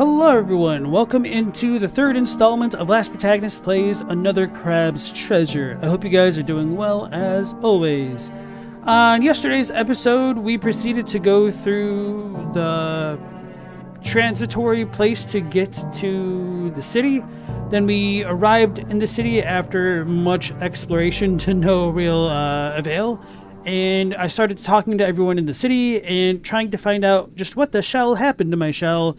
Hello everyone, welcome into the third installment of Last Protagonist Plays Another Crab's Treasure. I hope you guys are doing well as always. On yesterday's episode, we proceeded to go through the transitory place to get to the city. Then we arrived in the city after much exploration to no real avail. And I started talking to everyone in the city and trying to find out just what the hell happened to my shell.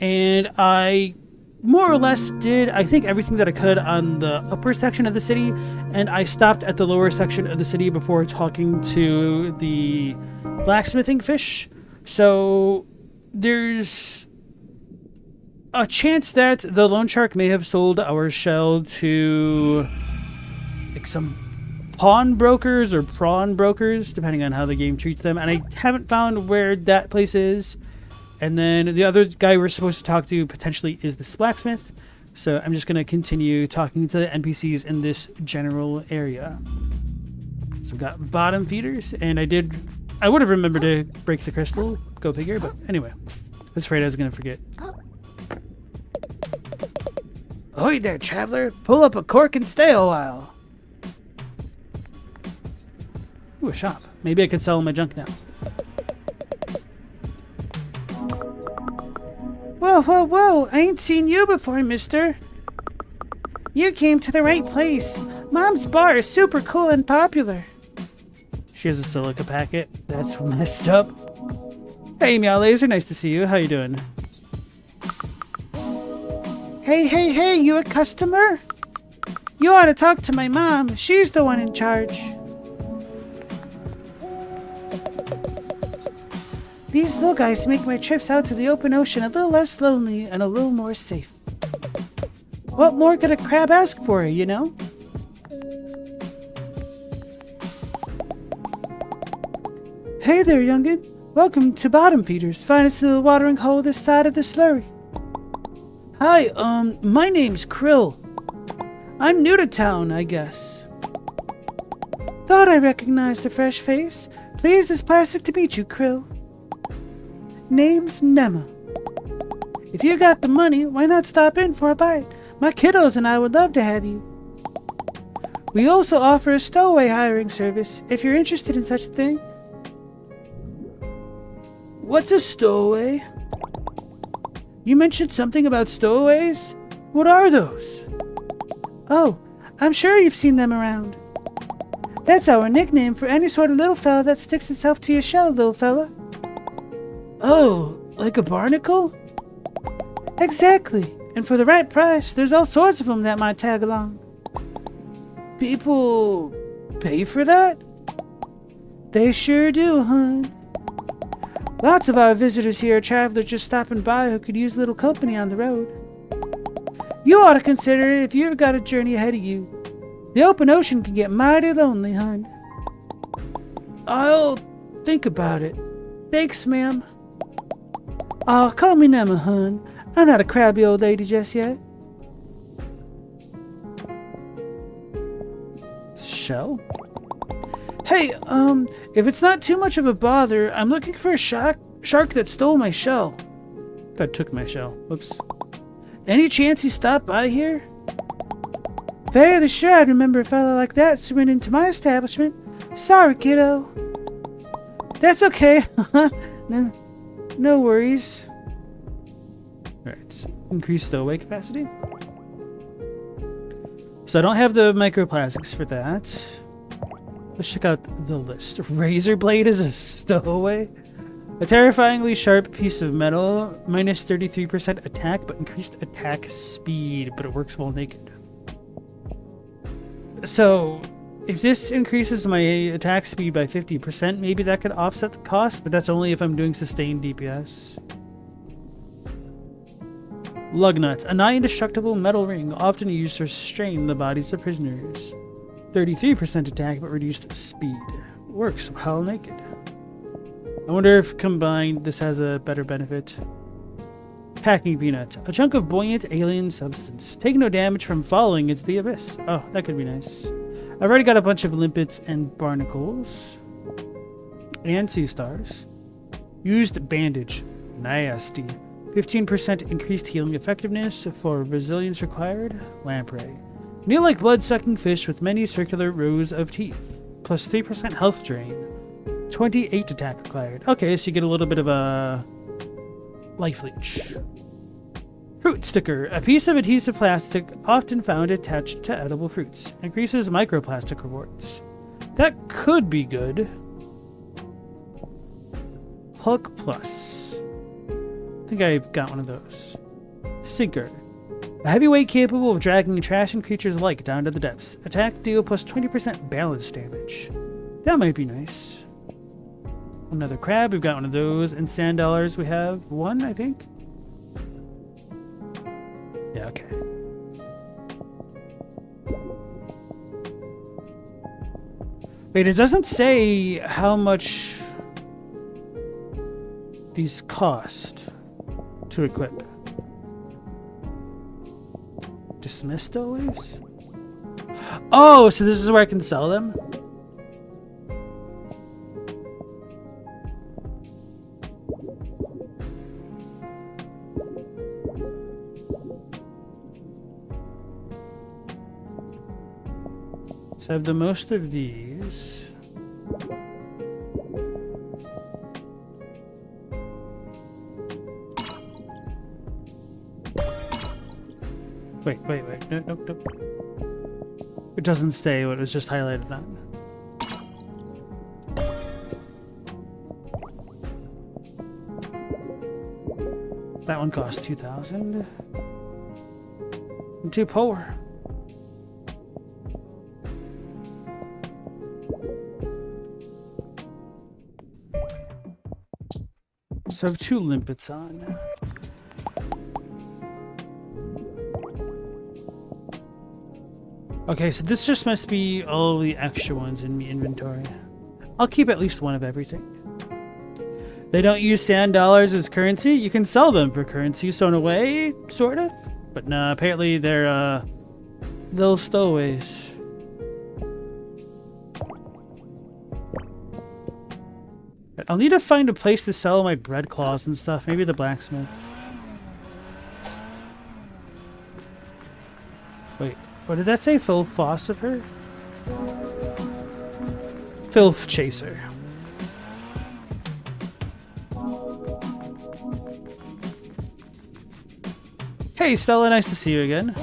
And I more or less did, I think, everything that I could on the upper section of the city, and I stopped at the lower section of the city before talking to the blacksmithing fish. So there's a chance that the loan shark may have sold our shell to like some pawnbrokers or prawn brokers, depending on how the game treats them, and I haven't found where that place is. And then the other guy we're supposed to talk to potentially is this blacksmith. So I'm just going to continue talking to the NPCs in this general area. So we've got bottom feeders, and I would have remembered to break the crystal, go figure, but anyway. I was afraid I was going to forget. Ahoy there, traveler. Pull up a cork and stay a while. Ooh, a shop. Maybe I could sell my junk now. Whoa, whoa, whoa! I ain't seen you before, mister. You came to the right place. Mom's bar is super cool and popular. She has a silica packet. That's messed up. Hey, Meow Laser, nice to see you. How you doing? Hey, you a customer? You ought to talk to my mom. She's the one in charge. These little guys make my trips out to the open ocean a little less lonely and a little more safe. What more could a crab ask for, you know? Hey there, youngin'. Welcome to Bottom Feeders, finest little watering hole this side of the slurry. Hi, my name's Krill. I'm new to town, I guess. Thought I recognized a fresh face. Pleased as plastic to meet you, Krill. Name's Nema. If you got the money, why not stop in for a bite? My kiddos and I would love to have you. We also offer a stowaway hiring service if you're interested in such a thing. What's a stowaway? You mentioned something about stowaways? What are those? Oh, I'm sure you've seen them around. That's our nickname for any sort of little fella that sticks itself to your shell, little fella. Oh, like a barnacle? Exactly. And for the right price, there's all sorts of them that might tag along. People pay for that? They sure do, hon. Lots of our visitors here are travelers just stopping by who could use a little company on the road. You ought to consider it if you've got a journey ahead of you. The open ocean can get mighty lonely, hon. I'll think about it. Thanks, ma'am. Aw, call me Nema, hun. I'm not a crabby old lady just yet. Shell? Hey, if it's not too much of a bother, I'm looking for a shark that stole my shell. That took my shell. Whoops. Any chance he stopped by here? Fairly sure I'd remember a fella like that swimming into my establishment. Sorry, kiddo. That's okay. No worries. Alright, increase stowaway capacity. So I don't have the microplastics for that. Let's check out the list. Razor blade is a stowaway. A terrifyingly sharp piece of metal, minus 33% attack, but increased attack speed, but it works while naked. So if this increases my attack speed by 50%, maybe that could offset the cost, but that's only if I'm doing sustained DPS. Lug nuts, a nigh indestructible metal ring, often used to restrain the bodies of prisoners. 33% attack, but reduced speed. Works while naked. I wonder if combined this has a better benefit. Packing peanut, a chunk of buoyant alien substance. Take no damage from falling into the abyss. Oh, that could be nice. I've already got a bunch of limpets and barnacles. And sea stars. Used bandage. Nasty. 15% increased healing effectiveness for resilience required. Lamprey. Near-like blood-sucking fish with many circular rows of teeth. Plus 3% health drain. 28 attack required. Okay, so you get a little bit of a life leech. Fruit sticker. A piece of adhesive plastic often found attached to edible fruits. Increases microplastic rewards. That could be good. Hulk Plus. I think I've got one of those. Sinker. A heavyweight capable of dragging trash and creatures alike down to the depths. Attack deal plus 20% balance damage. That might be nice. Another crab, we've got one of those. And sand dollars, we have one, I think. Yeah, okay. Wait, it doesn't say how much these cost to equip. Dismissed always? Oh, so this is where I can sell them? So I have the most of these. Wait. Nope. It doesn't stay, it was just highlighted that. That one costs 2,000. I'm too poor. So I have 2 limpets on. Okay, so this just must be all the extra ones in the inventory. I'll keep at least one of everything. They don't use sand dollars as currency. You can sell them for currency, so in a way, sort of. But nah, apparently they're little stowaways. I'll need to find a place to sell my bread claws and stuff. Maybe the blacksmith. Wait, what did that say? Philosopher? Filth chaser. Hey Stella, nice to see you again.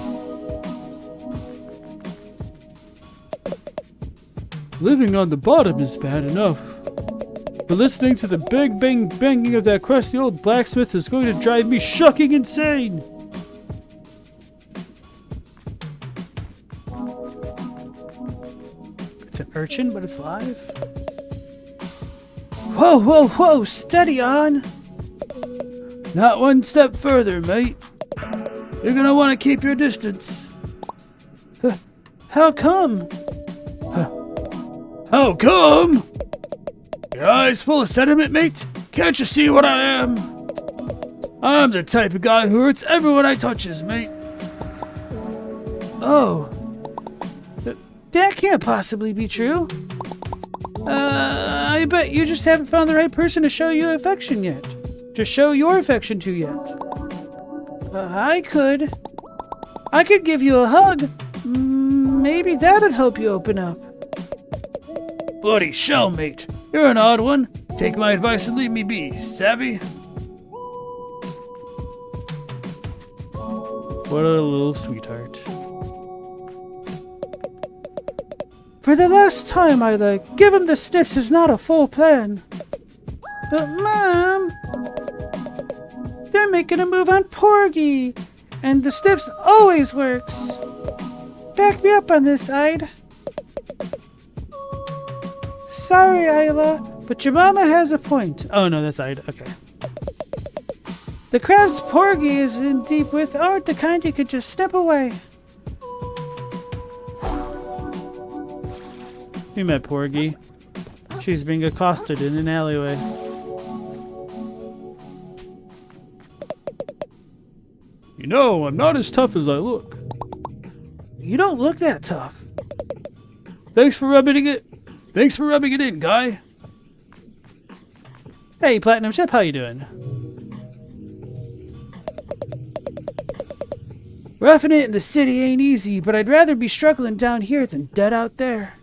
Living on the bottom is bad enough. But listening to the banging of that crusty old blacksmith is going to drive me shucking insane! It's an urchin, but it's live. Whoa! Steady on! Not one step further, mate. You're gonna want to keep your distance. How come? How come? Your eyes full of sediment, mate? Can't you see what I am? I'm the type of guy who hurts everyone I touches, mate. Oh. That can't possibly be true. I bet you just haven't found the right person to show you affection yet. To show your affection to yet. I could give you a hug. Maybe that'd help you open up. Bloody shell, mate. You're an odd one. Take my advice and leave me be, savvy? What a little sweetheart. For the last time, give him the snips is not a full plan. But Mom, they're making a move on Porgy, and the snips always works. Back me up on this, Ide. Sorry, Isla, but your mama has a point. Oh no, that's Ide. Okay. The crabs Porgy is in deep with aren't the kind you could just snip away. We met Porgy. She's being accosted in an alleyway. You know, I'm not as tough as I look. You don't look that tough. Thanks for rubbing it in, guy. Hey, Platinum Ship, how you doing? Roughing it in the city ain't easy, but I'd rather be struggling down here than dead out there.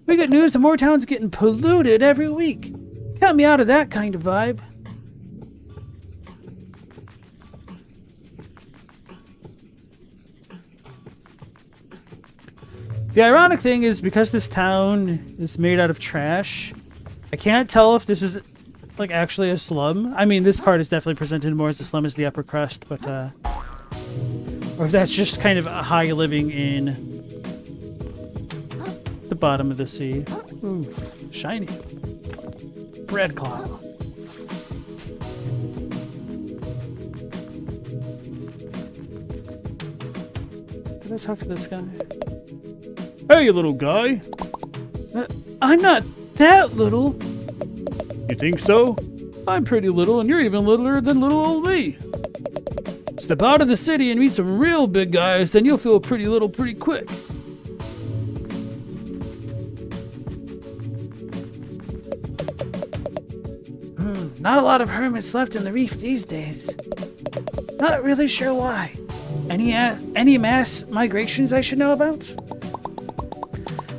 We get news the Moortown's getting polluted every week. Count me out of that kind of vibe. The ironic thing is, because this town is made out of trash, I can't tell if this is like actually a slum. I mean, this part is definitely presented more as a slum as the upper crust, but or if that's just kind of a high living in the bottom of the sea. Ooh, shiny. Red claw. Did I talk to this guy? Hey, you little guy. I'm not that little. You think so? I'm pretty little, and you're even littler than little old me. Step out of the city and meet some real big guys, then you'll feel pretty little pretty quick. Not a lot of hermits left in the reef these days. Not really sure why. Any mass migrations I should know about?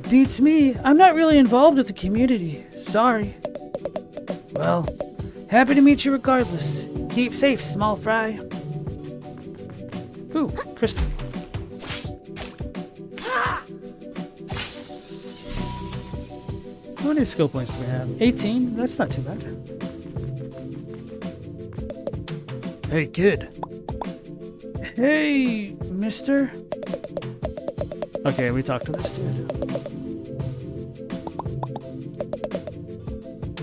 Beats me. I'm not really involved with the community. Sorry. Well, happy to meet you regardless. Keep safe, small fry. Ooh, crystal. How many skill points do we have? 18? That's not too bad. Hey, kid. Hey, mister. Okay, we talked to this dude.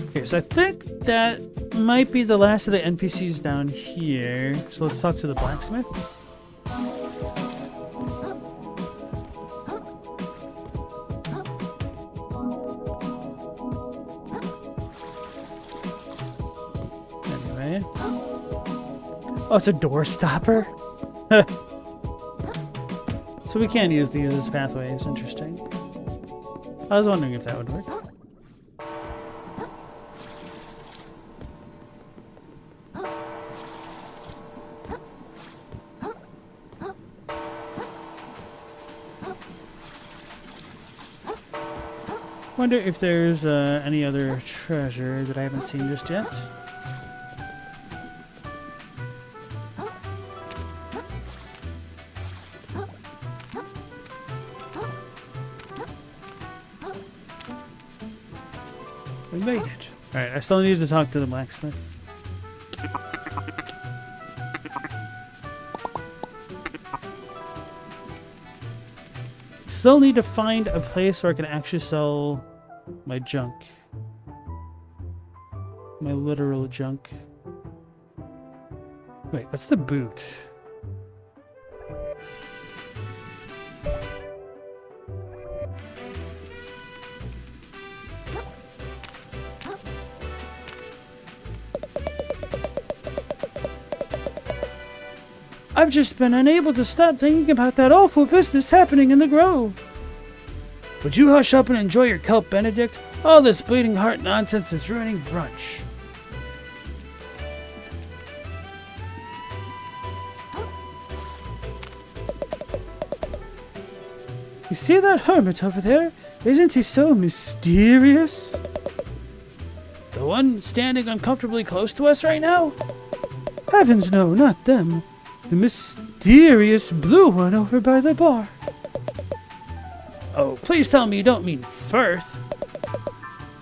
Okay, so I think that might be the last of the NPCs down here. So let's talk to the blacksmith. Anyway. Oh, it's a door stopper? So we can use these as pathways. Interesting. I was wondering if that would work. Wonder if there's any other treasure that I haven't seen just yet. We made it. Alright, I still need to talk to the blacksmith. Still need to find a place where I can actually sell my junk. My literal junk. Wait, what's the boot? I've just been unable to stop thinking about that awful business happening in the Grove. Would you hush up and enjoy your kelp, Benedict? All this bleeding heart nonsense is ruining brunch. You see that hermit over there? Isn't he so mysterious? The one standing uncomfortably close to us right now? Heavens no, not them. The mysterious blue one over by the bar. Oh, please tell me you don't mean Firth.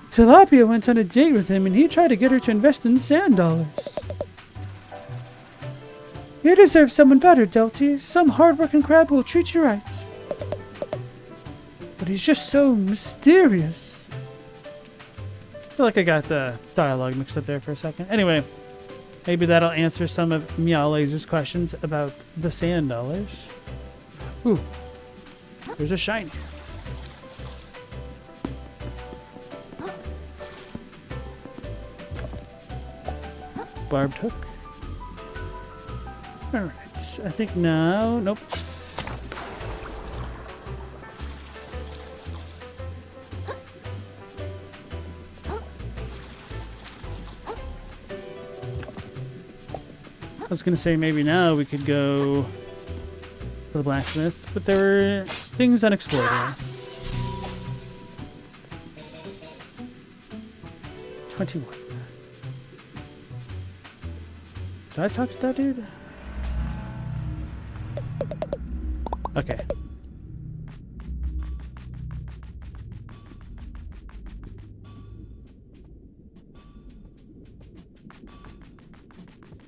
Tilapia went on a date with him and he tried to get her to invest in sand dollars. You deserve someone better, Delty. Some hard-working crab will treat you right. But he's just so mysterious. I feel like I got the dialogue mixed up there for a second. Anyway, maybe that'll answer some of Meow Laser's questions about the sand dollars. Ooh, there's a shiny. Barbed hook. Alright, I think now... Nope. I was gonna say maybe now we could go to the blacksmith, but there were things unexplored here. 21. Did I talk to that dude? Okay.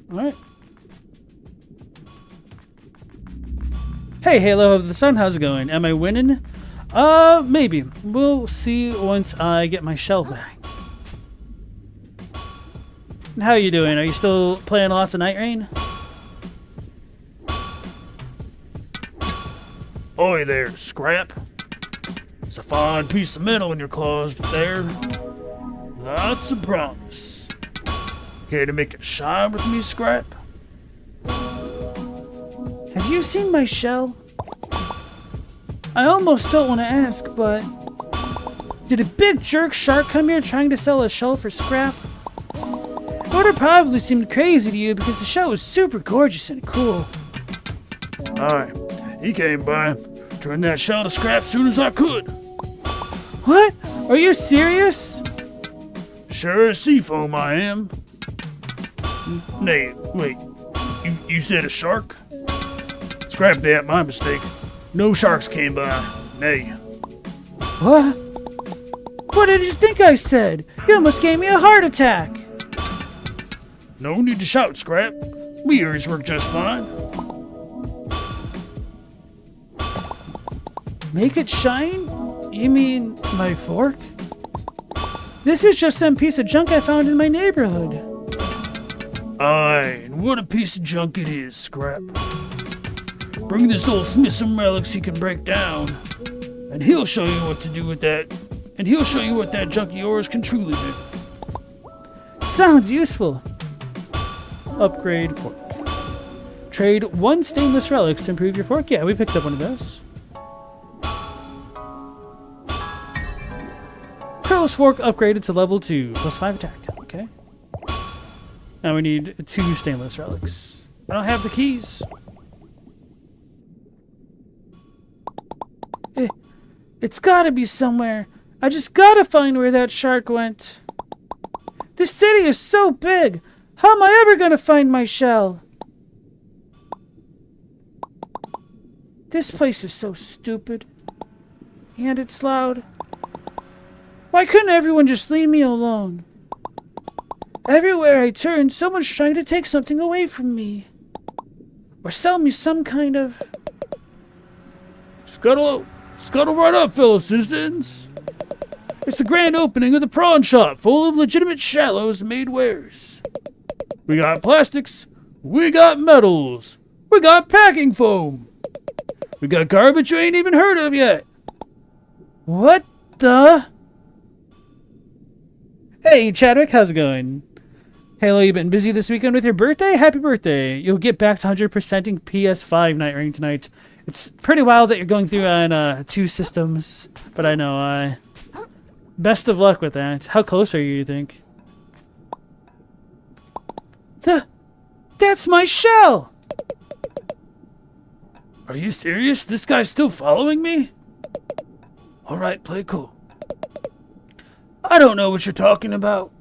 Alright. Hey, Halo of the Sun, how's it going? Am I winning? Maybe. We'll see once I get my shell back. How you doing? Are you still playing lots of Nightreign? Oi there, Scrap. It's a fine piece of metal in your claws there. That's a promise. Care to make it shine with me, Scrap? Have you seen my shell? I almost don't want to ask, but did a big jerk shark come here trying to sell a shell for scrap? It would have probably seemed crazy to you because the shell was super gorgeous and cool. Aye, he came by. Turned that shell to scrap soon as I could. What? Are you serious? Sure as seafoam I am. Nay, wait. You said a shark? Scrap that, my mistake. No sharks came by. Nay. What? What did you think I said? You almost gave me a heart attack. No need to shout, Scrap. Me ears work just fine. Make it shine? You mean my fork? This is just some piece of junk I found in my neighborhood. Aye, and what a piece of junk it is, Scrap. Bring this old smith some relics he can break down, and he'll show you what to do with that, and he'll show you what that junk of yours can truly do. Sounds useful. Upgrade fork. Trade 1 stainless relics to improve your fork. Yeah, we picked up one of those. Pearl's fork upgraded to level 2, plus 5 attack. Okay. Now we need 2 stainless relics. I don't have the keys. It's gotta be somewhere. I just gotta find where that shark went. This city is so big. How am I ever gonna find my shell? This place is so stupid. And it's loud. Why couldn't everyone just leave me alone? Everywhere I turn, someone's trying to take something away from me. Or sell me some kind of... Scuttle right up, fellow citizens. It's the grand opening of the prawn shop, full of legitimate shallows made wares. We got plastics, we got metals, we got packing foam. We got garbage you ain't even heard of yet. What the... Hey, Chadwick, how's it going? Halo, you been busy this weekend with your birthday? Happy birthday. You'll get back to 100%ing PS5 Nightreign tonight. It's pretty wild that you're going through on 2 systems, but I know. Best of luck with that. How close are you think? That's my shell! Are you serious? This guy's still following me? Alright, play cool. I don't know what you're talking about.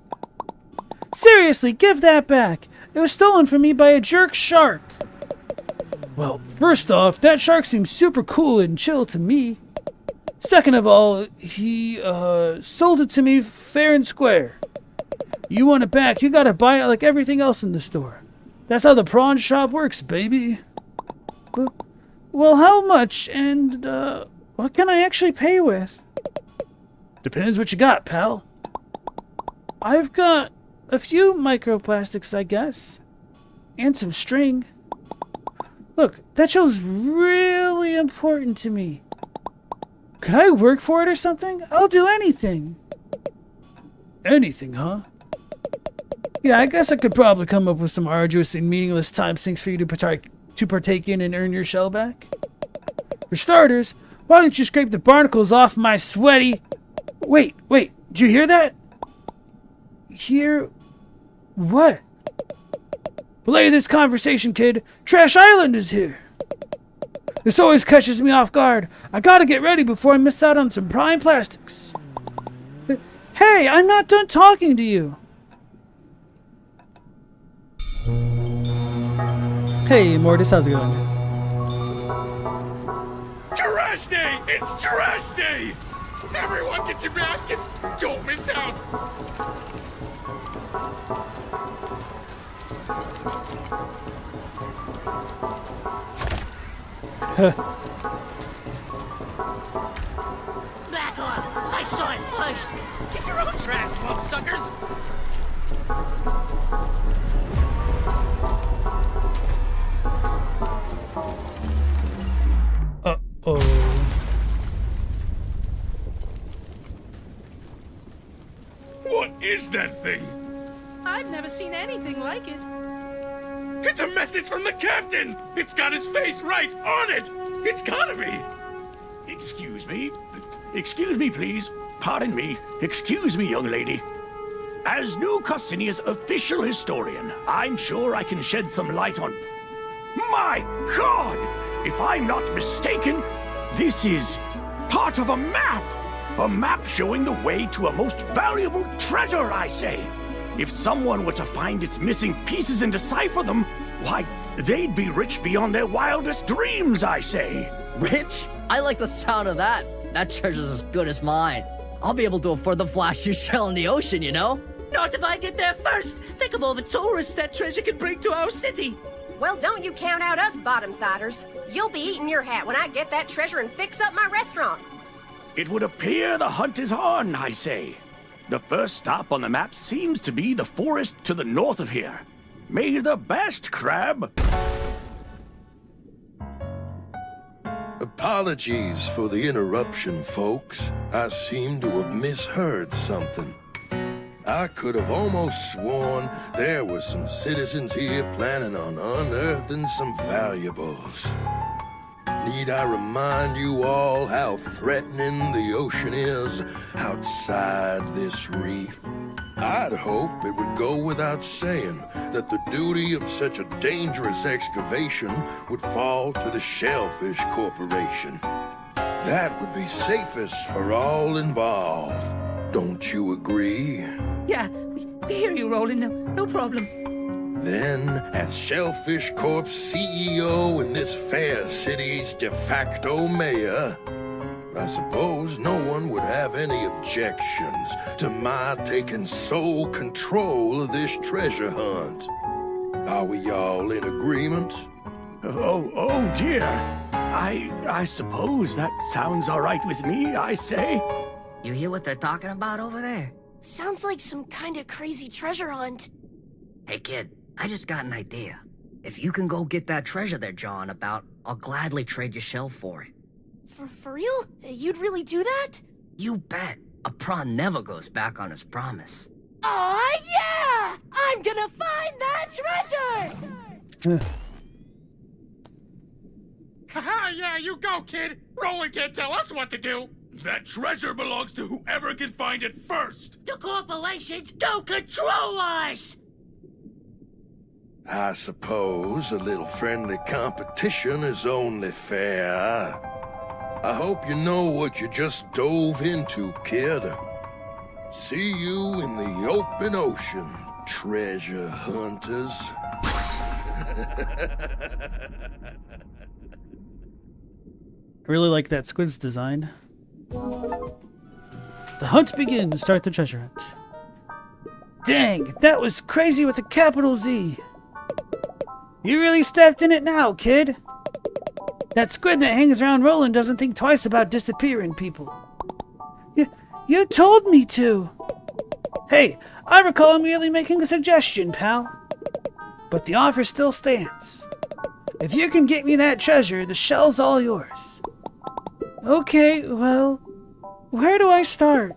Seriously, give that back. It was stolen from me by a jerk shark. Well, first off, that shark seems super cool and chill to me. Second of all, he sold it to me fair and square. You want it back, you gotta buy it like everything else in the store. That's how the prawn shop works, baby. Well, how much, and what can I actually pay with? Depends what you got, pal. I've got a few microplastics, I guess. And some string. Look, that show's really important to me. Could I work for it or something? I'll do anything. Anything, huh? Yeah, I guess I could probably come up with some arduous and meaningless time sinks for you to partake in and earn your shell back. For starters, why don't you scrape the barnacles off my sweaty... Wait, did you hear that? Hear... what? Belay this conversation, kid. Trash Island is here. This always catches me off guard. I gotta get ready before I miss out on some prime plastics. Hey, I'm not done talking to you. Hey, Mortis, how's it going? Trash day! It's trash day! Everyone get your baskets! Don't miss out! Back off! I saw it first! Get your own trash, swamp suckers! Uh-oh. What is that thing? I've never seen anything like it. It's a message from the captain! It's got his face right on it! It's gotta be! Excuse me? Excuse me, please. Pardon me. Excuse me, young lady. As New Cassinia's official historian, I'm sure I can shed some light on... My God! If I'm not mistaken, this is part of a map! A map showing the way to a most valuable treasure, I say! If someone were to find its missing pieces and decipher them, why, they'd be rich beyond their wildest dreams, I say! Rich? I like the sound of that. That treasure's as good as mine. I'll be able to afford the flashiest shell in the ocean, you know? Not if I get there first! Think of all the tourists that treasure can bring to our city! Well, don't you count out us bottom-siders. You'll be eating your hat when I get that treasure and fix up my restaurant. It would appear the hunt is on, I say. The first stop on the map seems to be the forest to the north of here. May the best, Crab! Apologies for the interruption, folks. I seem to have misheard something. I could have almost sworn there were some citizens here planning on unearthing some valuables. Need I remind you all how threatening the ocean is outside this reef? I'd hope it would go without saying that the duty of such a dangerous excavation would fall to the Shellfish Corporation. That would be safest for all involved. Don't you agree? Yeah, we hear you, Roland. No problem. Then, as Shellfish Corp's CEO and this fair city's de facto mayor, I suppose no one would have any objections to my taking sole control of this treasure hunt. Are we all in agreement? Oh dear. I suppose that sounds all right with me, I say. You hear what they're talking about over there? Sounds like some kind of crazy treasure hunt. Hey kid, I just got an idea. If you can go get that treasure they're jawing about, I'll gladly trade your shell for it. For real? You'd really do that? You bet. A prawn never goes back on his promise. Aw, yeah! I'm gonna find that treasure! Haha, yeah, you go, kid! Roland can't tell us what to do! That treasure belongs to whoever can find it first! The corporations don't control us! I suppose a little friendly competition is only fair. I hope you know what you just dove into, kid. See you in the open ocean, treasure hunters. I really like that squid's design. The hunt begins. Start the treasure hunt. Dang, that was crazy with a capital Z. You really stepped in it now, kid. That squid that hangs around Roland doesn't think twice about disappearing people. You told me to. Hey, I recall merely making a suggestion, pal. But the offer still stands. If you can get me that treasure, the shell's all yours. Okay, well, where do I start?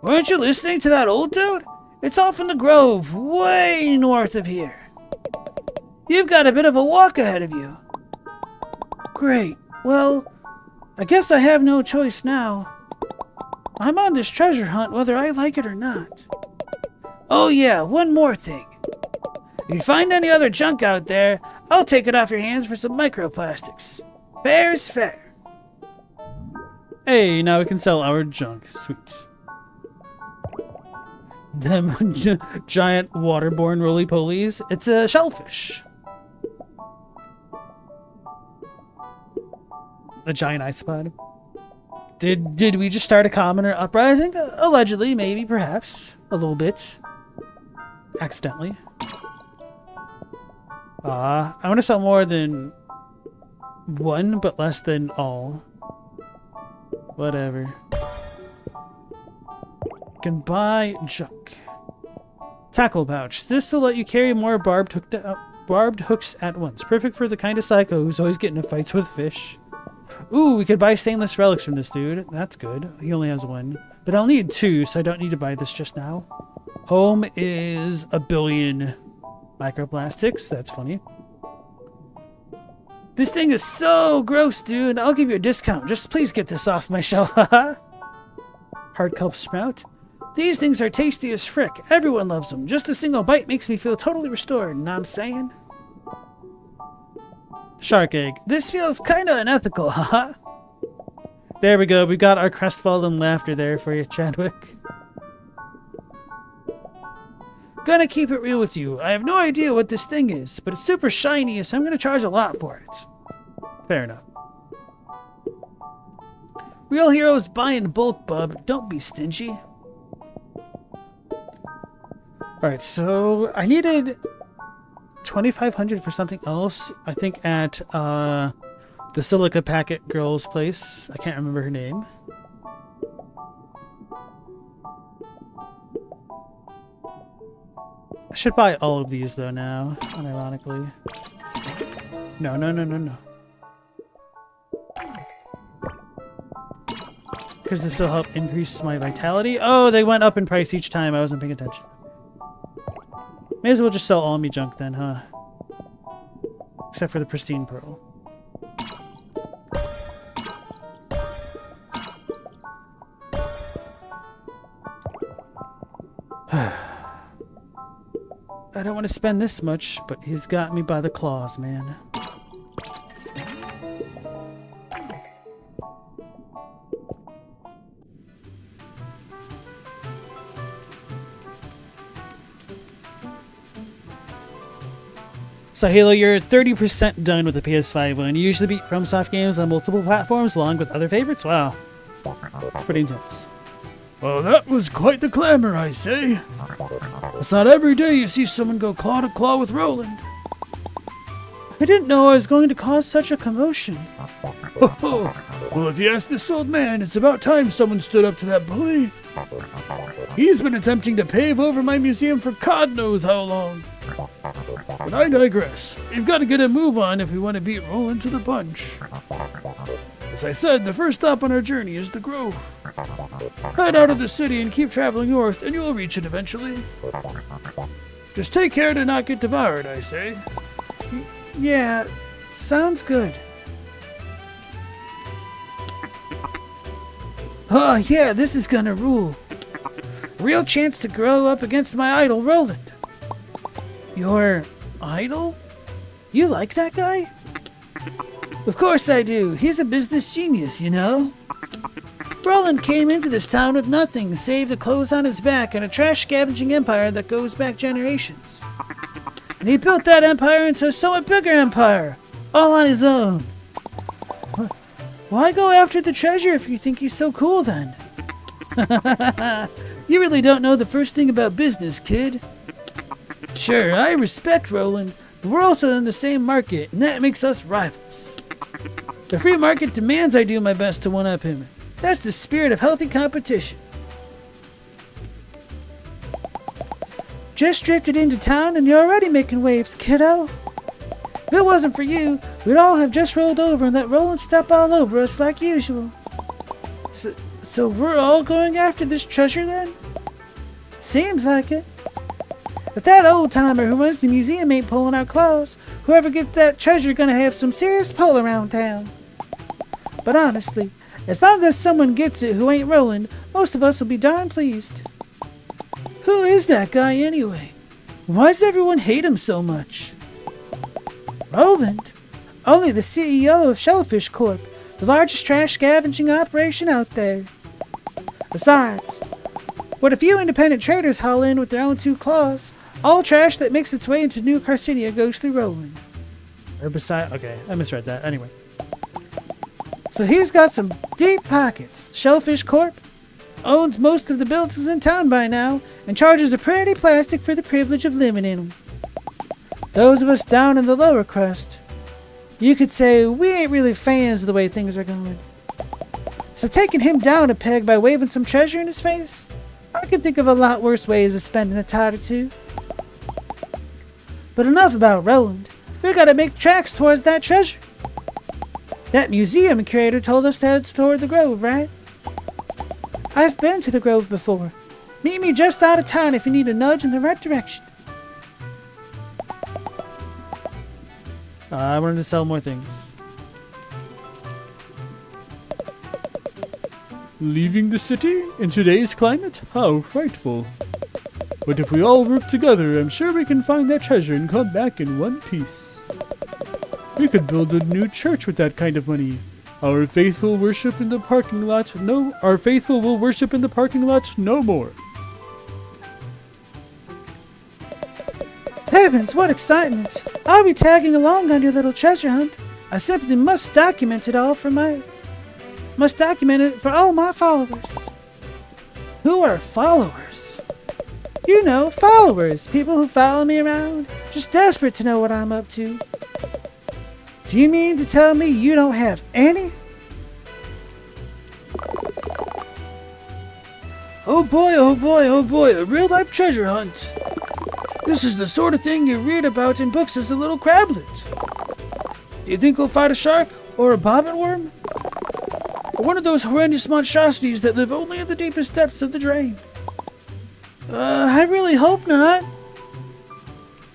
Weren't you listening to that old dude? It's off in the grove, way north of here. You've got a bit of a walk ahead of you. Great. Well, I guess I have no choice now. I'm on this treasure hunt whether I like it or not. Oh yeah, one more thing. If you find any other junk out there, I'll take it off your hands for some microplastics. Fair's fair. Hey, now we can sell our junk. Sweet. Them giant waterborne roly-polies. It's a shellfish. A giant isopod. Did we just start a commoner uprising? Allegedly, maybe, perhaps. A little bit. Accidentally. I want to sell more than one, but less than all. Whatever. Can buy junk. Tackle pouch. This will let you carry more barbed hooks at once. Perfect for the kind of psycho who's always getting into fights with fish. Ooh, we could buy stainless relics from this dude. That's good. He only has one. But I'll need two, so I don't need to buy this just now. Home is 1 billion microplastics. That's funny. This thing is so gross, dude. I'll give you a discount. Just please get this off my shelf. Hard kelp sprout. These things are tasty as frick. Everyone loves them. Just a single bite makes me feel totally restored. Know what I'm saying? Shark egg. This feels kinda unethical, haha. There we go. We got our crestfallen laughter there for you, Chadwick. Gonna keep it real with you. I have no idea what this thing is, but it's super shiny, so I'm gonna charge a lot for it. Fair enough. Real heroes buy in bulk, bub. Don't be stingy. Alright, so I needed 2,500 for something else. I think at the Silica Packet girl's place. I can't remember her name. I should buy all of these though now, unironically. No. Because this will help increase my vitality. Oh, they went up in price each time. I wasn't paying attention. May as well just sell all me junk then, huh? Except for the pristine pearl. I don't want to spend this much, but he's got me by the claws, man. So Halo, you're 30% done with the PS5 one. You usually beat FromSoft games on multiple platforms along with other favorites? Wow. Pretty intense. Well, that was quite the clamor, I say. It's not every day you see someone go claw to claw with Roland. I didn't know I was going to cause such a commotion. Well, if you ask this old man, it's about time someone stood up to that bully. He's been attempting to pave over my museum for God knows how long. But I digress. We've got to get a move on if we want to beat Roland to the punch. As I said, the first stop on our journey is the Grove. Head out of the city and keep traveling north, and you'll reach it eventually. Just take care to not get devoured, I say. Yeah, sounds good. Oh yeah, this is gonna rule. Real chance to grow up against my idol, Roland. Your idol? You like that guy? Of course I do. He's a business genius, you know? Roland came into this town with nothing save the clothes on his back and a trash scavenging empire that goes back generations. And he built that empire into a somewhat bigger empire, all on his own. Why go after the treasure if you think he's so cool then? You really don't know the first thing about business, kid. Sure, I respect Roland, but we're also in the same market, and that makes us rivals. The free market demands I do my best to one-up him. That's the spirit of healthy competition. Just drifted into town and you're already making waves, kiddo. If it wasn't for you, we'd all have just rolled over and let Roland step all over us like usual. So we're all going after this treasure then? Seems like it. If that old-timer who runs the museum ain't pulling our claws, whoever gets that treasure gonna have some serious pull around town. But honestly, as long as someone gets it who ain't Roland, most of us will be darn pleased. Who is that guy anyway? Why does everyone hate him so much? Roland? Only the CEO of Shellfish Corp, the largest trash scavenging operation out there. Besides, what a few independent traders haul in with their own 2 claws, all trash that makes its way into New Carcinia goes through Roland. Or beside, okay, I misread that. Anyway. So he's got some deep pockets. Shellfish Corp owns most of the buildings in town by now and charges a pretty plastic for the privilege of living in them. Those of us down in the lower crust, you could say we ain't really fans of the way things are going. So taking him down a peg by waving some treasure in his face, I can think of a lot worse ways of spending a tide or two. But enough about Roland. We gotta make tracks towards that treasure. That museum curator told us to head toward the Grove, right? I've been to the Grove before. Meet me just out of town if you need a nudge in the right direction. I wanted to sell more things. Leaving the city in today's climate? How frightful. But if we all work together, I'm sure we can find that treasure and come back in one piece. We could build a new church with that kind of money. Our faithful worship in the parking lot. Our faithful will worship in the parking lot no more. Heavens, what excitement! I'll be tagging along on your little treasure hunt. I simply must document it all for all my followers. Who are followers? You know, followers. People who follow me around, just desperate to know what I'm up to. Do you mean to tell me you don't have any? Oh boy, oh boy, oh boy, a real-life treasure hunt. This is the sort of thing you read about in books as a little crablet. Do you think we'll fight a shark? Or a bobbin worm? Or one of those horrendous monstrosities that live only in the deepest depths of the drain? I really hope not.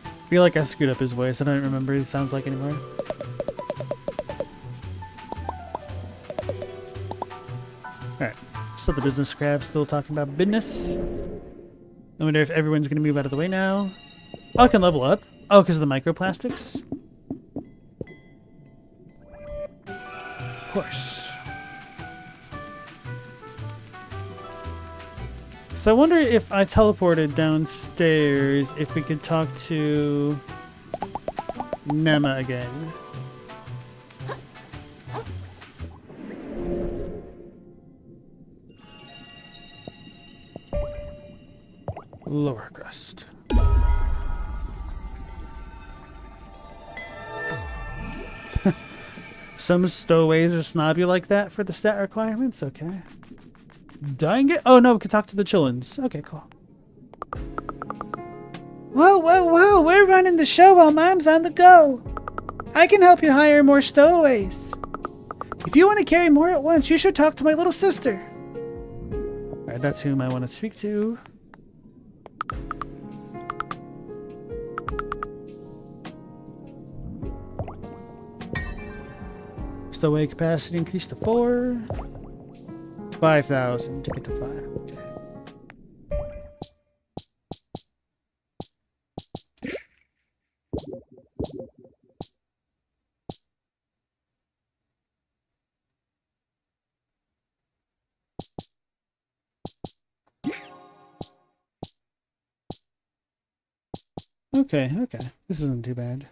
I feel like I screwed up his voice. I don't remember what it sounds like anymore. Alright, so the business crab's still talking about business. I wonder if everyone's going to move out of the way now. Oh, I can level up. Oh, because of the microplastics? Of course. So I wonder if I teleported downstairs, if we could talk to Nema again. Lower crust. Some stowaways are snobby like that for the stat requirements? Okay. Dang it. Oh no, we can talk to the chillins. Okay, cool. Whoa, we're running the show while Mom's on the go. I can help you hire more stowaways. If you want to carry more at once, you should talk to my little sister. Alright, that's whom I want to speak to. Stowaway capacity increased to 4. 5,000 to get to 5. Okay. Okay. This isn't too bad.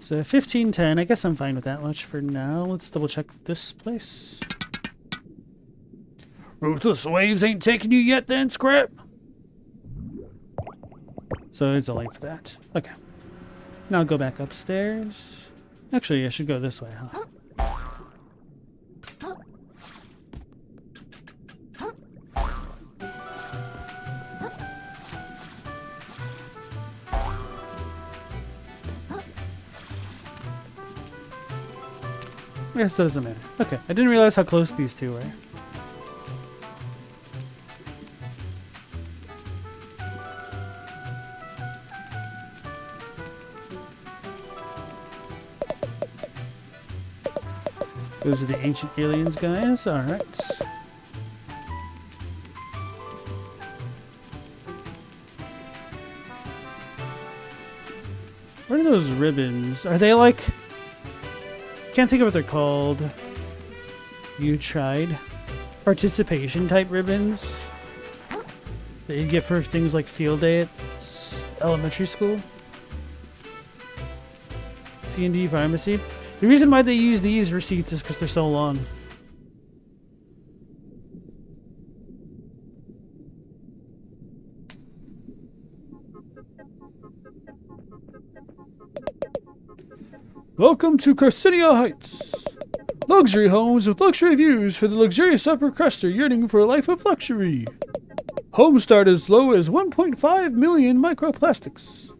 So 1510, I guess I'm fine with that much for now. Let's double check this place. Ruthless waves ain't taking you yet then, Scrap? So it's a late for that. Okay. Now I'll go back upstairs. Actually, I should go this way, huh? I guess that doesn't matter. Okay, I didn't realize how close these two were. Those are the ancient aliens guys. Alright. What are those ribbons? Are they like... Can't think of what they're called. You tried? Participation type ribbons? That you get for things like field day at elementary school? C&D Pharmacy. The reason why they use these receipts is because they're so long. Welcome to Carcinia Heights. Luxury homes with luxury views for the luxurious upper cruster yearning for a life of luxury. Homes start as low as 1.5 million microplastics.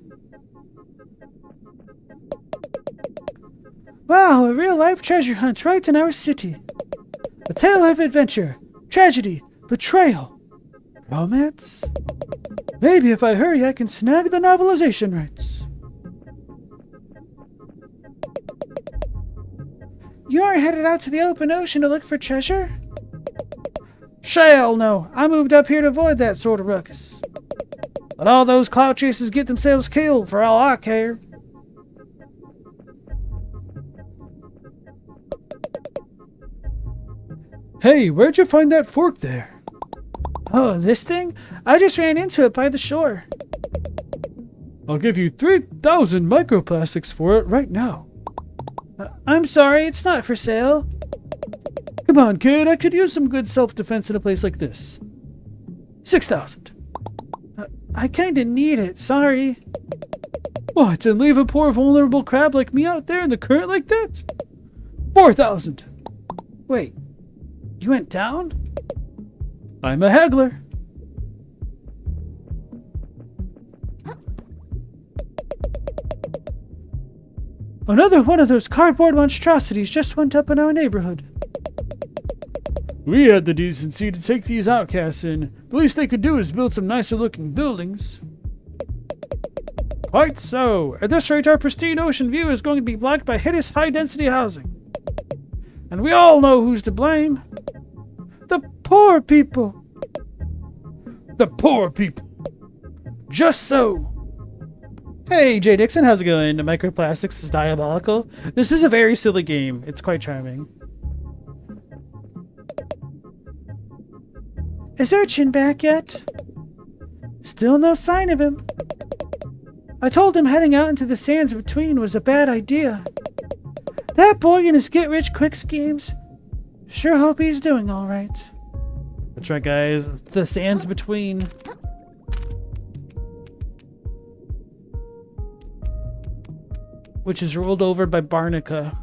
Wow, a real-life treasure hunt right in our city. A tale of adventure, tragedy, betrayal, romance. Maybe if I hurry, I can snag the novelization rights. You're headed out to the open ocean to look for treasure? Shall no. I moved up here to avoid that sort of ruckus. Let all those cloud chasers get themselves killed for all I care. Hey, where'd you find that fork there? Oh, this thing? I just ran into it by the shore. I'll give you 3,000 microplastics for it right now. I'm sorry, it's not for sale. Come on, kid, I could use some good self-defense in a place like this. 6,000. I kinda need it, sorry. What, and leave a poor vulnerable crab like me out there in the current like that? 4,000. Wait, you went down? I'm a haggler. Another one of those cardboard monstrosities just went up in our neighborhood. We had the decency to take these outcasts in. The least they could do is build some nicer looking buildings. Quite so. At this rate, our pristine ocean view is going to be blocked by hideous high-density housing. And we all know who's to blame. The poor people. The poor people. Just so. Hey, Jay Dixon, how's it going? Microplastics is diabolical. This is a very silly game. It's quite charming. Is Urchin back yet? Still no sign of him. I told him heading out into the sands between was a bad idea. That boy and his get-rich-quick schemes. Sure hope he's doing all right. That's right, guys. The sands between. Which is ruled over by Barnica.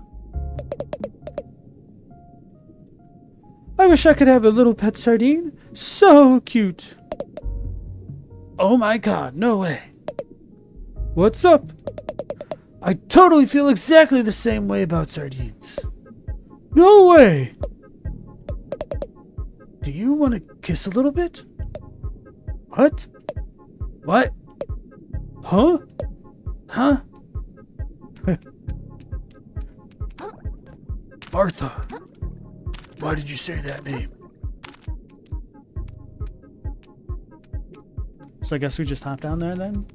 I wish I could have a little pet sardine. So cute. Oh my god, no way. What's up? I totally feel exactly the same way about sardines. No way. Do you want to kiss a little bit? What? What? Huh? Huh? Martha, why did you say that name? So I guess we just hop down there then?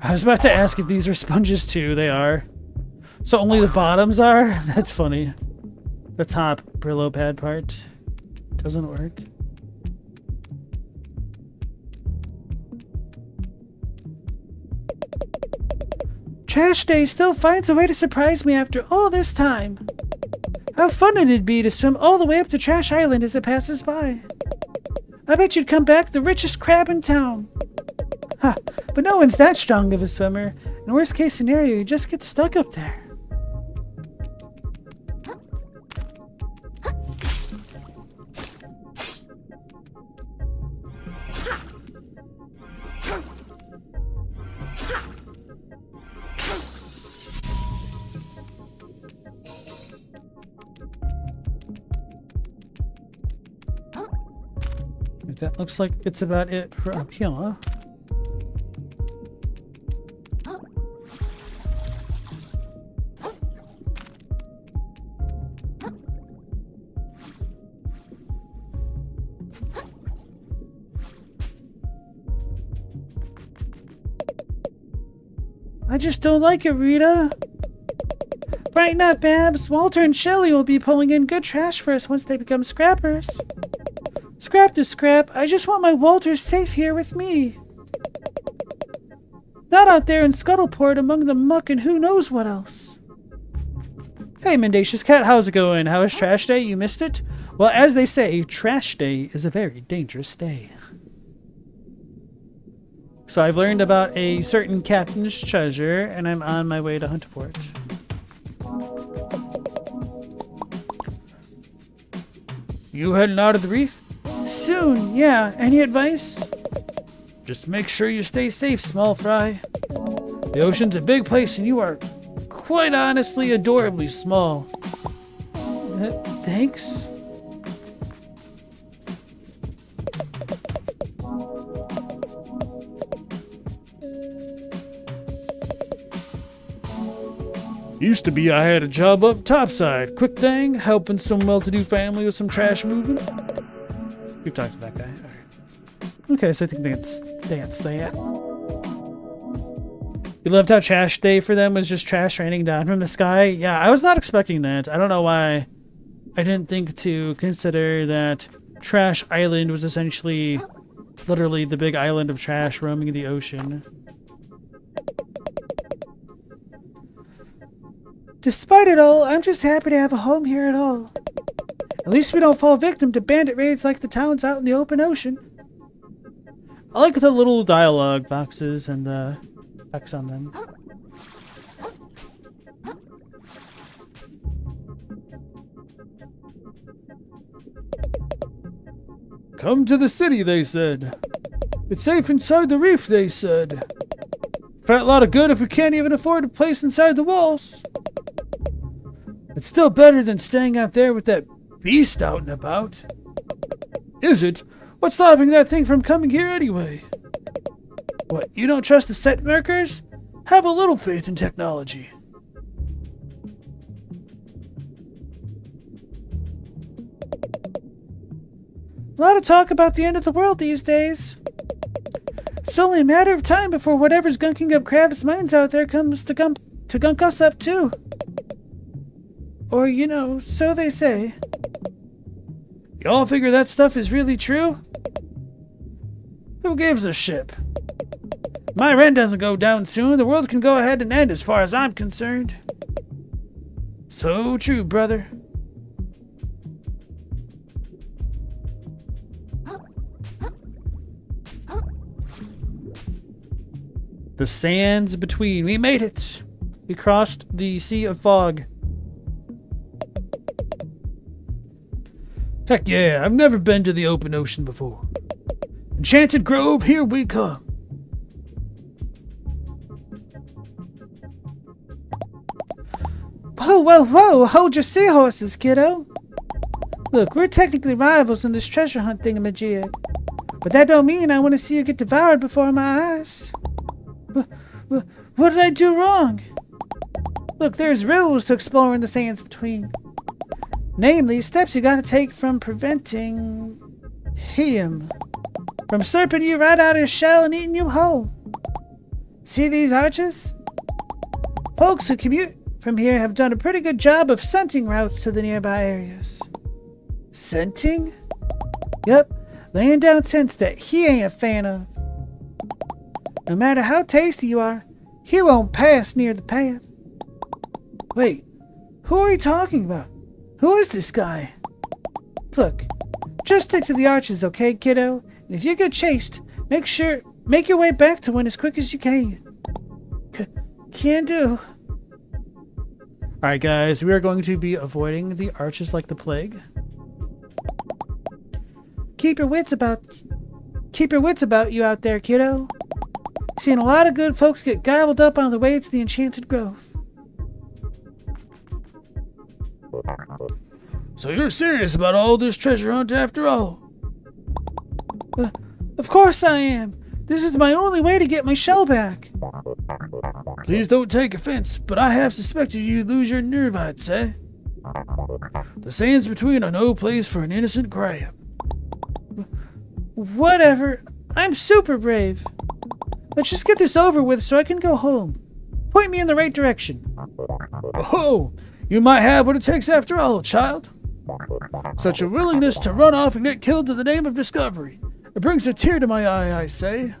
I was about to ask if these are sponges too. They are. So only the bottoms are? That's funny. The top Brillo pad part doesn't work. Trash Day still finds a way to surprise me after all this time. How fun it'd be to swim all the way up to Trash Island as it passes by. I bet you'd come back the richest crab in town. Ha, but no one's that strong of a swimmer. In worst case scenario, you just get stuck up there. That looks like it's about it for up here. just don't like it, Rita. Brighten up, Babs. Walter and Shelley will be pulling in good trash for us once they become scrappers. Scrap to scrap, I just want my Walter safe here with me. Not out there in Scuttleport among the muck and who knows what else. Hey, Mendacious Cat, how's it going? How was Trash Day? You missed it? Well, as they say, Trash Day is a very dangerous day. So I've learned about a certain captain's treasure, and I'm on my way to hunt for it. You heading out of the reef? Soon, yeah. Any advice? Just make sure you stay safe, small fry. The ocean's a big place and you are quite honestly adorably small. Thanks. Used to be I had a job up topside. Quick thing, helping some well-to-do family with some trash moving. We've talked to that guy. All right. Okay, so I think that's that. You loved how Trash Day for them was just trash raining down from the sky? Yeah, I was not expecting that. I don't know why I didn't think to consider that Trash Island was essentially literally the big island of trash roaming the ocean. Despite it all, I'm just happy to have a home here at all. At least we don't fall victim to bandit raids like the towns out in the open ocean. I like the little dialogue boxes and the text on them. Come to the city, they said. It's safe inside the reef, they said. Fat lot of good if we can't even afford a place inside the walls. It's still better than staying out there with that beast out and about. Is it? What's stopping that thing from coming here anyway? What, you don't trust the set markers? Have a little faith in technology. A lot of talk about the end of the world these days. It's only a matter of time before whatever's gunking up Kravis' minds out there comes to gunk us up too. Or, you know, so they say. Y'all figure that stuff is really true? Who gives a ship? My rent doesn't go down soon. The world can go ahead and end as far as I'm concerned. So true, brother. The sands between. We made it. We crossed the sea of fog. Heck yeah, I've never been to the open ocean before. Enchanted Grove, here we come. Whoa, whoa, whoa! Hold your seahorses, kiddo! Look, we're technically rivals in this treasure hunt thingamajig. But that don't mean I want to see you get devoured before my eyes. What did I do wrong? Look, there's rules to exploring the sands between. Namely, steps you gotta take from preventing him from slurping you right out of your shell and eating you whole. See these arches? Folks who commute from here have done a pretty good job of scenting routes to the nearby areas. Scenting? Yep, laying down scents that he ain't a fan of. No matter how tasty you are, he won't pass near the path. Wait, who are you talking about? Who is this guy? Look, just stick to the arches, okay, kiddo? And if you get chased, make your way back to one as quick as you can. Can do. Alright guys, we are going to be avoiding the arches like the plague. Keep your wits about you out there, kiddo. Seen a lot of good folks get gobbled up on the way to the Enchanted Grove. So you're serious about all this treasure hunt after all? Of course I am. This is my only way to get my shell back. Please don't take offense, but I have suspected you'd lose your nerve, I'd say. The sands between are no place for an innocent crab. Whatever. I'm super brave. Let's just get this over with so I can go home. Point me in the right direction. Oh, you might have what it takes after all, child. Such a willingness to run off and get killed in the name of discovery. It brings a tear to my eye, I say.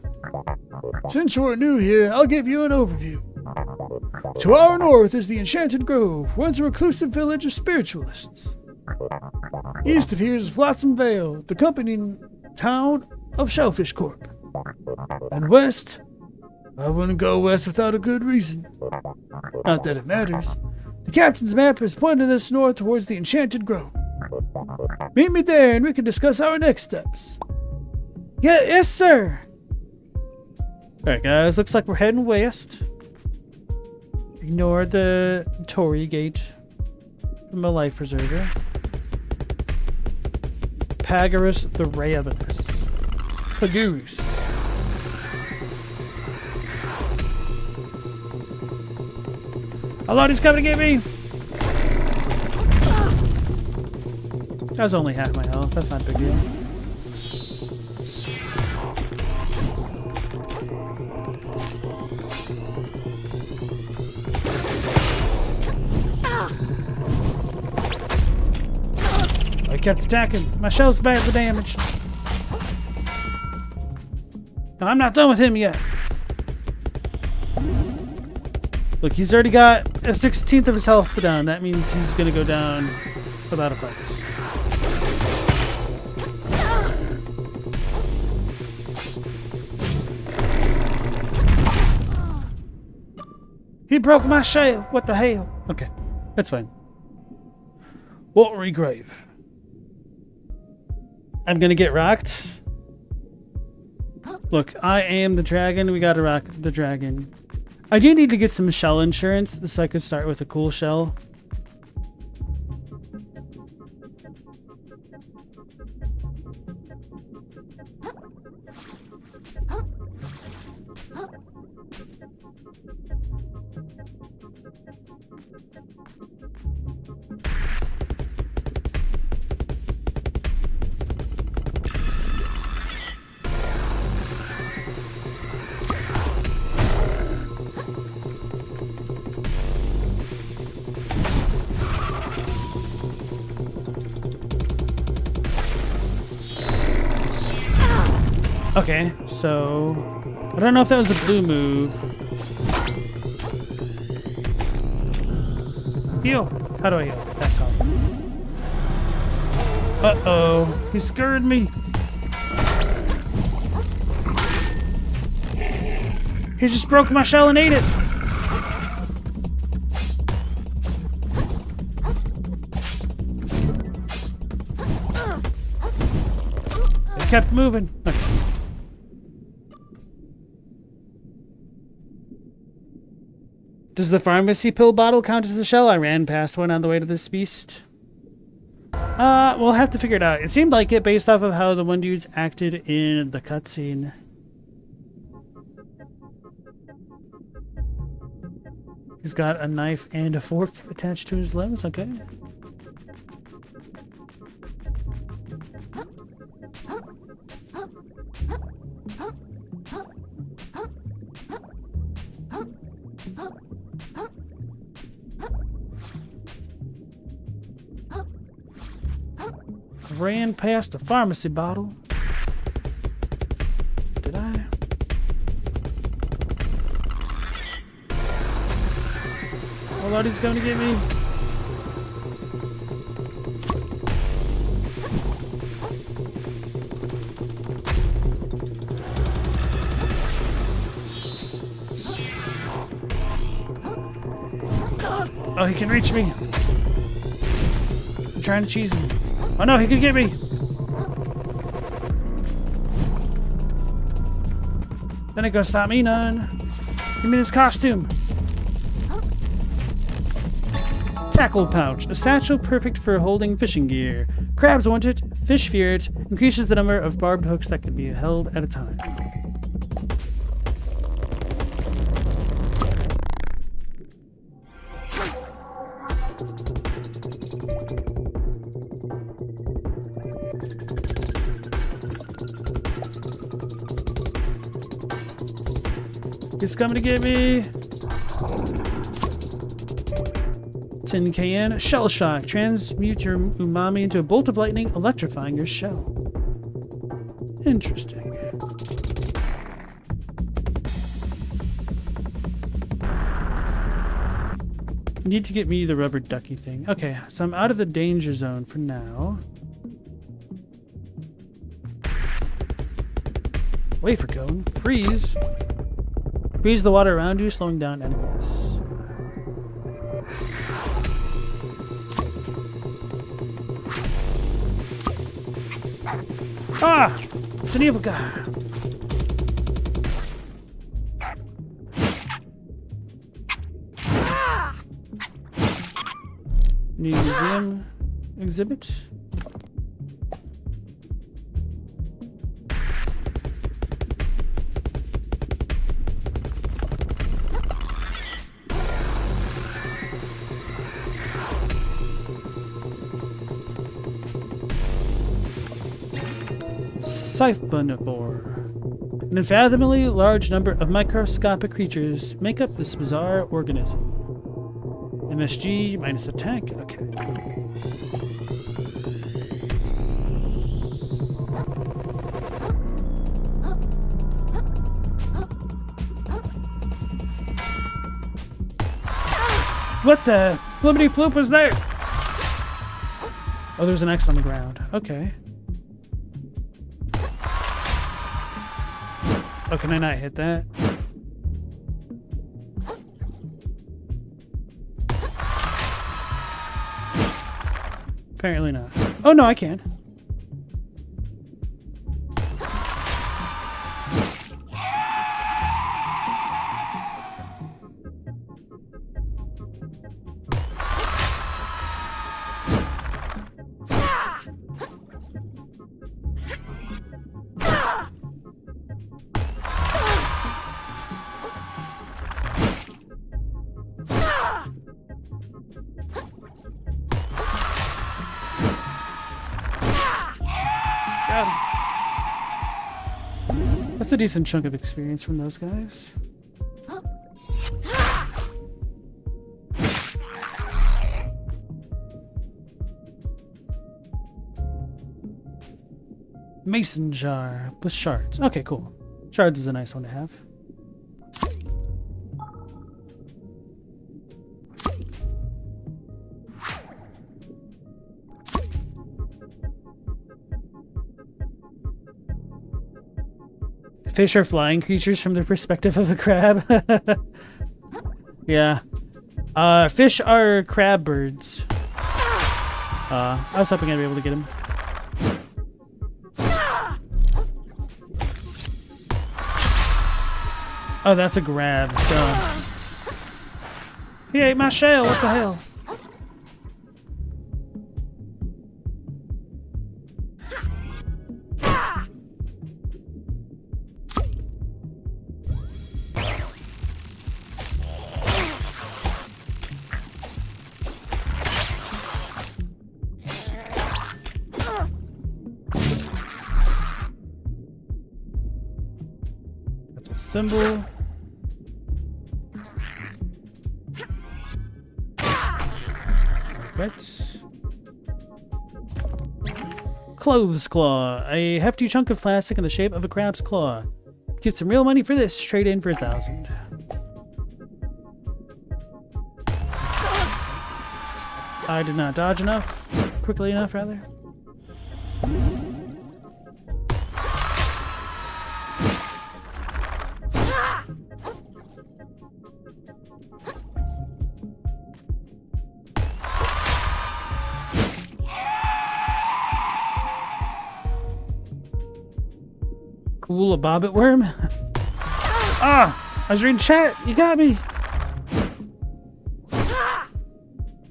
Since you're new here, I'll give you an overview. To our north is the Enchanted Grove, once a reclusive village of spiritualists. East of here is Flotsam Vale, the company town of Shellfish Corp. And west, I wouldn't go west without a good reason. Not that it matters. The captain's map has pointed us north towards the Enchanted Grove. Meet me there and we can discuss our next steps. Yes, sir. Alright, guys, looks like we're heading west. Ignore the Torii Gate from a life preserver. Pagarus the Ravenous. Pagarus. A lot is coming to get me. That was only half my health. That's not a big deal. I kept attacking. My shell's badly damaged. No, I'm not done with him yet. Look, he's already got a 16th of his health down. That means he's gonna go down without a fight. He broke my shell. What the hell? Okay, that's fine. Watery Grave. I'm gonna get rocked. Look, I am the dragon. We gotta rock the dragon. I do need to get some shell insurance so I could start with a cool shell. Okay, so I don't know if that was a blue move. Heal. How do I heal? That's how. Uh-oh. He scared me. He just broke my shell and ate it. It kept moving. Okay. Does the pharmacy pill bottle count as a shell? I ran past one on the way to this beast. We'll have to figure it out. It seemed like it based off of how the one dude's acted in the cutscene. He's got a knife and a fork attached to his limbs. Okay. Ran past a pharmacy bottle. Did I? Oh Lord, he's going to get me. Oh, he can reach me. I'm trying to cheese him. Oh no, he can get me! Then it goes stop me none. Give me this costume. Tackle pouch. A satchel perfect for holding fishing gear. Crabs want it, fish fear it. Increases the number of barbed hooks that can be held at a time. He's coming to get me. Tin can. Shell shock. Transmute your umami into a bolt of lightning, electrifying your shell. Interesting. Need to get me the rubber ducky thing. Okay, so I'm out of the danger zone for now. Wafer cone. Freeze. Freeze the water around you, slowing down enemies. Ah! It's an evil guy. New museum exhibit. Siphonivore. An unfathomably large number of microscopic creatures make up this bizarre organism. MSG minus attack. Okay. What the flippity floop was there? Oh, there's an X on the ground. Okay. Oh, can I not hit that? Apparently not. Oh, no, I can. That's a decent chunk of experience from those guys. Mason jar with shards. Okay, cool. Shards is a nice one to have. Fish are flying creatures from the perspective of a crab. Yeah. Fish are crab birds. I was hoping I'd be able to get him. Oh, that's a grab. Duh. He ate my shell. What the hell? Symbol. Right. Clothes claw. A hefty chunk of plastic in the shape of a crab's claw. Get some real money for this. Trade in for 1,000. I did not dodge enough. Quickly enough, rather. Cool, a bobbit worm. Ah! I was reading chat. You got me.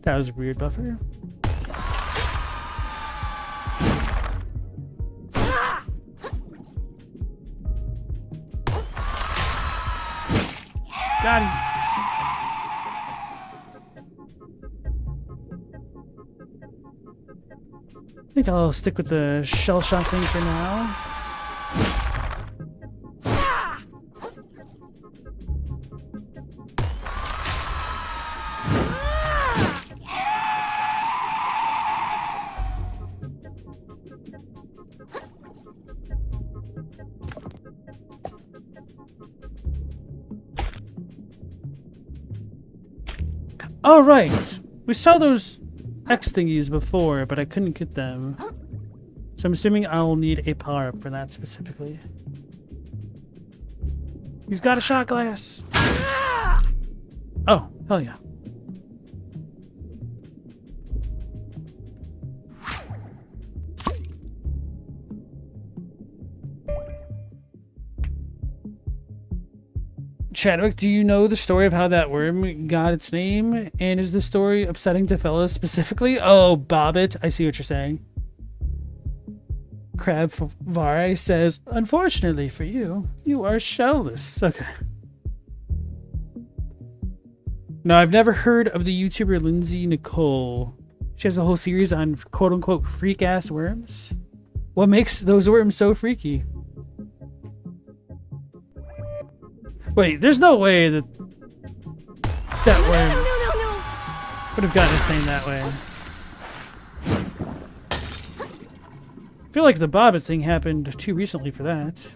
That was a weird buffer. Got him. I think I'll stick with the shell shock thing for now. Oh, right. We saw those X thingies before, but I couldn't get them. So I'm assuming I'll need a power-up for that specifically. He's got a shot glass. Oh, hell yeah. Chadwick, do you know the story of how that worm got its name? And is the story upsetting to fellas specifically? Oh, Bobbit, I see what you're saying. Crab Vare says, unfortunately for you, you are shellless. Okay. No, I've never heard of the YouTuber Lindsay Nicole. She has a whole series on quote-unquote freak-ass worms. What makes those worms so freaky? Wait, there's no way that that worm would have gotten its name that way. I feel like the Bobbit thing happened too recently for that.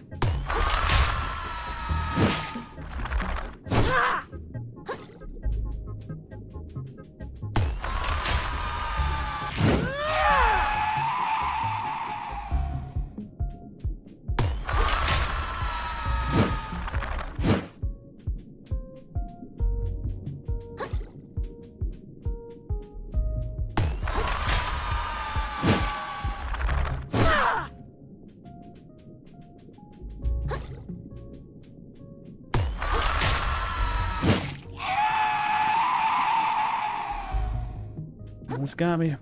Almost got me.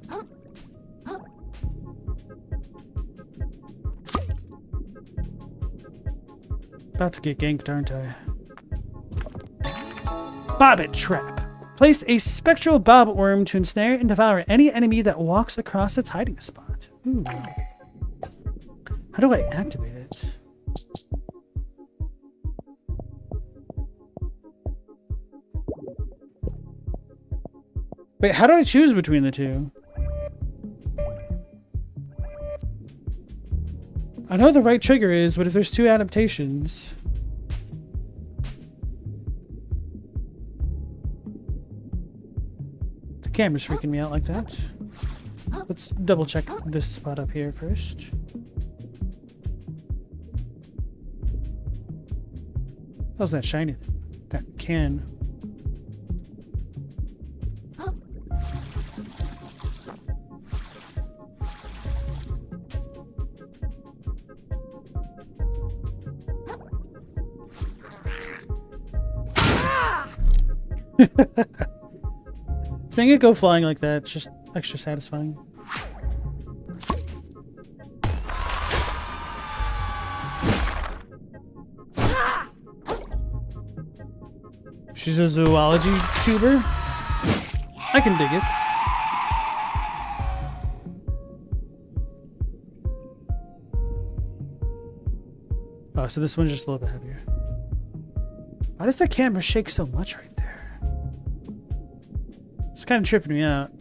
About to get ganked, aren't I? Bobbit Trap. Place a spectral bobbit worm to ensnare and devour any enemy that walks across its hiding spot. Ooh. How do I activate it? Wait, how do I choose between the two? I know the right trigger is, but if there's two adaptations... The camera's freaking me out like that. Let's double check this spot up here first. How's that shiny? That can. Seeing it go flying like that, it's just extra satisfying. She's a zoology tuber? I can dig it. Oh, so this one's just a little bit heavier. Why does the camera shake so much right there? It's kind of tripping me out.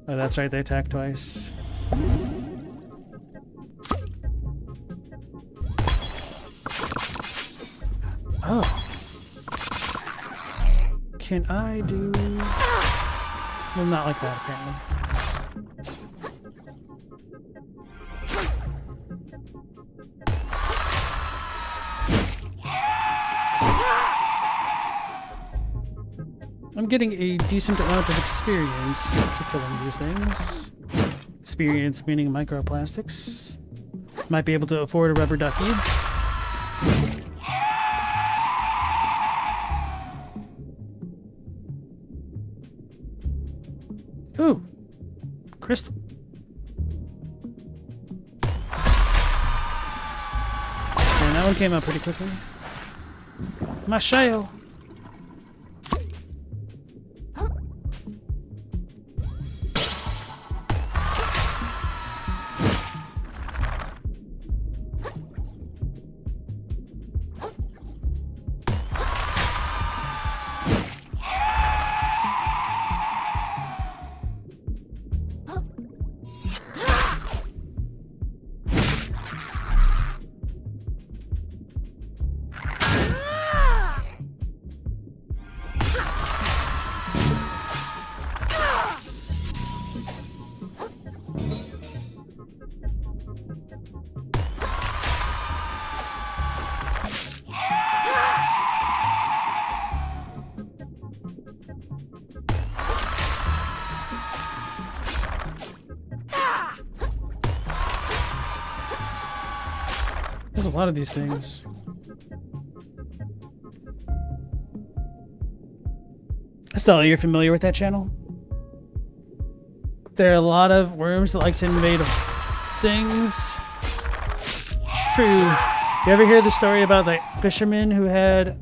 Oh, that's right, they attack twice. Oh. Can I do... Well, not like that, apparently. I'm getting a decent amount of experience for killing these things. Experience meaning microplastics. Might be able to afford a rubber ducky. Ooh, crystal. And that one came out pretty quickly. My shell. There's a lot of these things. Stella, you're familiar with that channel? There are a lot of worms that like to invade things. It's true. You ever hear the story about the fisherman who had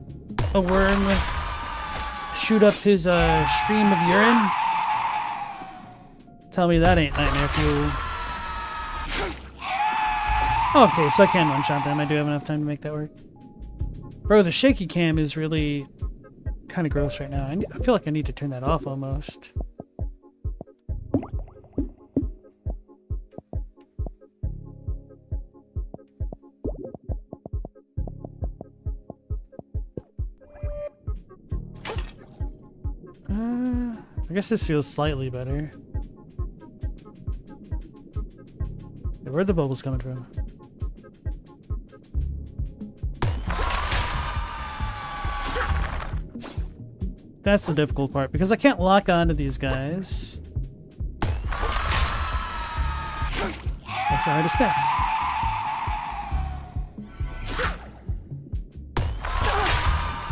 a worm shoot up his stream of urine? Tell me that ain't nightmare fuel. Okay, so I can one-shot them. I do have enough time to make that work. Bro, the shaky cam is really kind of gross right now. I feel like I need to turn that off almost. I guess this feels slightly better. Where'd the bubbles coming from? That's the difficult part, because I can't lock onto these guys. That's the hardest step.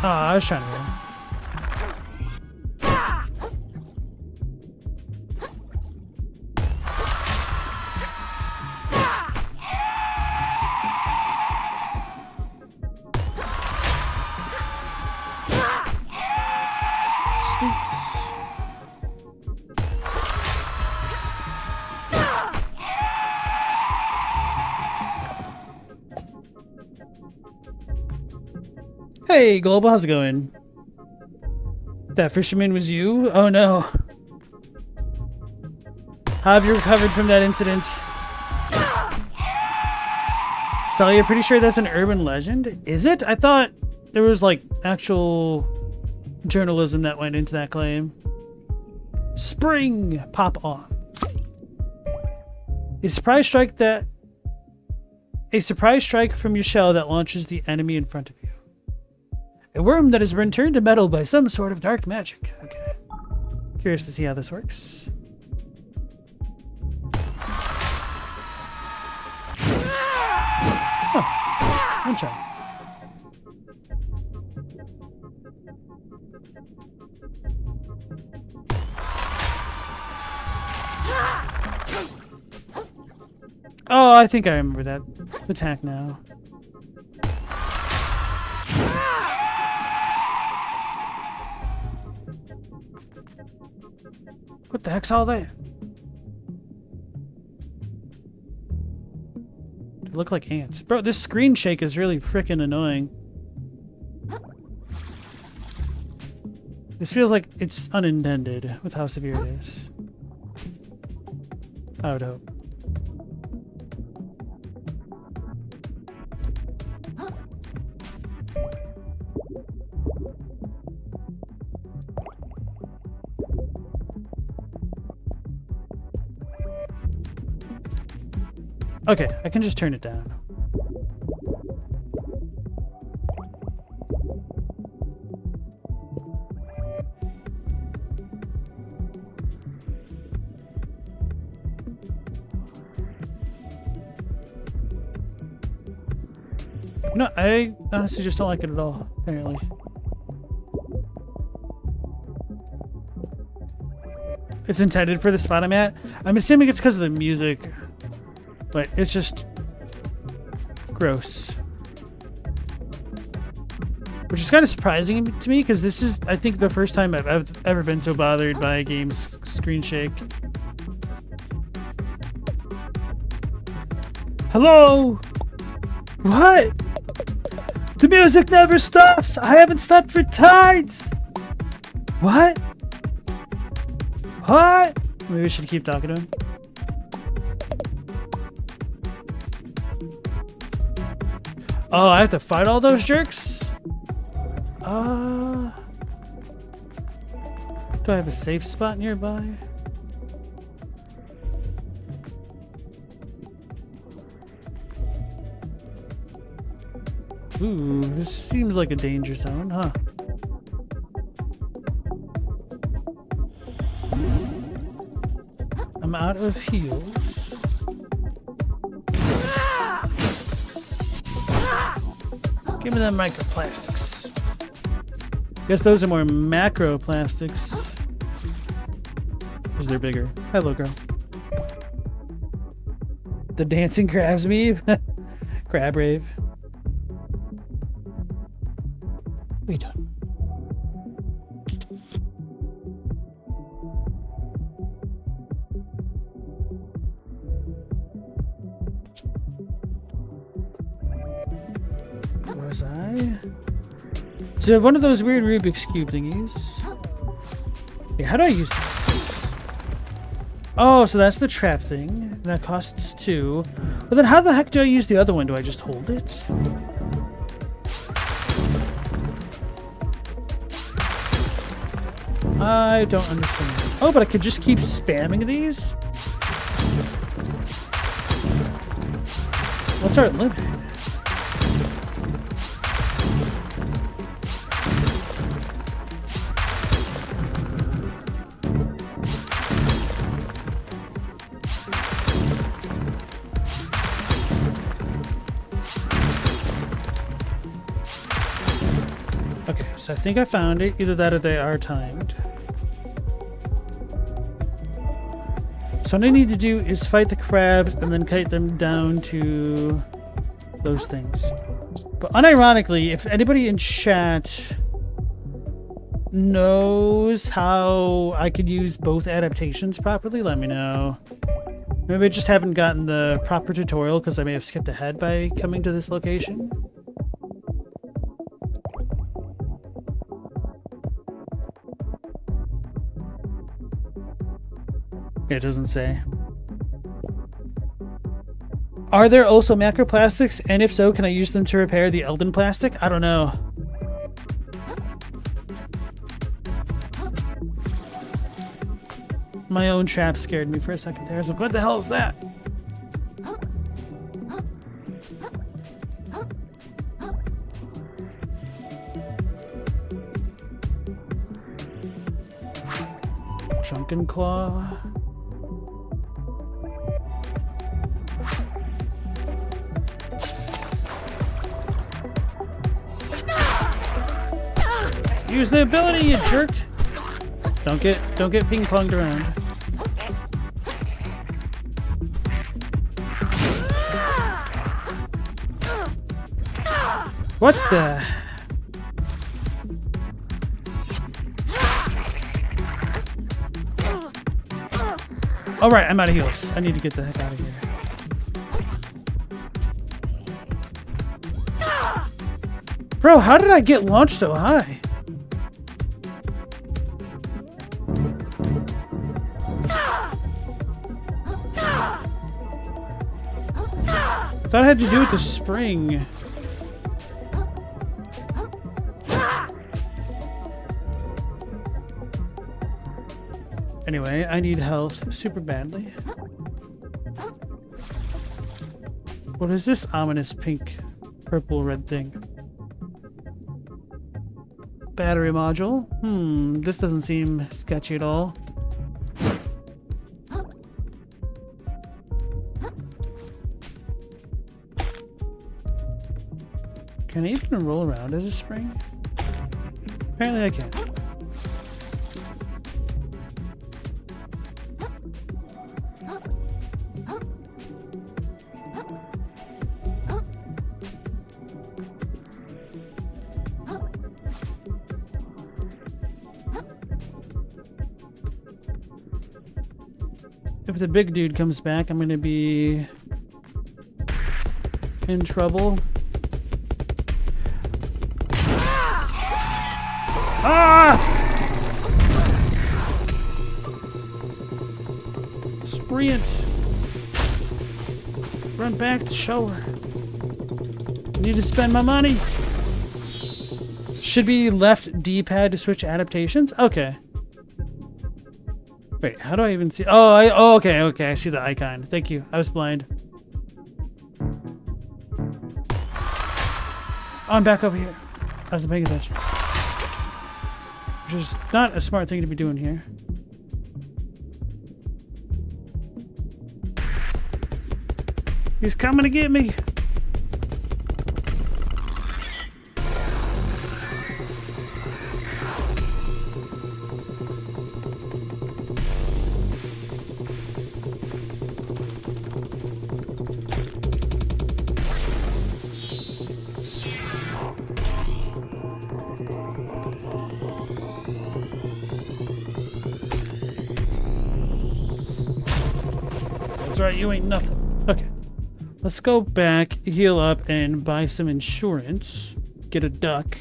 Oh, I was trying to win. Hey, Global, how's it going? That fisherman was you? Oh no. How have you recovered from that incident? Sally, you're pretty sure that's an urban legend? Is it? I thought there was like actual journalism that went into that claim. Spring! Pop off. A surprise strike from your shell that launches the enemy in front of you. A worm that has been turned to metal by some sort of dark magic. Okay. Curious to see how this works. Oh, one shot. Oh, I think I remember that attack now. What the heck's all that? They look like ants. Bro, this screen shake is really freaking annoying. This feels like it's unintended with how severe it is. I would hope. Okay, I can just turn it down. No, I honestly just don't like it at all, apparently. It's intended for the spot I'm at. I'm assuming it's because of the music. But it's just gross. Which is kind of surprising to me, because this is, I think, the first time I've ever been so bothered by a game's screen shake. Hello? What? The music never stops! I haven't stopped for tides! What? What? Maybe we should keep talking to him. Oh, I have to fight all those jerks? Do I have a safe spot nearby? Ooh, this seems like a danger zone, huh? I'm out of heals. Give me them microplastics. Guess those are more macroplastics. Because they're bigger. Hello, girl. The dancing crabs meme? Crab rave. We done. Where was I? So one of those weird Rubik's Cube thingies. Okay, how do I use this? Oh, so that's the trap thing. That costs 2. But then how the heck do I use the other one? Do I just hold it? I don't understand. Oh, but I could just keep spamming these? What's our limit? Okay, so I think I found it. Either that or they are timed. So what I need to do is fight the crabs and then kite them down to those things. But unironically, if anybody in chat knows how I could use both adaptations properly, let me know. Maybe I just haven't gotten the proper tutorial because I may have skipped ahead by coming to this location. It doesn't say. Are there also macroplastics? And if so, can I use them to repair the Elden plastic? I don't know. My own trap scared me for a second there. I was like, what the hell is that? Drunken Claw. Use the ability, you jerk! Don't get ping-ponged around. What the? Alright, I'm out of heals. I need to get the heck out of here. Bro, how did I get launched so high? I thought it had to do with the spring. Anyway, I need health super badly. What is this ominous pink, purple, red thing? Battery module? This doesn't seem sketchy at all. Can I even roll around as a spring? Apparently I can. If the big dude comes back, I'm gonna be in trouble. Ah! Sprint! Run back to shore. Need to spend my money. Should be left D-pad to switch adaptations? Okay. Wait, how do I even see? Oh, okay, I see the icon. Thank you. I was blind. Oh, I'm back over here. I wasn't paying attention. Which is not a smart thing to be doing here. He's coming to get me. That's right, you ain't nothing. Okay. Let's go back, heal up, and buy some insurance. Get a duck.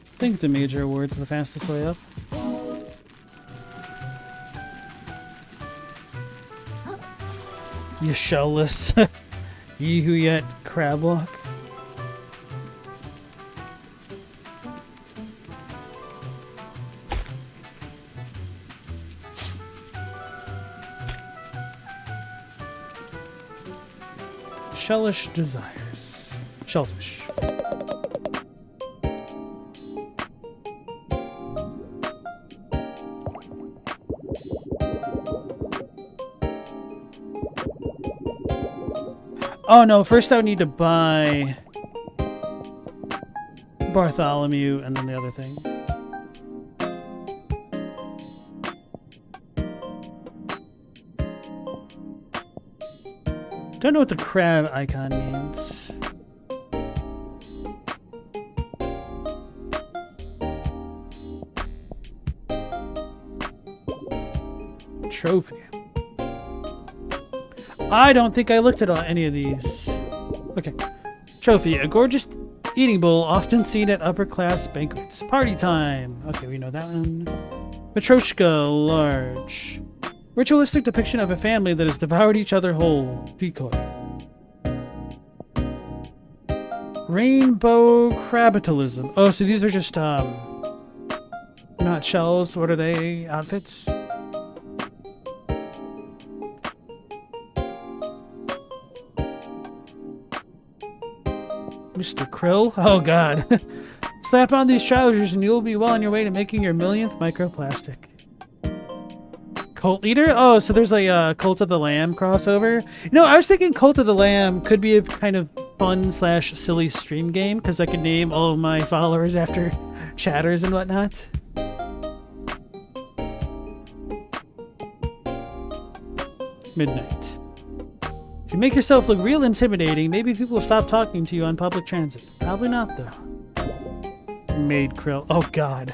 I think the major award's the fastest way up. You shellless. Ye who yet crab walk. Shellish desires. Shellfish. Oh no, first I would need to buy Bartholomew and then the other thing. Don't know what the crab icon means. Trophy. I don't think I looked at any of these. Okay. Trophy. A gorgeous eating bowl often seen at upper class banquets. Party time. Okay, we know that one. Matryoshka. Large. Ritualistic depiction of a family that has devoured each other whole. Decoy. Rainbow crabitalism. Oh, so these are just, not shells. What are they? Outfits? Mr. Krill? Oh god. Slap on these trousers and you'll be well on your way to making your millionth microplastic. Cult leader? Oh, so there's a Cult of the Lamb crossover. You know, I was thinking Cult of the Lamb could be a kind of fun / silly stream game because I could name all of my followers after chatters and whatnot. Midnight. If you make yourself look real intimidating, maybe people will stop talking to you on public transit. Probably not, though. Maid Krill. Oh, God.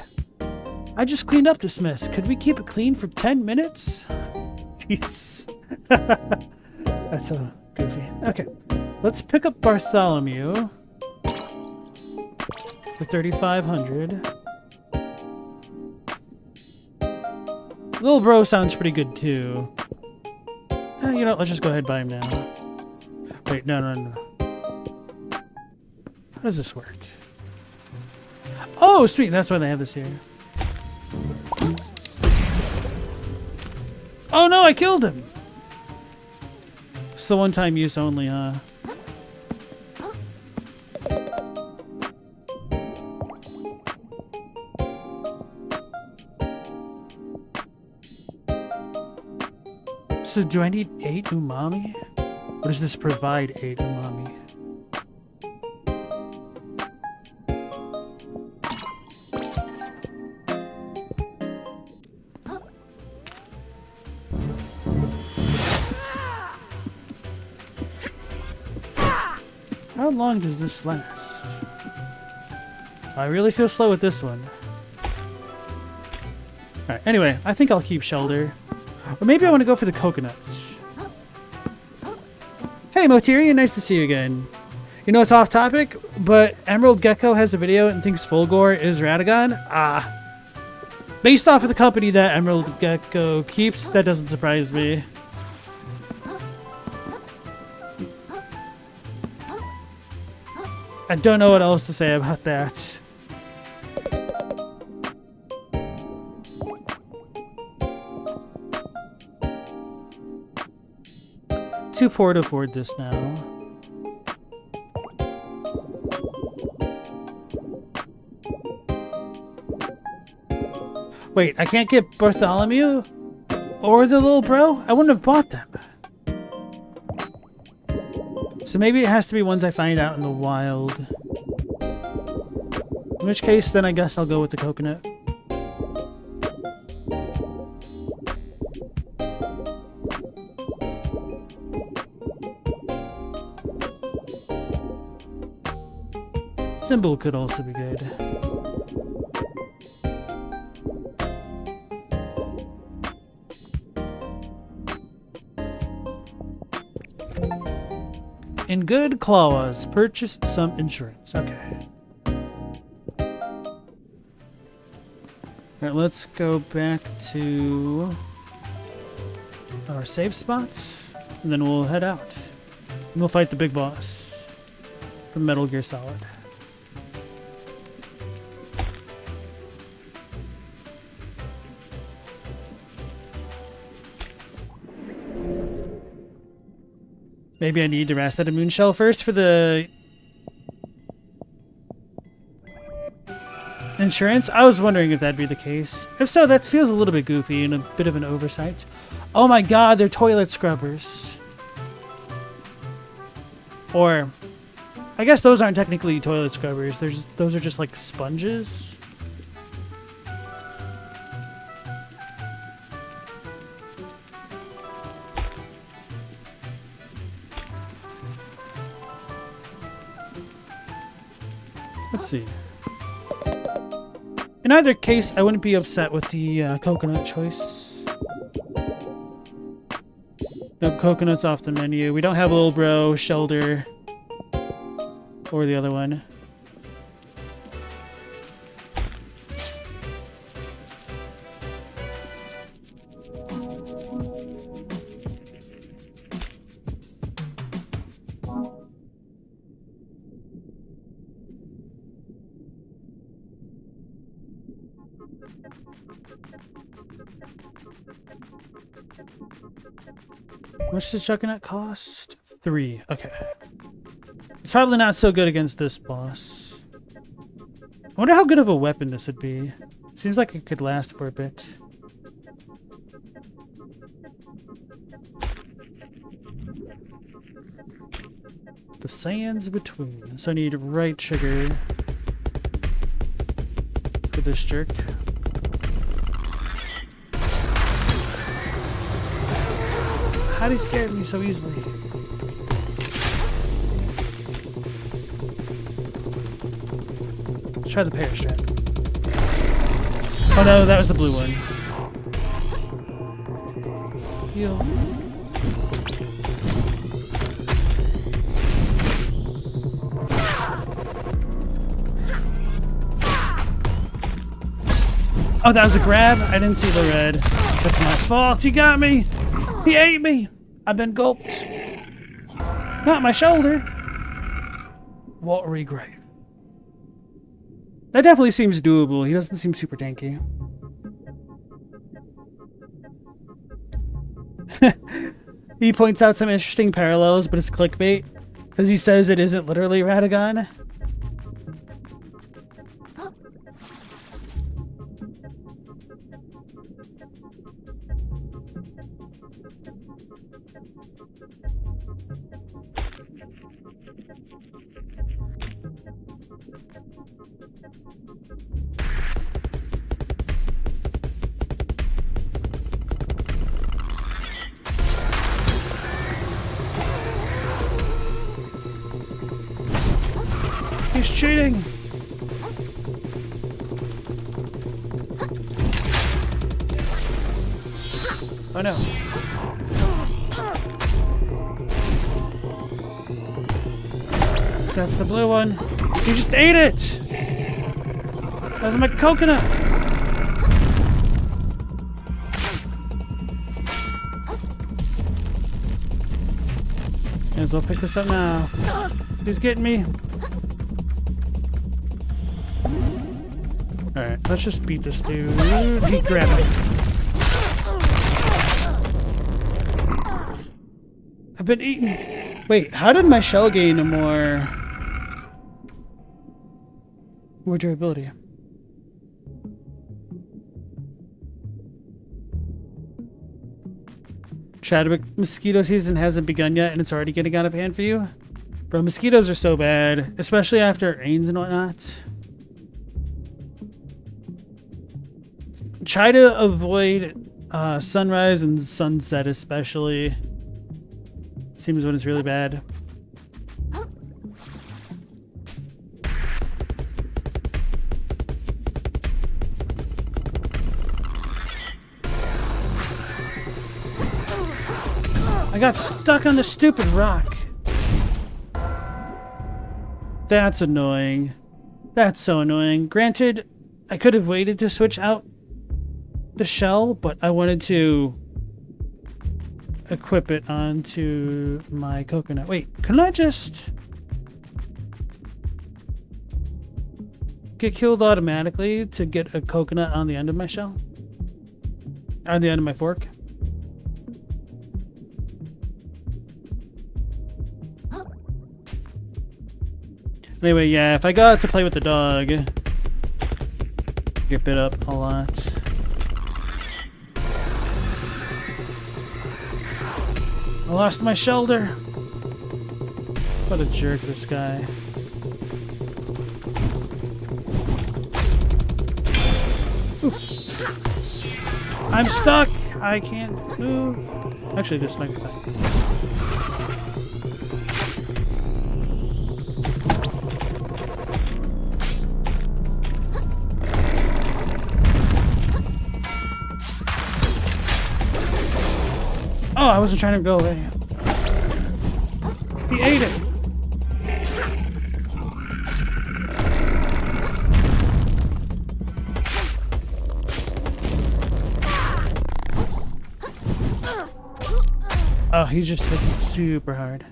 I just cleaned up this mess. Could we keep it clean for 10 minutes? Jeez. That's so goofy. Okay. Let's pick up Bartholomew for 3,500. Little bro sounds pretty good, too. You know, let's just go ahead and buy him now. Wait, no. How does this work? Oh, sweet. That's why they have this here. Oh, no, I killed him. It's the one-time use only, huh? So do I need 8 umami? Or does this provide 8 umami? How long does this last? I really feel slow with this one. Alright, anyway, I think I'll keep Shelter. Or maybe I want to go for the coconuts. Hey Moterian, nice to see you again. You know it's off topic, but Emerald Gecko has a video and thinks Fulgore is Radagon? Ah. Based off of the company that Emerald Gecko keeps, that doesn't surprise me. I don't know what else to say about that. Too poor to afford this now. Wait, I can't get Bartholomew? Or the little bro? I wouldn't have bought them. So maybe it has to be ones I find out in the wild. In which case, then I guess I'll go with the coconut. Symbol could also be good. In good clause, purchase some insurance. Okay. Alright, let's go back to our save spots, and then we'll head out. And we'll fight the big boss from Metal Gear Solid. Maybe I need to rest at a moon shell first for the insurance. I was wondering if that'd be the case. If so, that feels a little bit goofy and a bit of an oversight. Oh my god, they're toilet scrubbers. Or, I guess those aren't technically toilet scrubbers. Those are just like sponges. Let's see. In either case, I wouldn't be upset with the coconut choice. Nope, coconut's off the menu. We don't have Little Bro, Shelter, or the other one. How much does Juggernaut cost? 3. Okay. It's probably not so good against this boss. I wonder how good of a weapon this would be. Seems like it could last for a bit. The sands between. So I need right trigger for this jerk. How do you scare me so easily? Let's try the pear strap. Oh no, that was the blue one. Heal. Oh, that was a grab? I didn't see the red. That's my fault. He got me. He ate me. I've been gulped. Not my shoulder. Watery grave. That definitely seems doable. He doesn't seem super tanky. He points out some interesting parallels, but it's clickbait. Because he says it isn't literally Radagon. He's cheating! Oh no. That's the blue one. You just ate it! That was my coconut! May as well pick this up now. He's getting me. Alright, let's just beat this dude. He grabbed me. I've been eaten. Wait, how did my shell gain a more durability? Chadwick, mosquito season hasn't begun yet and it's already getting out of hand for you? Bro, mosquitoes are so bad, especially after it rains and whatnot. Try to avoid sunrise and sunset, especially. Seems when it's really bad. I got stuck on the stupid rock. That's annoying. That's so annoying. Granted, I could have waited to switch out the shell, but I wanted to equip it onto my coconut. Wait, can I just get killed automatically to get a coconut on the end of my shell? On the end of my fork? Anyway, yeah, if I got to play with the dog, get bit up a lot. I lost my shoulder. What a jerk, this guy. Ooh. I'm stuck. I can't move. Actually, this might be fine. Oh, I wasn't trying to go away. He ate it. Oh, he just hits it super hard.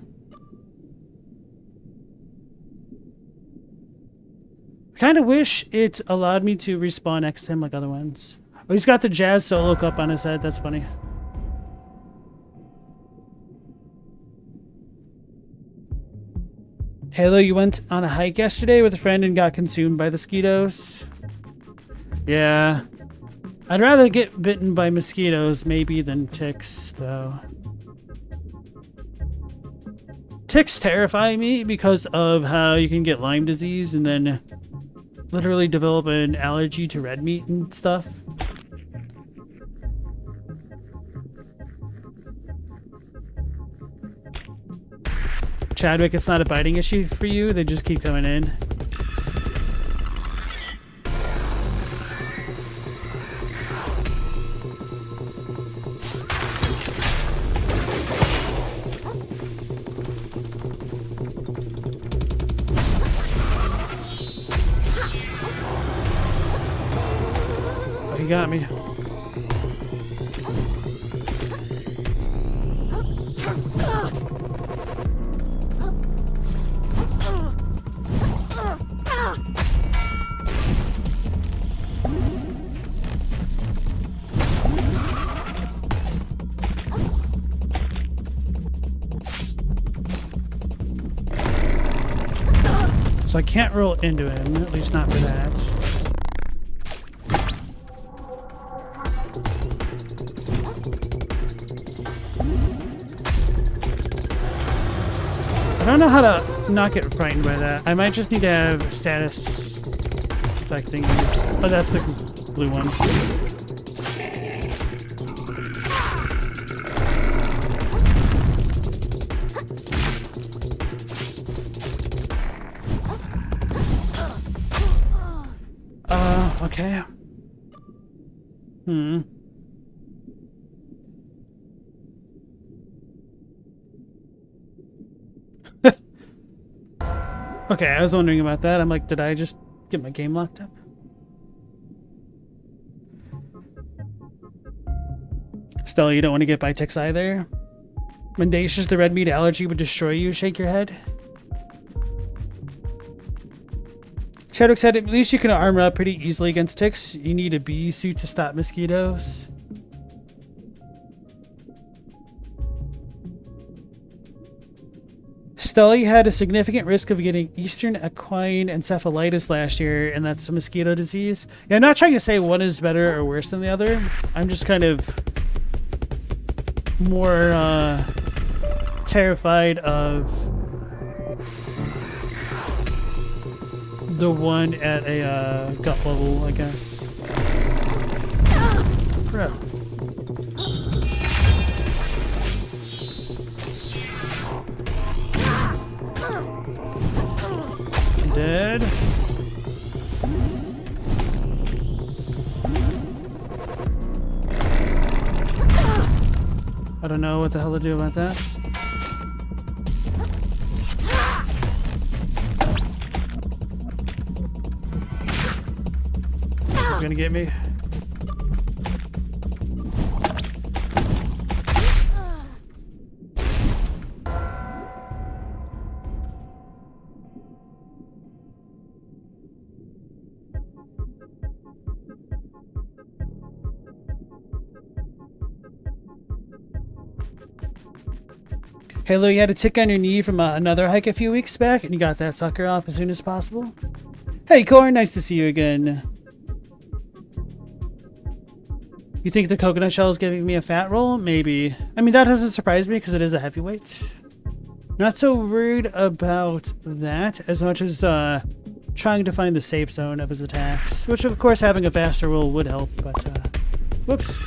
I kind of wish it allowed me to respawn next to him like other ones. Oh, he's got the jazz solo cup on his head. That's funny. Halo, you went on a hike yesterday with a friend and got consumed by the mosquitoes? Yeah. I'd rather get bitten by mosquitoes maybe than ticks, though. Ticks terrify me because of how you can get Lyme disease and then literally develop an allergy to red meat and stuff. Chadwick, it's not a biting issue for you. They just keep coming in. Oh, he got me. So I can't roll into him, at least not for that. I don't know how to not get frightened by that. I might just need to have status effect things. Oh, that's the blue one. Okay. Okay, I was wondering about that. I'm like, did I just get my game locked up? Stella, you don't want to get by ticks either? Mendacious, the red meat allergy would destroy you. Shake your head. Chadwick said, at least you can armor up pretty easily against ticks. You need a bee suit to stop mosquitoes. Stella, you had a significant risk of getting Eastern equine encephalitis last year, and that's a mosquito disease. Yeah, I'm not trying to say one is better or worse than the other. I'm just kind of more terrified of the one at a gut level, I guess. Bro. Dead. I don't know what the hell to do about that. He's gonna get me. Hey Lou, you had a tick on your knee from another hike a few weeks back, and you got that sucker off as soon as possible? Hey Corn, nice to see you again. You think the coconut shell is giving me a fat roll? Maybe. I mean, that doesn't surprise me because it is a heavyweight. Not so worried about that as much as trying to find the safe zone of his attacks, which of course having a faster roll would help, but whoops.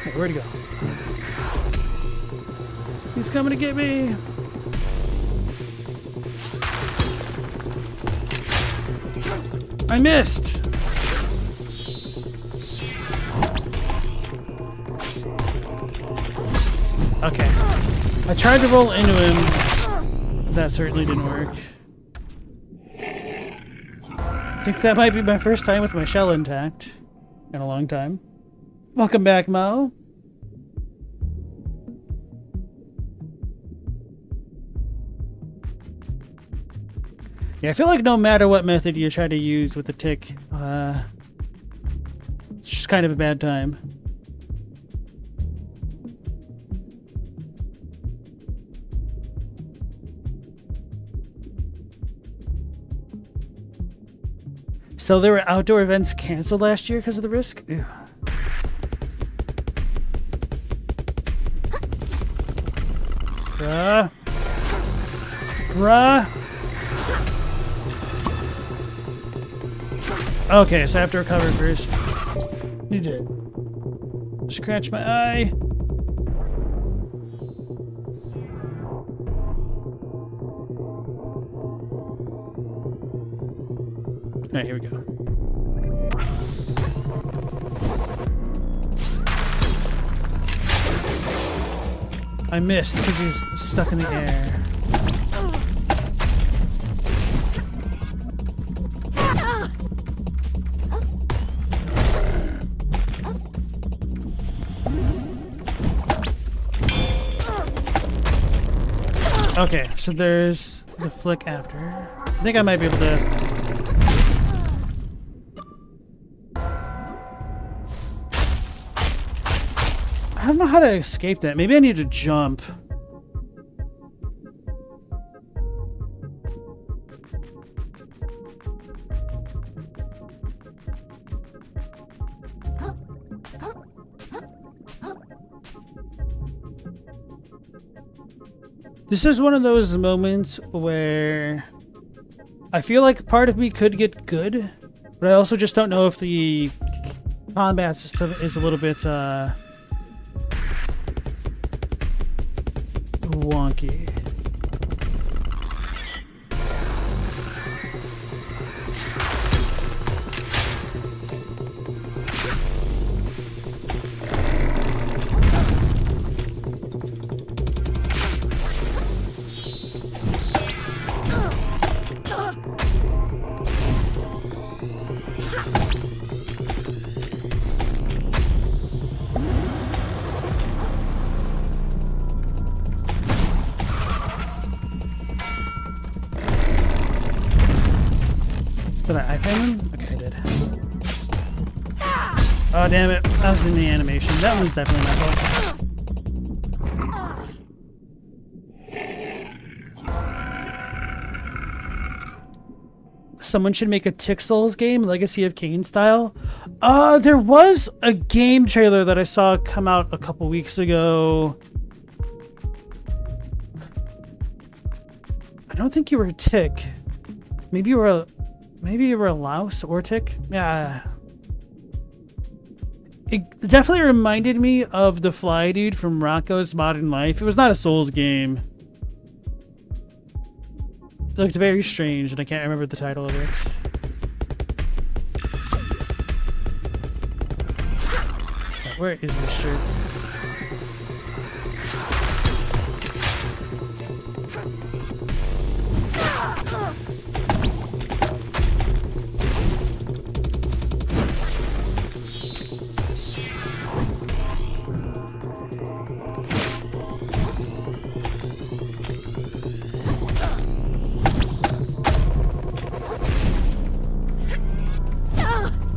Okay, where'd he go? He's coming to get me. I missed. Okay. I tried to roll into him. That certainly didn't work. I think that might be my first time with my shell intact in a long time. Welcome back, Mo. Yeah, I feel like no matter what method you try to use with the tick, it's just kind of a bad time. So there were outdoor events canceled last year because of the risk? Ew. Bruh. Bruh. Okay, so I have to recover first. You did. Scratch my eye. Alright, here we go. I missed because he was stuck in the air. Okay, so there's the flick after. I think I might be able to... I don't know how to escape that. Maybe I need to jump. This is one of those moments where I feel like part of me could get good, but I also just don't know if the combat system is a little bit wonky. Did I iPhone him? Okay, I did. Oh, damn it. I was in the animation. That one's definitely my fault. Someone should make a Tick Souls game, Legacy of Kain style. There was a game trailer that I saw come out a couple weeks ago. I don't think you were a tick. Maybe you were a louse or tick. Yeah. It definitely reminded me of the fly dude from Rocco's Modern Life. It was not a Souls game. It looked very strange, and I can't remember the title of it. Where is this shirt?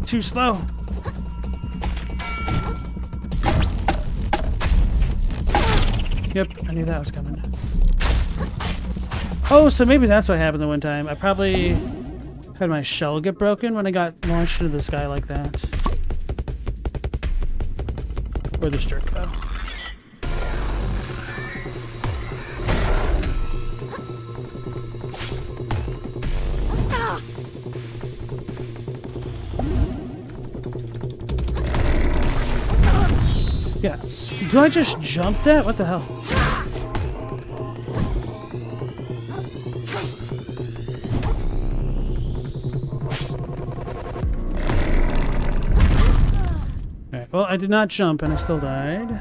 Too slow. Yep, I knew that was coming. Oh, so maybe that's what happened the one time. I probably had my shell get broken when I got launched into the sky like that. Where'd the jerk go? Yeah. Do I just jump that? What the hell? Alright, well, I did not jump and I still died.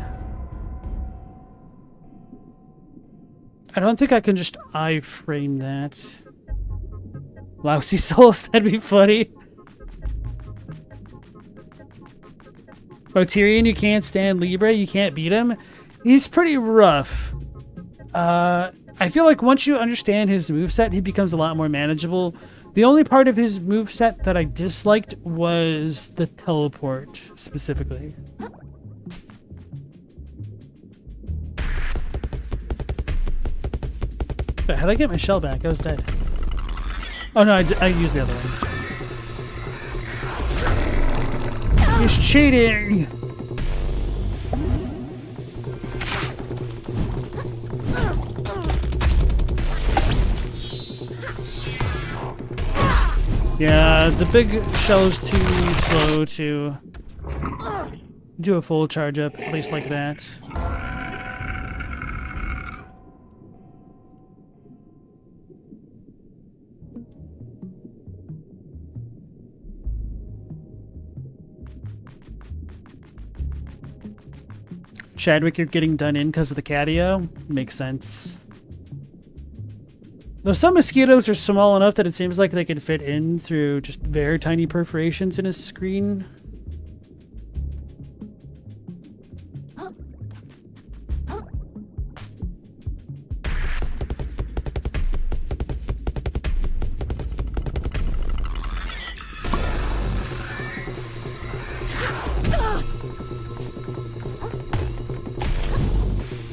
I don't think I can just iframe that. Lousy souls, that'd be funny. Oh, Tyrion, you can't stand Libre, you can't beat him. He's pretty rough. I feel like once you understand his moveset, he becomes a lot more manageable. The only part of his moveset that I disliked was the teleport, specifically. Wait, how'd I get my shell back? I was dead. Oh no, I used the other one. He's cheating! Yeah, the big shell is too slow to do a full charge up, at least like that. Chadwick, you're getting done in because of the catio? Makes sense. Though some mosquitoes are small enough that it seems like they can fit in through just very tiny perforations in his screen.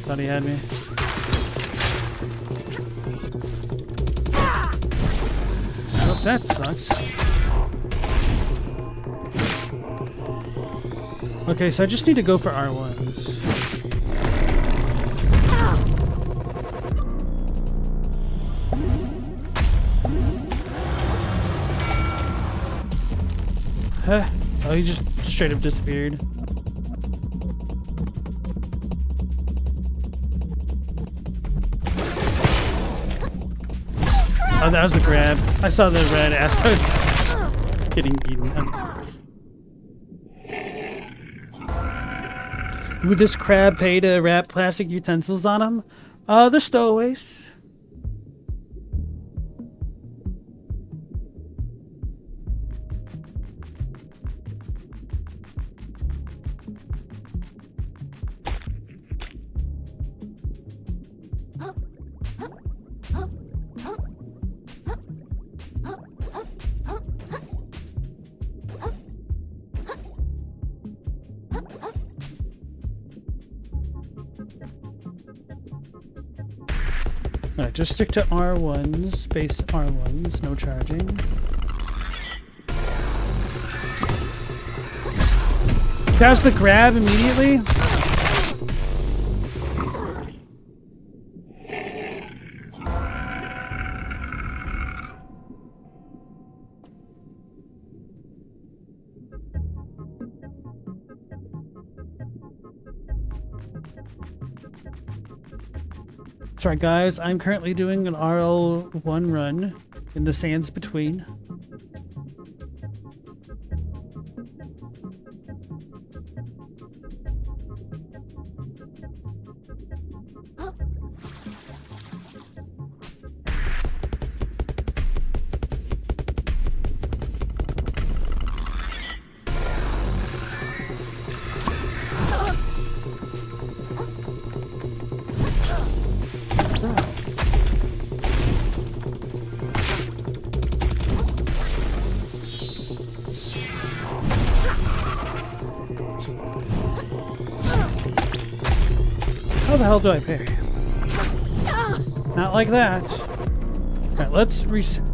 Thought he had me. Oh, that sucked. Okay, so I just need to go for R1s. Huh? Oh, he just straight up disappeared. Oh, that was the grab. I saw the red as I was getting eaten. Okay. Would this crab pay to wrap plastic utensils on him? The stowaways. Alright, just stick to R1s, space R1s, no charging. That was the grab immediately? That's right, guys. I'm currently doing an RL1 run in the sands between. How the hell do I parry? Not like that. Alright, let's reset.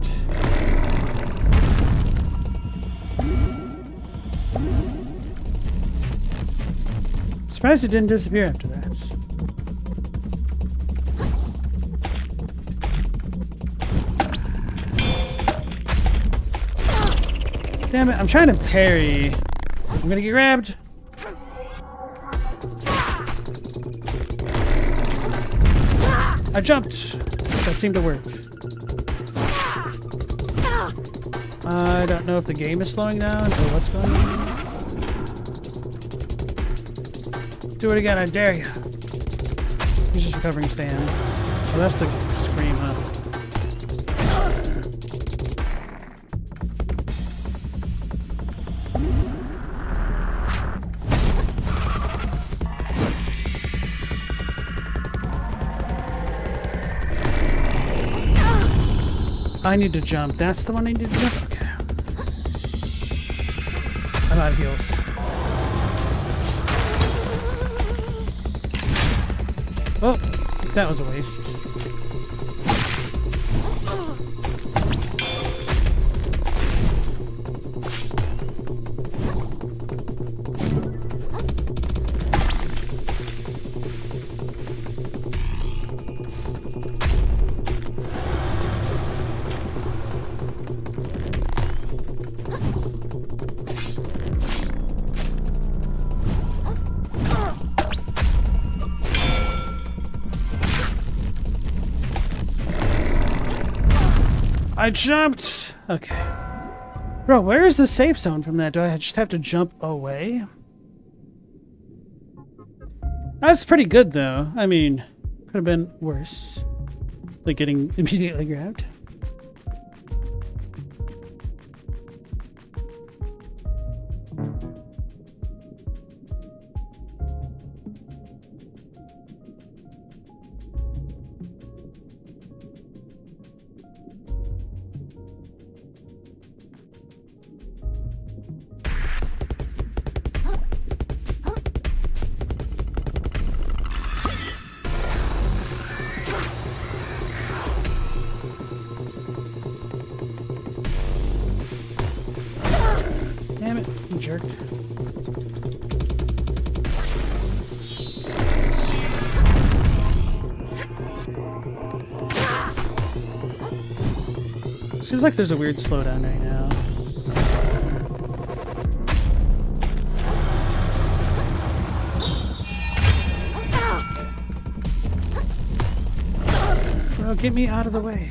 Surprised it didn't disappear after that. Damn it, I'm trying to parry. I'm gonna get grabbed. I jumped. That seemed to work. I don't know if the game is slowing down or what's going on. Do it again, I dare you. He's just recovering stand. Oh, that's the scream, huh? I need to jump. That's the one I need to jump? Okay. I'm out of heals. Oh, that was a waste. I jumped! Okay. Bro, where is the safe zone from that? Do I just have to jump away? That's pretty good, though. I mean, could have been worse. Like getting immediately grabbed. Damn it, you jerk. Seems like there's a weird slowdown right now. Bro, get me out of the way.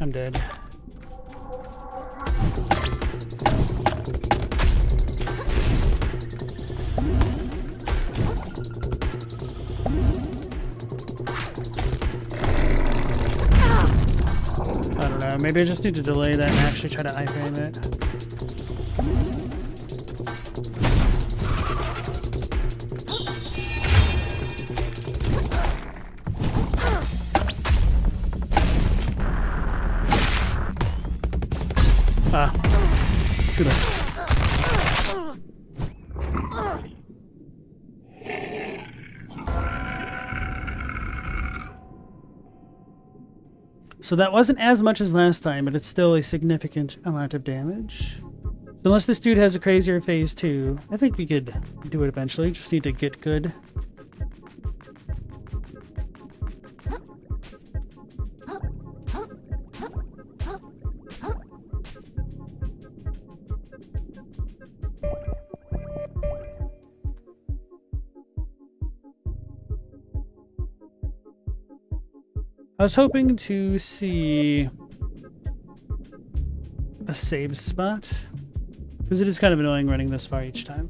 I'm dead. I don't know, maybe I just need to delay that and actually try to iframe it. Ah, too bad. So that wasn't as much as last time, but it's still a significant amount of damage. Unless this dude has a crazier phase 2, I think we could do it eventually. Just need to get good. I was hoping to see a save spot, because it is kind of annoying running this far each time.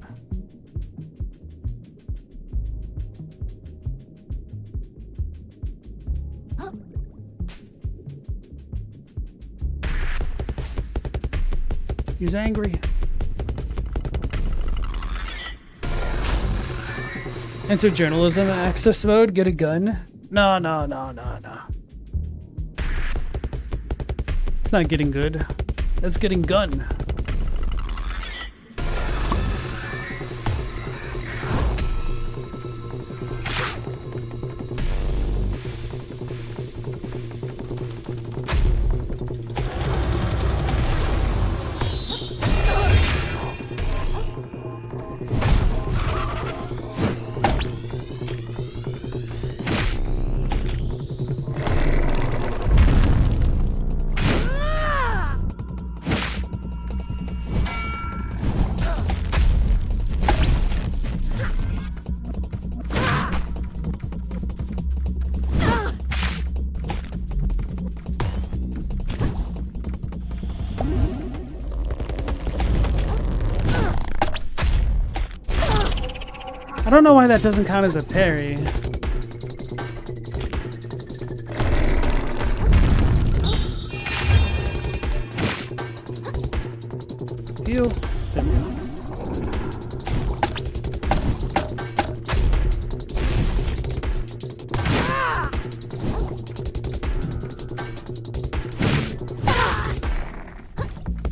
He's angry. Enter journalism access mode, get a gun. No. It's not getting good. That's getting gun. I don't know why that doesn't count as a parry. Heal. There we go.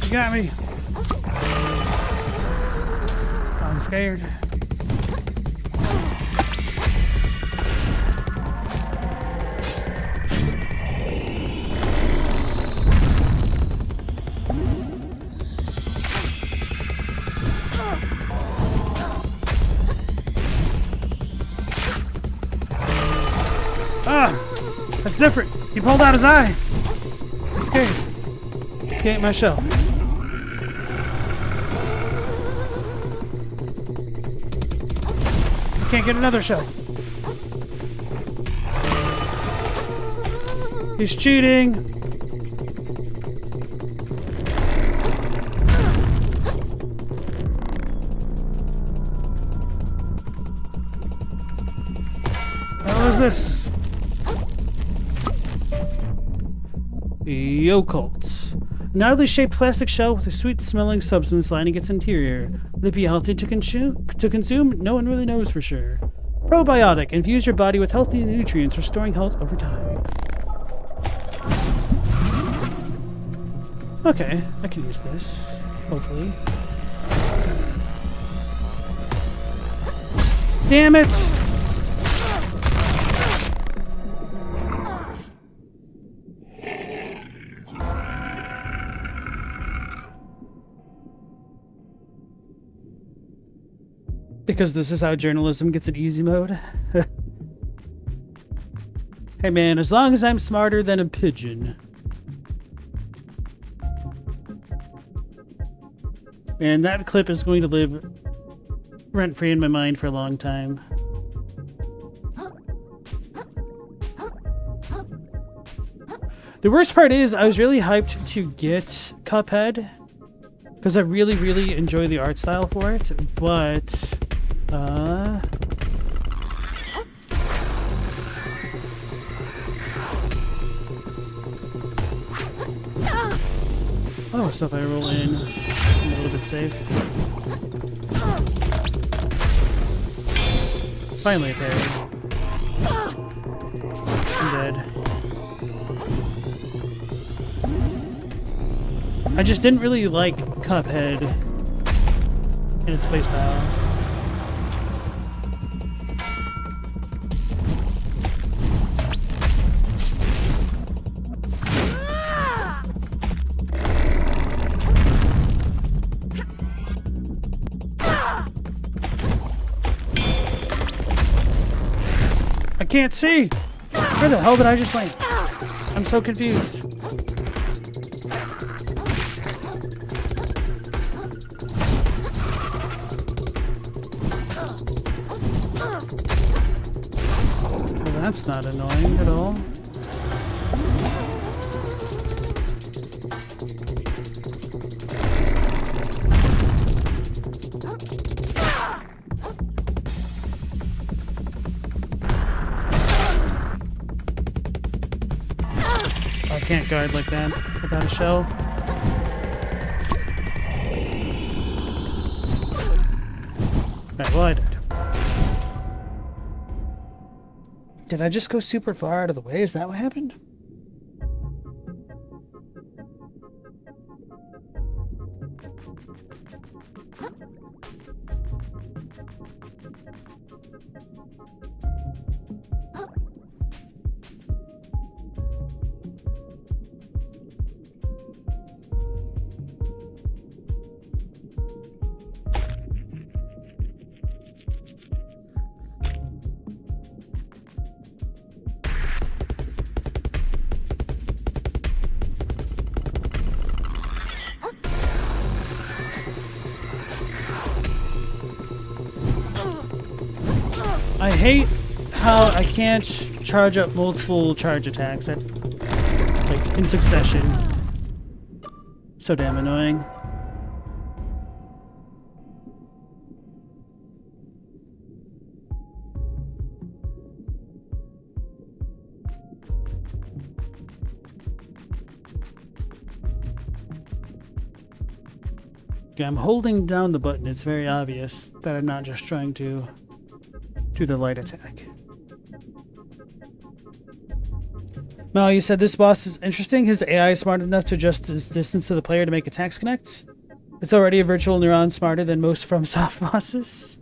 You got me. I'm scared. That's different. He pulled out his eye. I'm scared. He ate my shell. Can't get another shell. He's cheating. What was this? Yokults. An oddly shaped plastic shell with a sweet-smelling substance lining its interior. Would it be healthy to consume? No one really knows for sure. Probiotic. Infuse your body with healthy nutrients, restoring health over time. Okay, I can use this. Hopefully. Damn it! Because this is how journalism gets in easy mode. Hey man, as long as I'm smarter than a pigeon. And that clip is going to live rent-free in my mind for a long time. The worst part is I was really hyped to get Cuphead because I really enjoy the art style for it, but oh, so if I roll in, I'm a little bit safe. Finally a parry. I'm dead. I just didn't really like Cuphead in its playstyle. I can't see! Where the hell did I just land? I'm so confused. Well, that's not annoying at all. can't guard like that without a shell. Right, well, I did. Did I just go super far out of the way? Is that what happened? I hate how I can't charge up multiple charge attacks like in succession. So damn annoying. Yeah, I'm holding down the button. It's very obvious that I'm not just trying to do the light attack. Mal, you said this boss is interesting. His AI is smart enough to adjust his distance to the player to make attacks connect. It's already a virtual neuron smarter than most FromSoft bosses.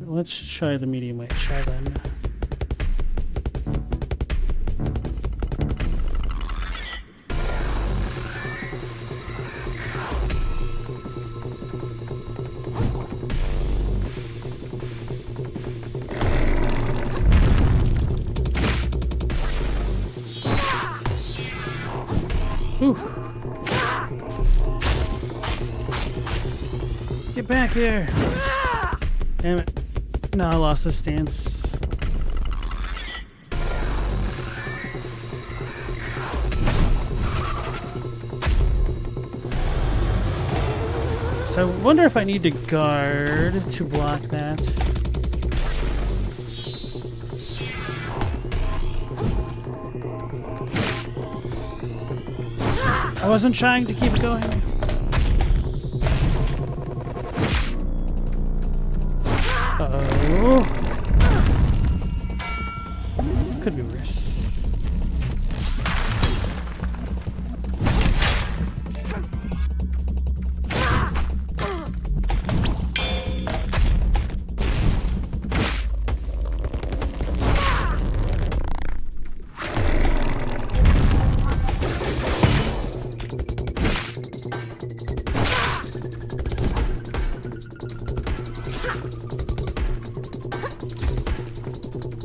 Let's try the medium weight shell then. Ooh. Get back here! Damn it. No, I lost the stance. So I wonder if I need to guard to block that. I wasn't trying to keep it going. Uh-oh. Could be worse.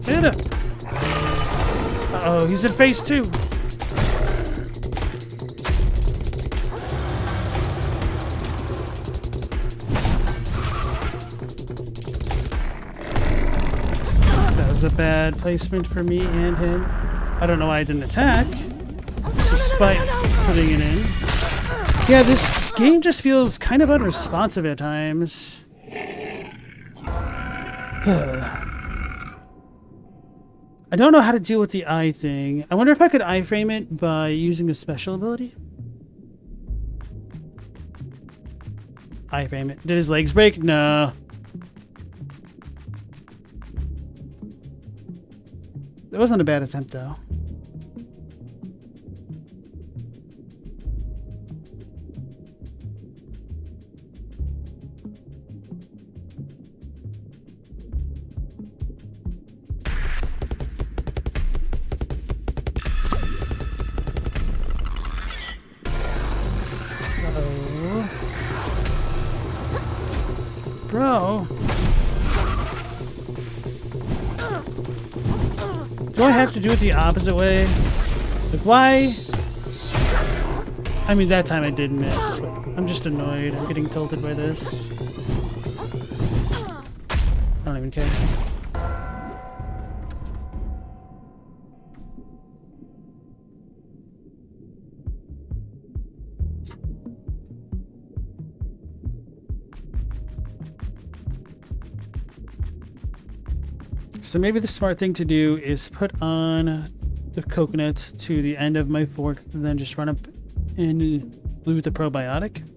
Hit him! Uh-oh, he's in phase 2. That was a bad placement for me and him. I don't know why I didn't attack, despite putting it in. Yeah, this game just feels kind of unresponsive at times. I don't know how to deal with the eye thing. I wonder if I could iframe it by using a special ability. Iframe it. Did his legs break? No. That wasn't a bad attempt, though. Bro. Do I have to do it the opposite way? Like, why? I mean, that time I did miss, but I'm just annoyed. I'm getting tilted by this. I don't even care. So maybe the smart thing to do is put on the coconut to the end of my fork and then just run up and loot the probiotic.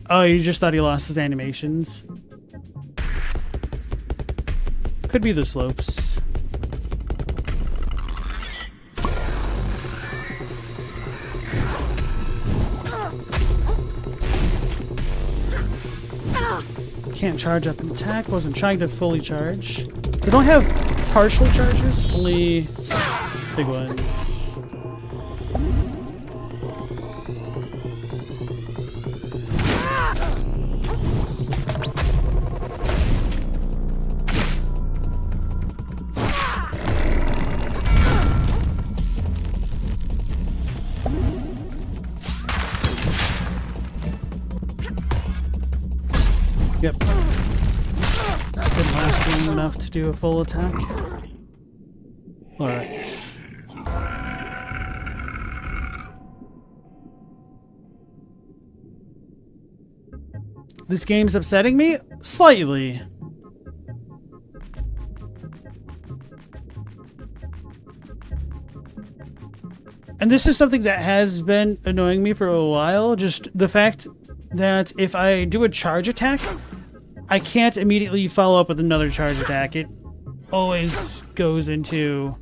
Oh, you just thought he lost his animations? Could be the slopes. Can't charge up an attack. Wasn't trying to fully charge. They don't have partial charges, only big ones. Yep. Didn't last long enough to do a full attack. Alright. This game's upsetting me? Slightly. And this is something that has been annoying me for a while. Just the fact that if I do a charge attack, I can't immediately follow up with another charge attack. It always goes into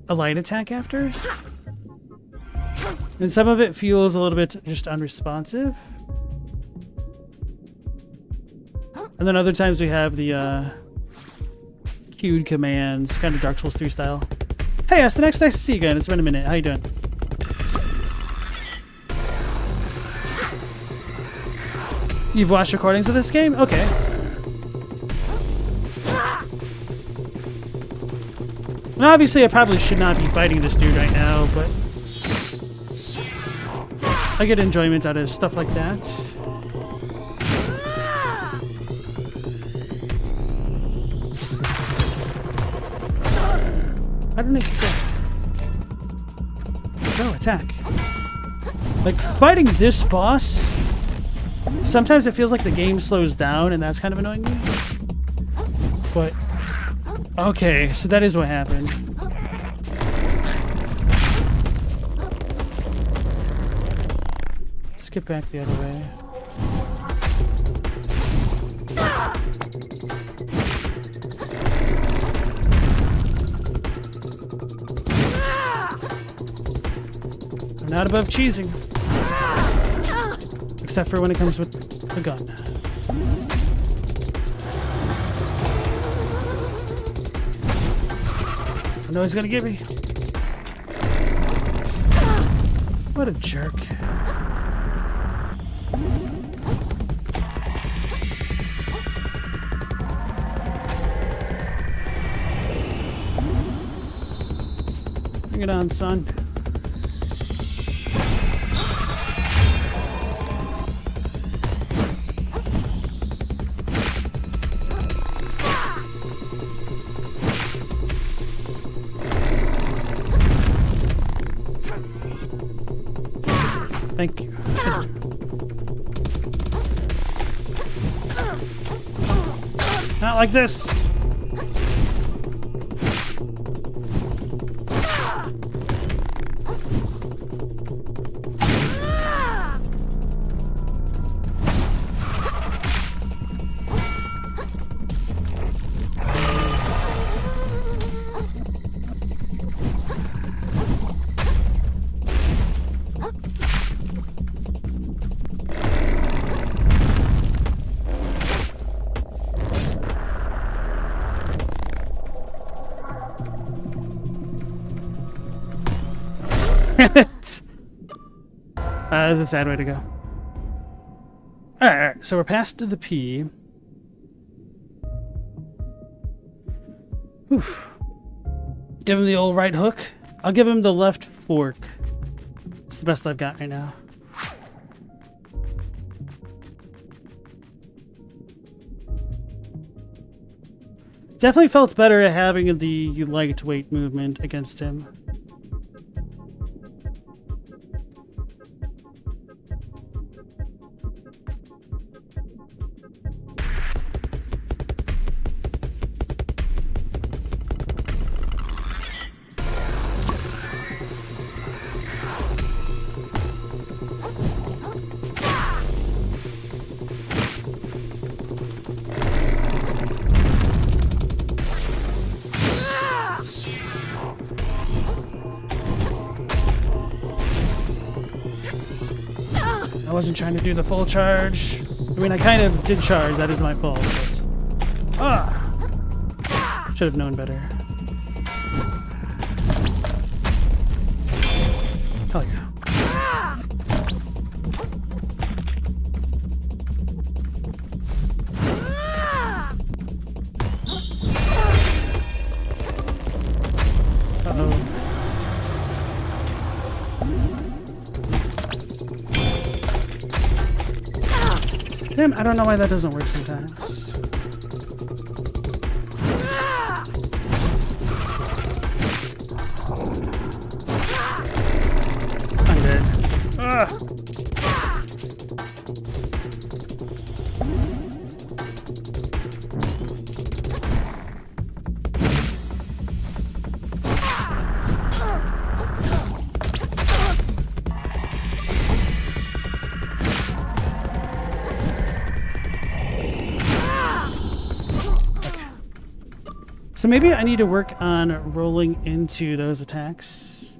a light attack after. And some of it feels a little bit just unresponsive. And then other times we have the queued commands, kind of Dark Souls 3 style. Hey, it's the next nice to see you again. It's been a minute. How you doing? You've watched recordings of this game? Okay. And obviously I probably should not be fighting this dude right now, but I get enjoyment out of stuff like that. How did it go? No, attack. Like, fighting this boss, sometimes it feels like the game slows down, and that's kind of annoying me. But, okay, so that is what happened. Let's get back the other way. I'm not above cheesing. Except for when it comes with a gun. I know he's gonna get me. What a jerk. Bring it on, son. Thank you. Not like this. That's a sad way to go. Alright, so we're past the P. Oof. Give him the old right hook. I'll give him the left fork. It's the best I've got right now. Definitely felt better at having the lightweight movement against him. I wasn't trying to do the full charge. I mean, I kind of did charge. That is my fault. But, should have known better. Hell yeah. Uh-oh. Damn, I don't know why that doesn't work sometimes. I'm dead. Ugh. So maybe I need to work on rolling into those attacks.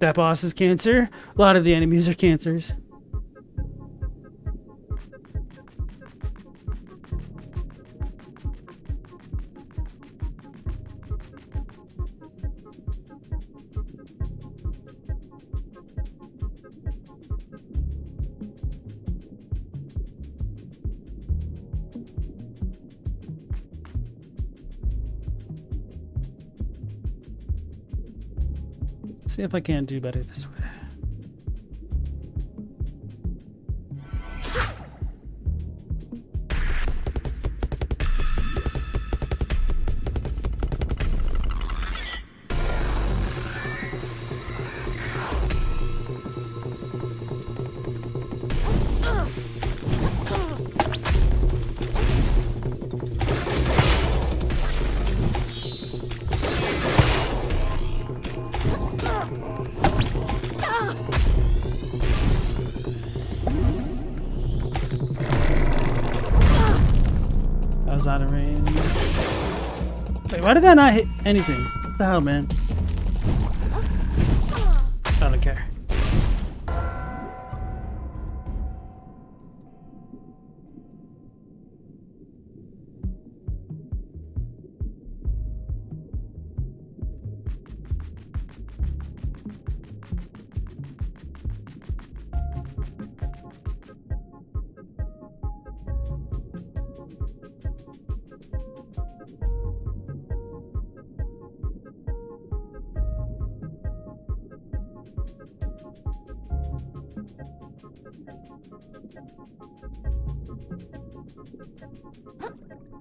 That boss is cancer. A lot of the enemies are cancers. See if I can do better this way. Out of range. Wait, why did that not hit anything? What the hell, man? I don't care.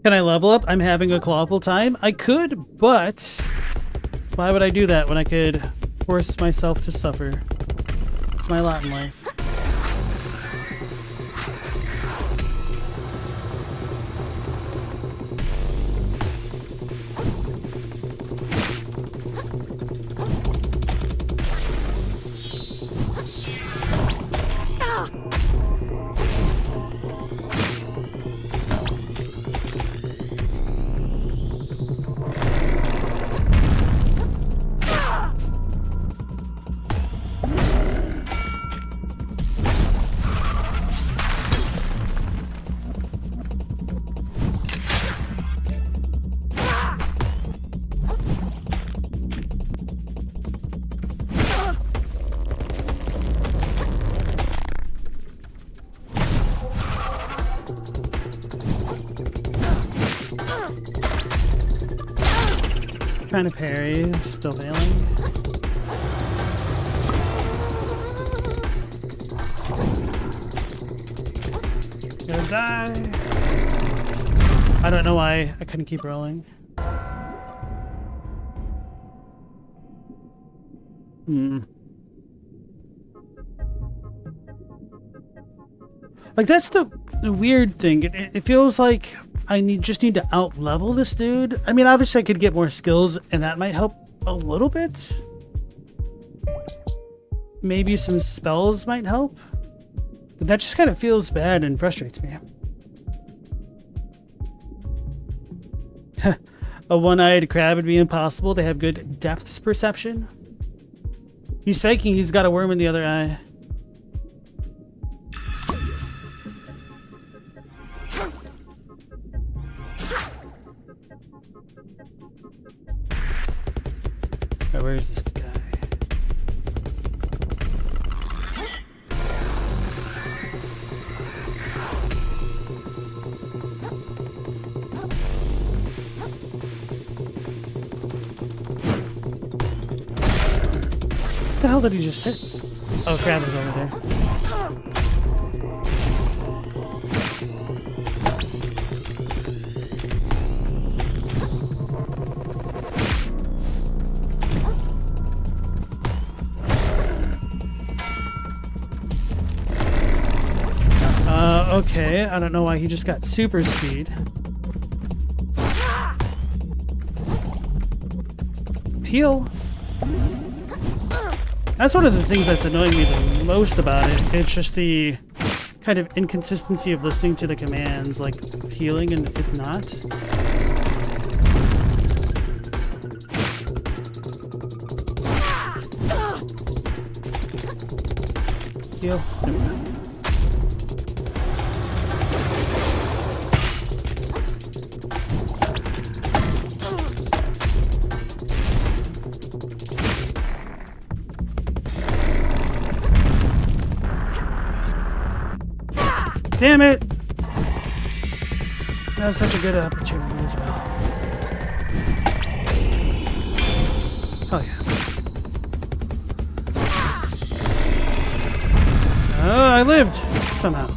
Can I level up? I'm having a clawful time. I could, but why would I do that when I could force myself to suffer? It's my lot in life. Trying to parry, still failing. Gonna die. I don't know why I couldn't keep rolling. Like, that's the weird thing. It feels like I just need to out-level this dude. I mean, obviously I could get more skills, and that might help a little bit. Maybe some spells might help. But that just kind of feels bad and frustrates me. A one-eyed crab would be impossible. They have good depth perception. He's faking. He's got a worm in the other eye. hell did he just hit? Oh, crab is over there. Okay, I don't know why he just got super speed. Heal. That's one of the things that's annoying me the most about it. It's just the kind of inconsistency of listening to the commands, like healing and if not. Heal. Damn it! That was such a good opportunity as well. Oh yeah. Oh, I lived! Somehow.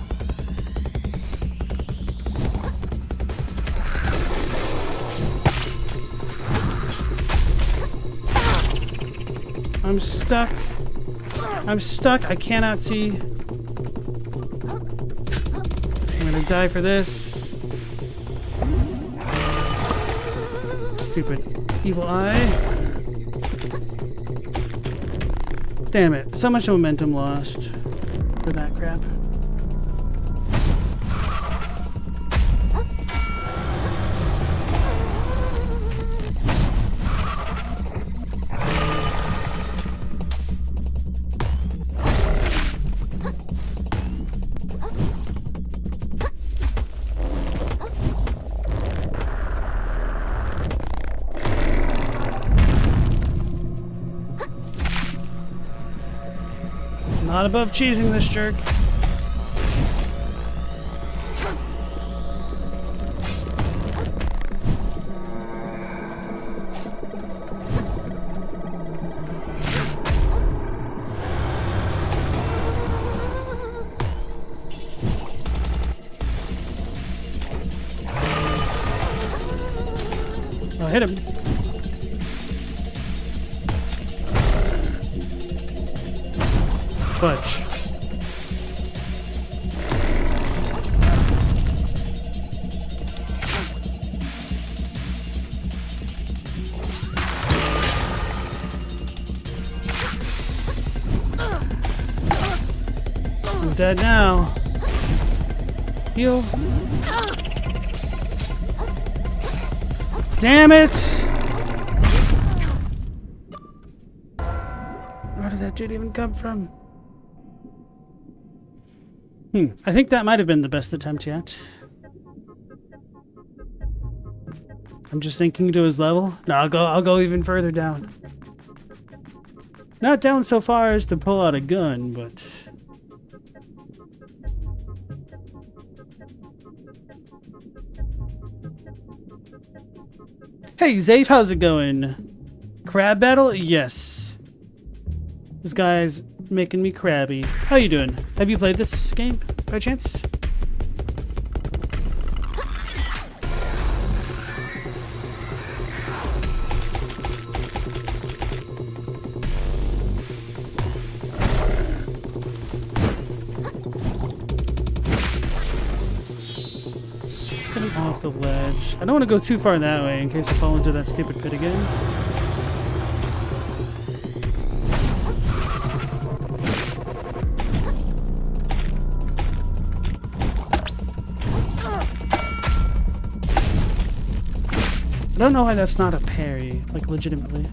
I'm stuck. I'm stuck. I cannot see. I'm gonna die for this. Stupid evil eye. Damn it. So much momentum lost for that crap. Not above cheesing this jerk. I'll hit him. Fudge. I'm dead now. Heal. Damn it! Where did that dude even come from? I think that might have been the best attempt yet. I'm just sinking to his level. No, I'll go even further down. Not down so far as to pull out a gun, but hey, Zafe, how's it going? Crab battle? Yes. This guy's making me crabby. How you doing? Have you played this game by chance? Let's get him off the ledge. I don't want to go too far that way in case I fall into that stupid pit again. I don't know why that's not a parry, like legitimately.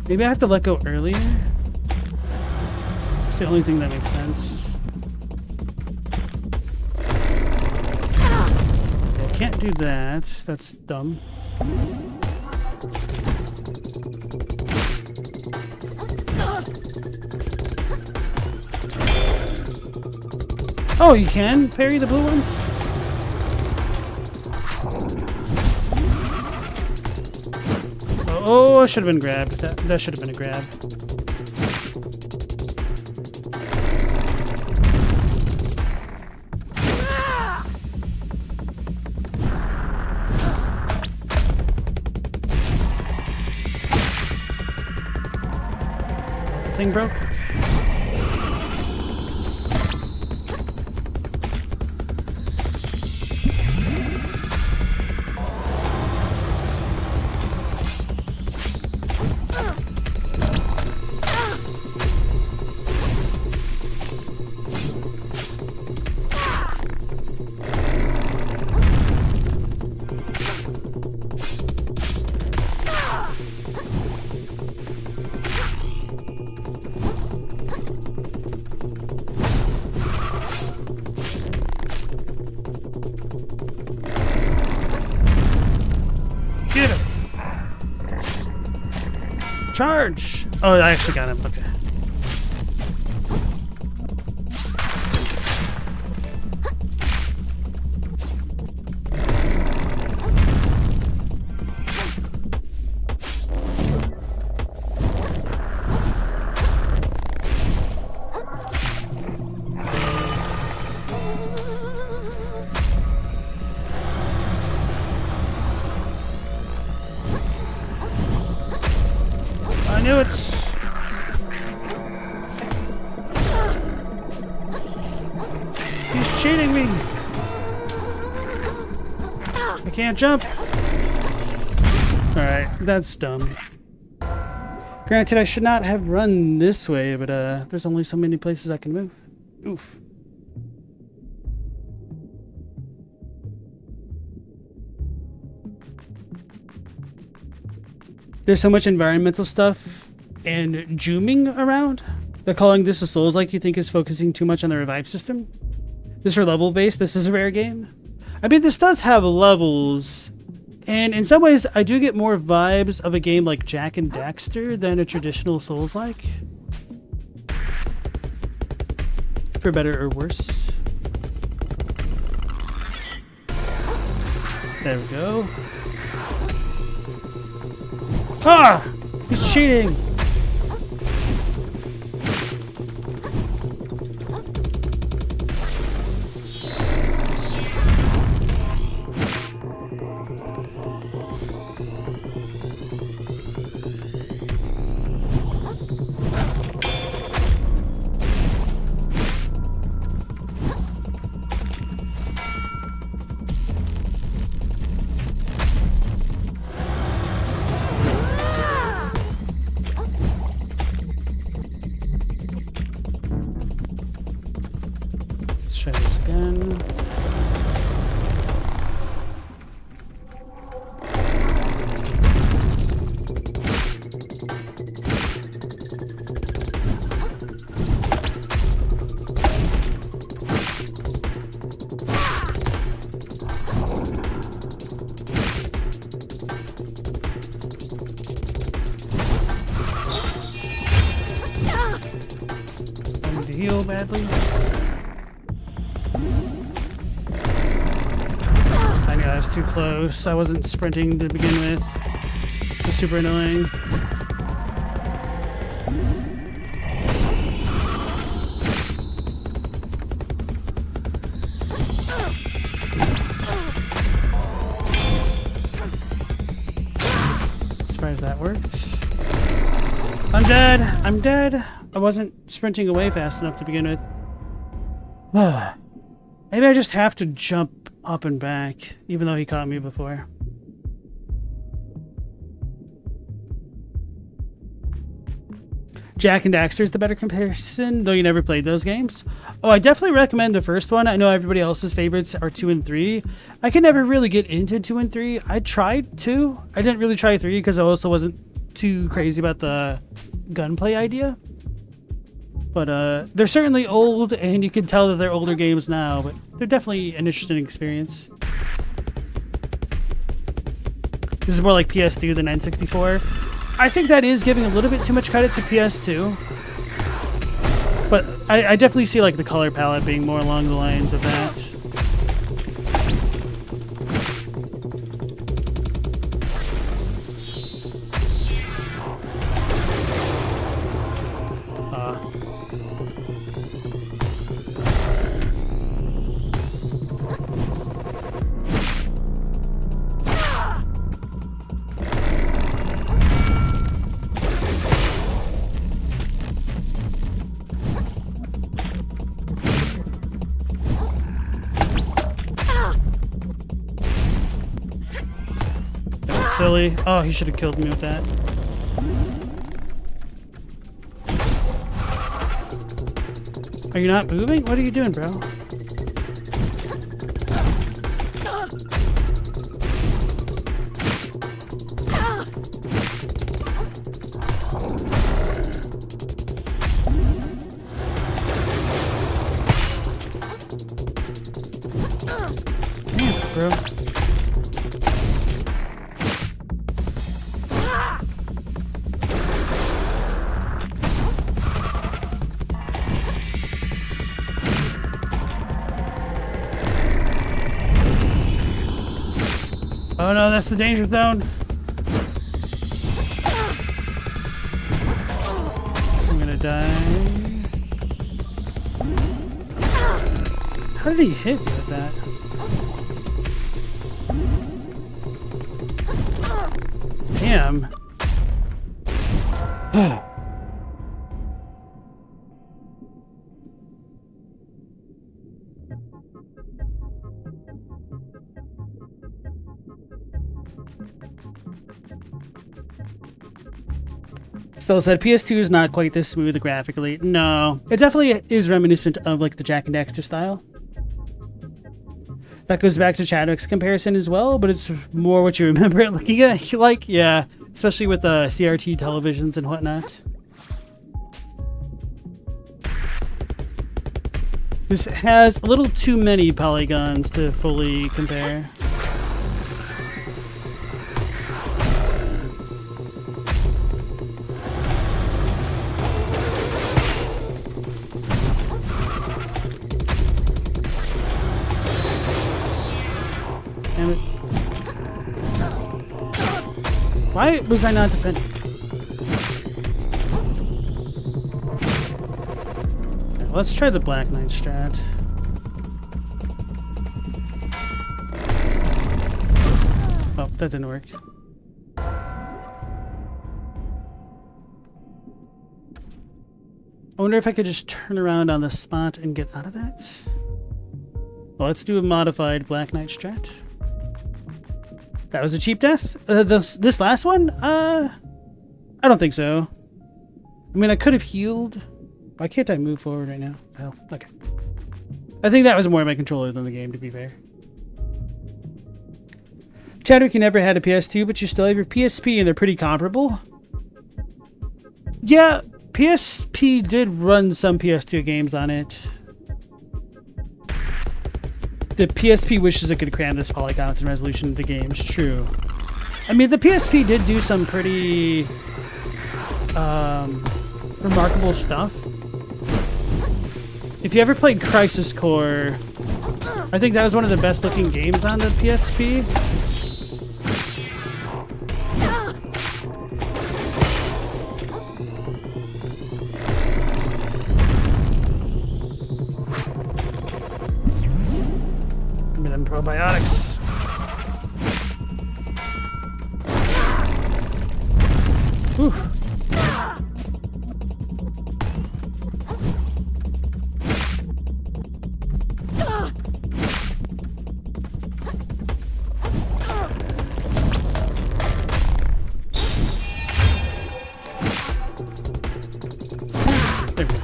Maybe I have to let go earlier? It's the only thing that makes sense. I can't do that. That's dumb. Oh, you can parry the blue ones? Oh, I should have been grabbed. That should have been a grab. thing broke. Get him! Charge! Oh, I actually got him. Okay. I knew it. He's cheating me. I can't jump. Alright, that's dumb. Granted, I should not have run this way, but there's only so many places I can move. Oof. There's so much environmental stuff and zooming around. They're calling this a Souls-like you think is focusing too much on the revive system. This are level based. This is a rare game. I mean, this does have levels, and in some ways, I do get more vibes of a game like Jak and Daxter than a traditional Souls-like. For better or worse. There we go. Ah! He's cheating! Let's try this again. I need to heal badly. I knew I was too close. I wasn't sprinting to begin with. It's super annoying. Surprised that worked. I'm dead! I'm dead! I wasn't sprinting away fast enough to begin with. Maybe I just have to jump up and back, even though he caught me before. Jak and Daxter is the better comparison, though you never played those games. Oh, I definitely recommend the first one. I know everybody else's favorites are 2 and 3. I could never really get into 2 and 3. I tried 2. I didn't really try 3 because I also wasn't too crazy about the gunplay idea. But they're certainly old, and you can tell that they're older games now, but they're definitely an interesting experience. This is more like PS2 than N64. I think that is giving a little bit too much credit to PS2. But I definitely see like the color palette being more along the lines of that. silly. Oh, he should have killed me with that. Are you not moving? What are you doing, bro? Damn, bro. Oh no, that's the danger zone. I'm gonna die. How did he hit me with that? Damn. Still said PS2 is not quite this smooth graphically. No, it definitely is reminiscent of like the Jak and Daxter style. That goes back to Chadwick's comparison as well, but it's more what you remember it looking at. Like, yeah, especially with the CRT televisions and whatnot. This has a little too many polygons to fully compare. Why was I not defending? Okay, let's try the Black Knight strat. Oh, that didn't work. I wonder if I could just turn around on the spot and get out of that. Well, let's do a modified Black Knight strat. That was a cheap death? This last one? I don't think so. I mean, I could have healed. Why can't I move forward right now? Hell, okay. I think that was more my controller than the game, to be fair. Chadwick, you never had a PS2, but you still have your PSP, and they're pretty comparable. Yeah, PSP did run some PS2 games on it. The PSP wishes it could cram this polygons and resolution into games. True. I mean, the PSP did do some pretty remarkable stuff. If you ever played Crisis Core, I think that was one of the best looking games on the PSP. Probiotics. Whew. There we go.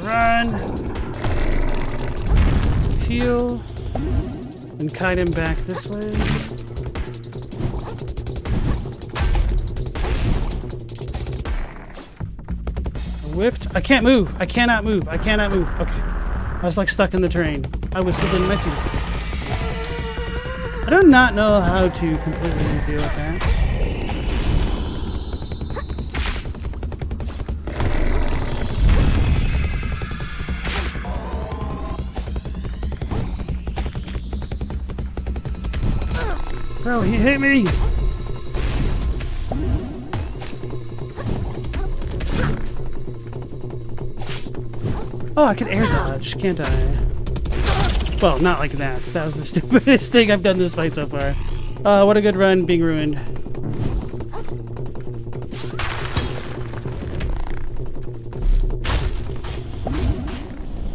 Run, heal, and kite him back this way. Whipped. I can't move. I cannot move. I cannot move. Okay. I was like stuck in the terrain. I was still in my team. I do not know how to completely deal with that. Bro, he hit me! Oh, I can air dodge, can't I? Well, not like that. That was the stupidest thing I've done this fight so far. What a good run, being ruined.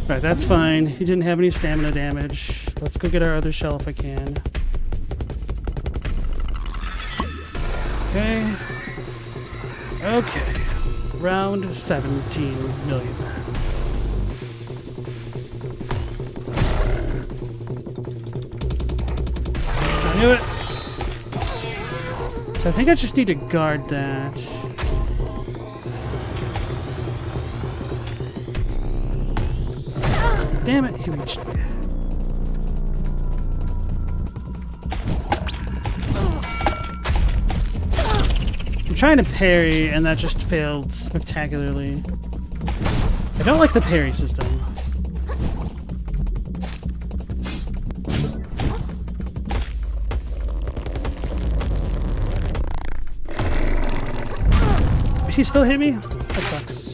Alright, that's fine. He didn't have any stamina damage. Let's go get our other shell if I can. Okay. Okay. Round 17 million. I knew it. So I think I just need to guard that. Damn it, he reached me. I'm trying to parry, and that just failed spectacularly. I don't like the parry system. He still hit me? That sucks.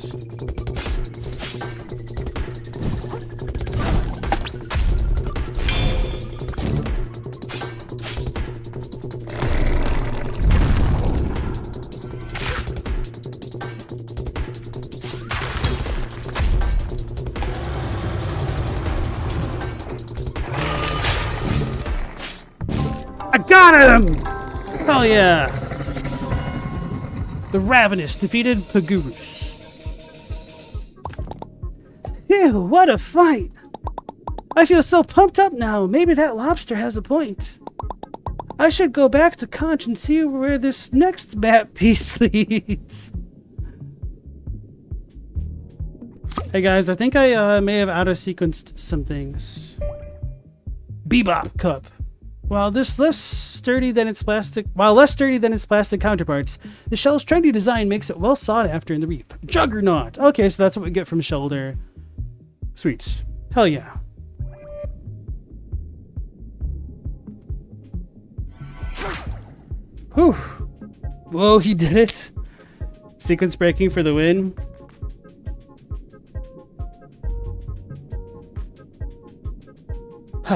I got him! Hell yeah! The Ravenous defeated Pagurus. Ew, what a fight! I feel so pumped up now. Maybe that lobster has a point. I should go back to Conch and see where this next map piece leads. Hey guys, I think I may have auto-sequenced some things. Bebop Cup. While less sturdy than its plastic counterparts, the shell's trendy design makes it well sought after in the reef. Juggernaut. Okay, so that's what we get from Shoulder. Sweet. Hell yeah. Whew. Whoa, he did it. Sequence breaking for the win.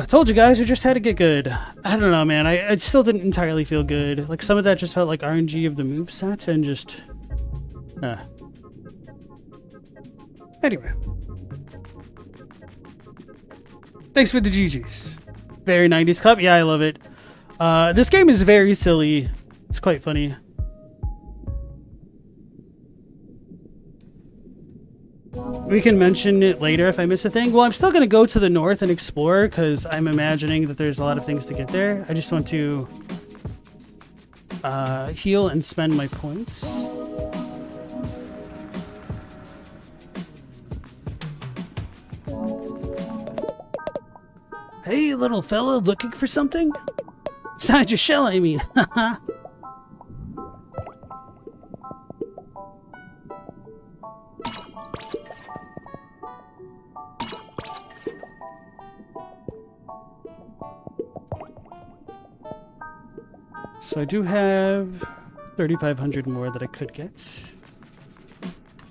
Told you guys, we just had to get good. I don't know, man. I still didn't entirely feel good. Like, some of that just felt like RNG of the moveset and just... Anyway. Thanks for the GGs. Very 90s Cup. Yeah, I love it. This game is very silly. It's quite funny. We can mention it later if I miss a thing. Well, I'm still going to go to the north and explore because I'm imagining that there's a lot of things to get there. I just want to heal and spend my points. Hey, little fella, looking for something? Inside your shell, I mean. So I do have 3,500 more that I could get.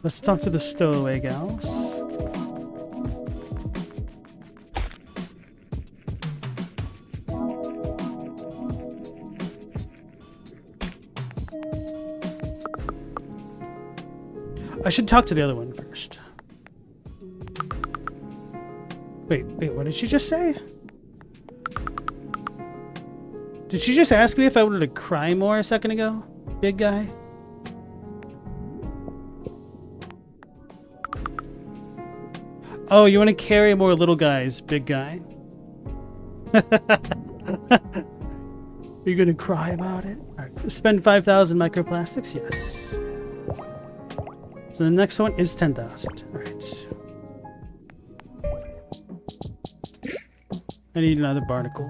Let's talk to the stowaway gals. I should talk to the other one first. Wait, what did she just say? Did she just ask me if I wanted to cry more a second ago? Big guy? Oh, you want to carry more little guys, big guy? Are you going to cry about it? All right, spend 5,000 microplastics? Yes. So the next one is 10,000. All right. I need another barnacle.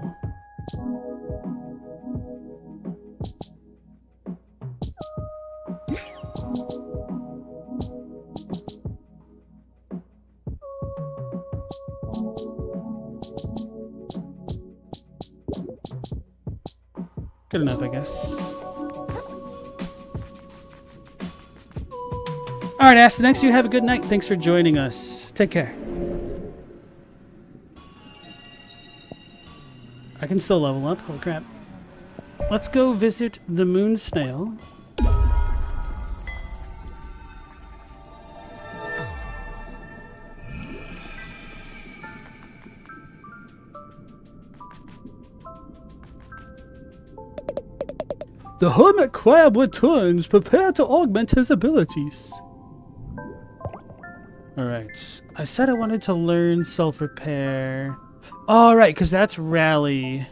Good enough, I guess. Alright, Astynex, you have a good night. Thanks for joining us. Take care. I can still level up. Holy crap. Let's go visit the moon snail. The hermit crab returns, prepare to augment his abilities. Alright. I said I wanted to learn self-repair. Alright, because that's rally.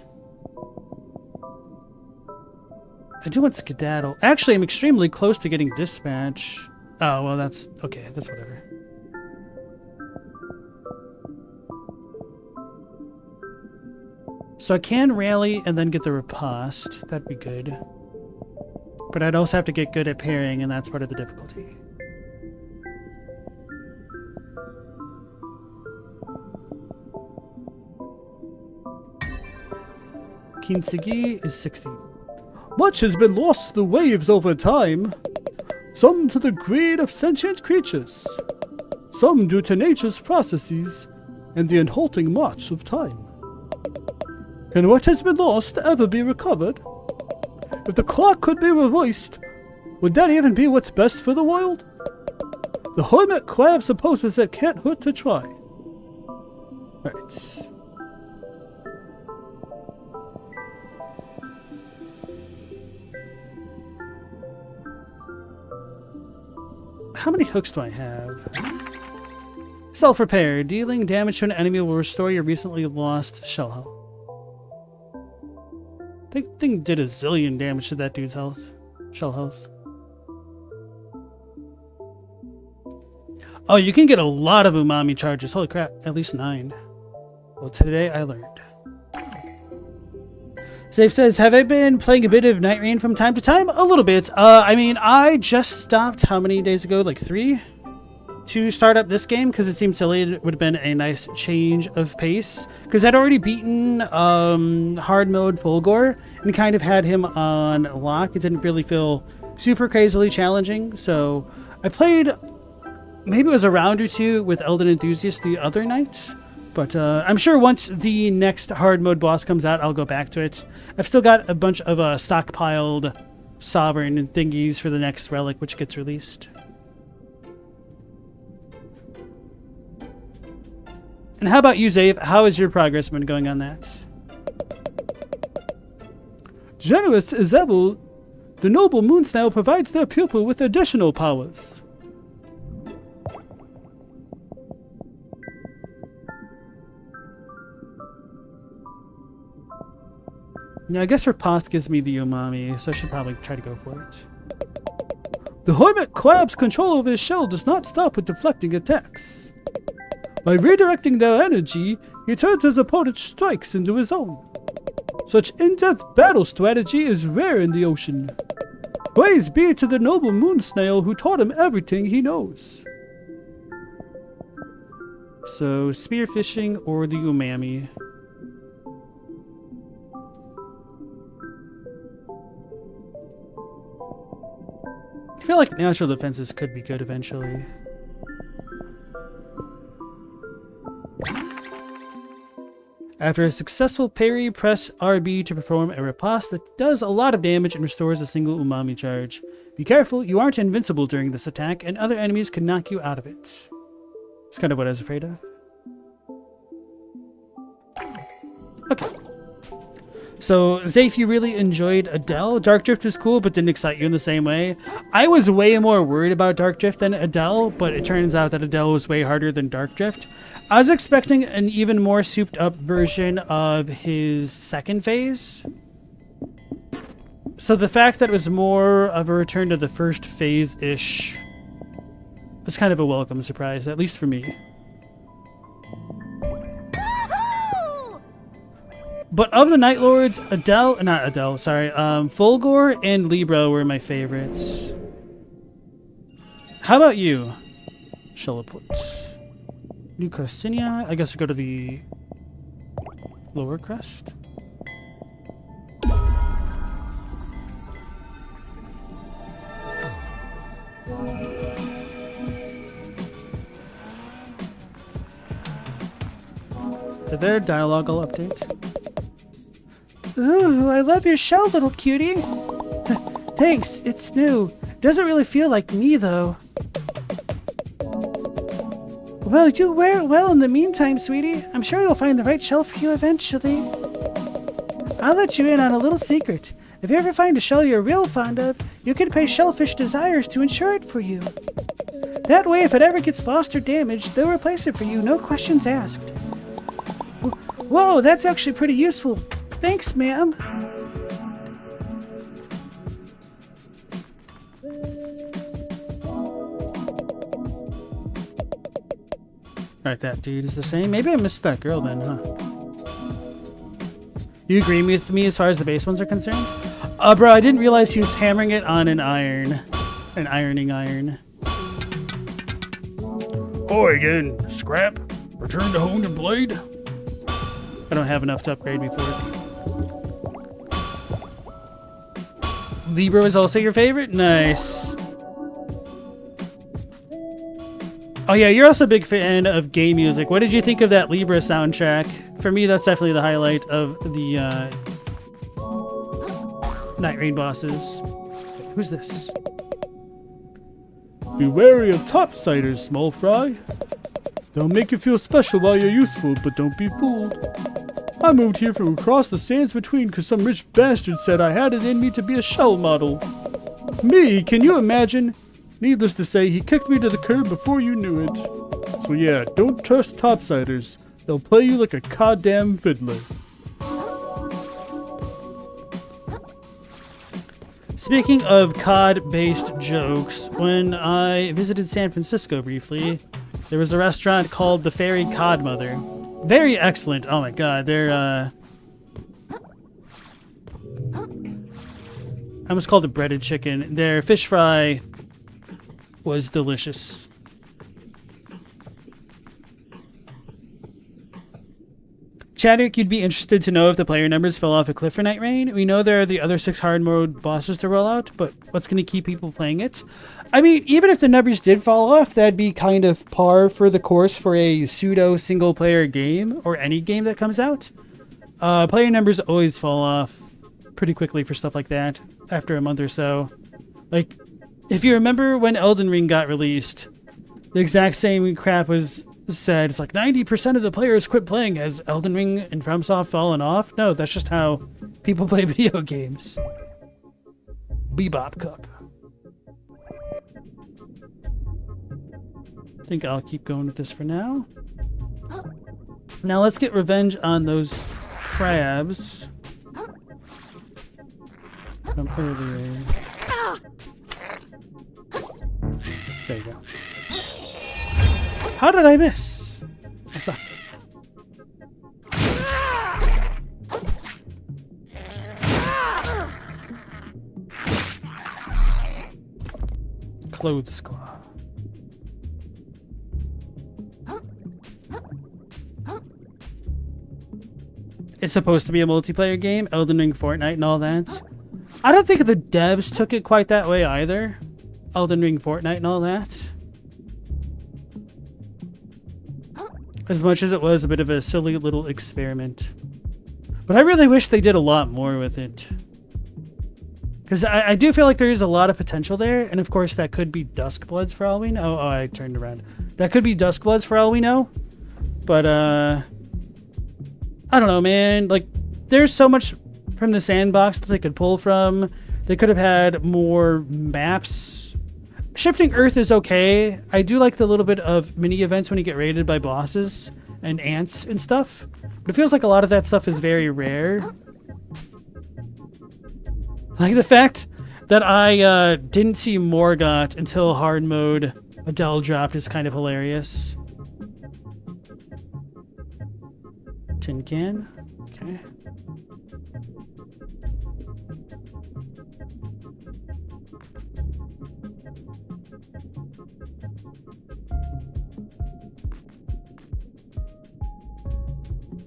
I do want skedaddle. Actually, I'm extremely close to getting dispatch. Oh, well, that's... okay, that's whatever. So I can rally and then get the riposte. That'd be good. But I'd also have to get good at parrying, and that's part of the difficulty. Kintsugi is 60. Much has been lost to the waves over time. Some to the greed of sentient creatures. Some due to nature's processes and the unhalting march of time. Can what has been lost ever be recovered? If the clock could be reversed, would that even be what's best for the world? The hermit crab supposes it can't hurt to try. Right. How many hooks do I have? Self-repair. Dealing damage to an enemy will restore your recently lost shell health. That thing did a zillion damage to that dude's health. Shell health. Oh, you can get a lot of umami charges. Holy crap. At least 9. Well, today I learned. Zave says, have I been playing a bit of Nightreign from time to time? A little bit. I mean, I just stopped how many days ago? Like 3? To start up this game because it seemed silly. It would have been a nice change of pace because I'd already beaten hard mode Fulgore and kind of had him on lock. It didn't really feel super crazily challenging, so I played maybe it was a round or 2 with Elden Enthusiast the other night, but I'm sure once the next hard mode boss comes out I'll go back to it. I've still got a bunch of stockpiled sovereign thingies for the next relic which gets released. And how about you, Zave? How has your progress been going on that? Generous as ever, the noble moon snail provides their pupil with additional powers. Yeah, I guess riposte gives me the umami, so I should probably try to go for it. The hermit crab's control of his shell does not stop with deflecting attacks. By redirecting their energy, he turns his opponent's strikes into his own. Such in-depth battle strategy is rare in the ocean. Praise be to the noble moon snail who taught him everything he knows. So, spearfishing or the umami. I feel like natural defenses could be good eventually. After a successful parry, press RB to perform a riposte that does a lot of damage and restores a single umami charge. Be careful, you aren't invincible during this attack, and other enemies can knock you out of it. It's kind of what I was afraid of. Okay. So, Zafe, you really enjoyed Adele. Dark Drift was cool, but didn't excite you in the same way. I was way more worried about Dark Drift than Adele, but it turns out that Adele was way harder than Dark Drift. I was expecting an even more souped up version of his second phase. So the fact that it was more of a return to the first phase-ish was kind of a welcome surprise, at least for me. But of the Night Lords, Fulgore and Libra were my favorites. How about you? Sheloput. New Carcinia. I guess we'll go to the lower crest. Did their dialogue all update? Ooh, I love your shell, little cutie. Thanks, it's new. Doesn't really feel like me, though. Well, you wear it well in the meantime, sweetie. I'm sure you'll find the right shell for you eventually. I'll let you in on a little secret. If you ever find a shell you're real fond of, you can pay Shellfish Desires to insure it for you. That way, if it ever gets lost or damaged, they'll replace it for you, no questions asked. Whoa, that's actually pretty useful. Thanks, ma'am. Alright, that dude is the same. Maybe I missed that girl then, huh? You agree with me as far as the base ones are concerned? Bro, I didn't realize he was hammering it on an iron. An ironing iron. Oi again, Scrap. Return to hone your blade. I don't have enough to upgrade me for it. Libra was also your favorite? Nice. Oh yeah, you're also a big fan of game music. What did you think of that Libra soundtrack? For me, that's definitely the highlight of the Nightreign bosses. Who's this? Be wary of topsiders, small fry. They'll make you feel special while you're useful, but don't be fooled. I moved here from across the sands between because some rich bastard said I had it in me to be a shell model. Me, can you imagine? Needless to say, he kicked me to the curb before you knew it. So yeah, don't trust topsiders. They'll play you like a goddamn fiddler. Speaking of COD-based jokes, when I visited San Francisco briefly, there was a restaurant called the Fairy Codmother. Very excellent. Oh my god, they're I almost called it breaded chicken. Their fish fry was delicious. Chadwick, you'd be interested to know if the player numbers fell off a cliff for Nightreign. We know there are the other 6 hard mode bosses to roll out, but what's going to keep people playing it? I mean, even if the numbers did fall off, that'd be kind of par for the course for a pseudo single player game or any game that comes out. Player numbers always fall off pretty quickly for stuff like that after a month or so. Like, if you remember when Elden Ring got released, the exact same crap was said. It's like 90% of the players quit playing. Has Elden Ring and FromSoft fallen off? No, that's just how people play video games. Bebop Cup. I think I'll keep going with this for now. Now let's get revenge on those crabs from earlier. There you go. How did I miss? I suck. Clothes claw. It's supposed to be a multiplayer game, Elden Ring, Fortnite, and all that. I don't think the devs took it quite that way either. Elden Ring, Fortnite, and all that. As much as it was a bit of a silly little experiment. But I really wish they did a lot more with it. Because I do feel like there is a lot of potential there. And of course, that could be Duskbloods for all we know. Oh, I turned around. That could be Duskbloods for all we know. But, I don't know, man. Like, there's so much from the sandbox that they could pull from. They could have had more maps. Shifting Earth is okay. I do like the little bit of mini events when you get raided by bosses and ants and stuff. But it feels like a lot of that stuff is very rare. Like the fact that I didn't see Morgott until hard mode Adele dropped is kind of hilarious. Tin can. Okay.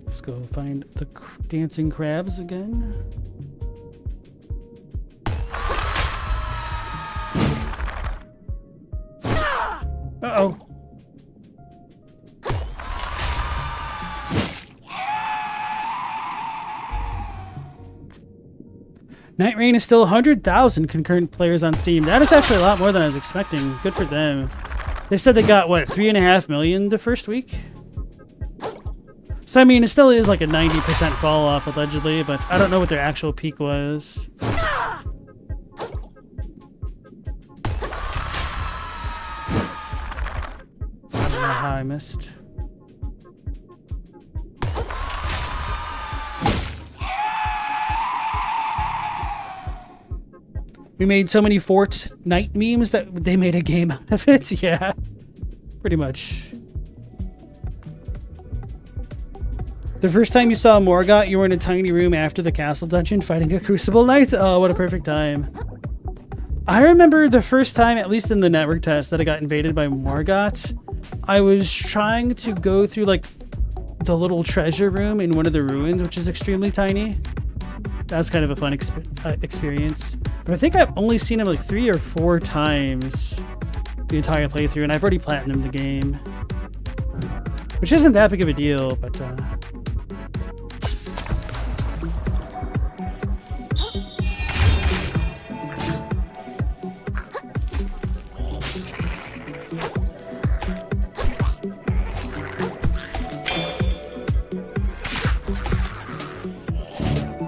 Let's go find the dancing crabs again. Uh-oh. Nightreign is still 100,000 concurrent players on Steam. That is actually a lot more than I was expecting. Good for them. They said they got, what, 3.5 million the first week? So I mean, it still is like a 90% fall off allegedly, but I don't know what their actual peak was. I don't know how I missed. We made so many Fortnite memes that they made a game out of it. Yeah, pretty much. The first time you saw Morgott, you were in a tiny room after the castle dungeon fighting a Crucible Knight. Oh, what a perfect time. I remember the first time, at least in the network test, that I got invaded by Morgott. I was trying to go through like the little treasure room in one of the ruins, which is extremely tiny. That was kind of a fun experience. But I think I've only seen him like 3 or 4 times the entire playthrough, and I've already platinumed the game. Which isn't that big of a deal, but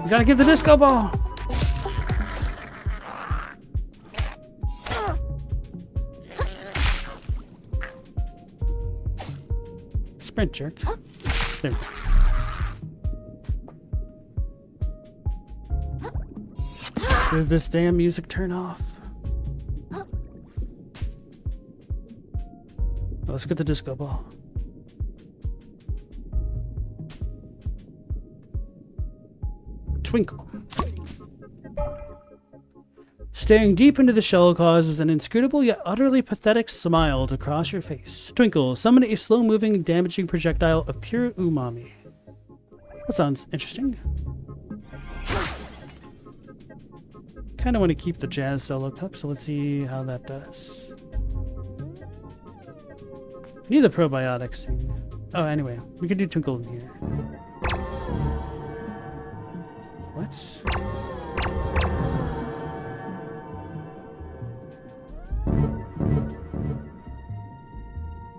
you gotta give the disco ball! Sprint jerk. There we go. Did this damn music turn off? Let's get the disco ball. Twinkle. Staring deep into the shell causes an inscrutable yet utterly pathetic smile to cross your face. Twinkle, summon a slow-moving, damaging projectile of pure umami. That sounds interesting. Kind of want to keep the jazz solo cup, so let's see how that does. I need the probiotics thing. Oh, anyway, we can do Twinkle in here. What?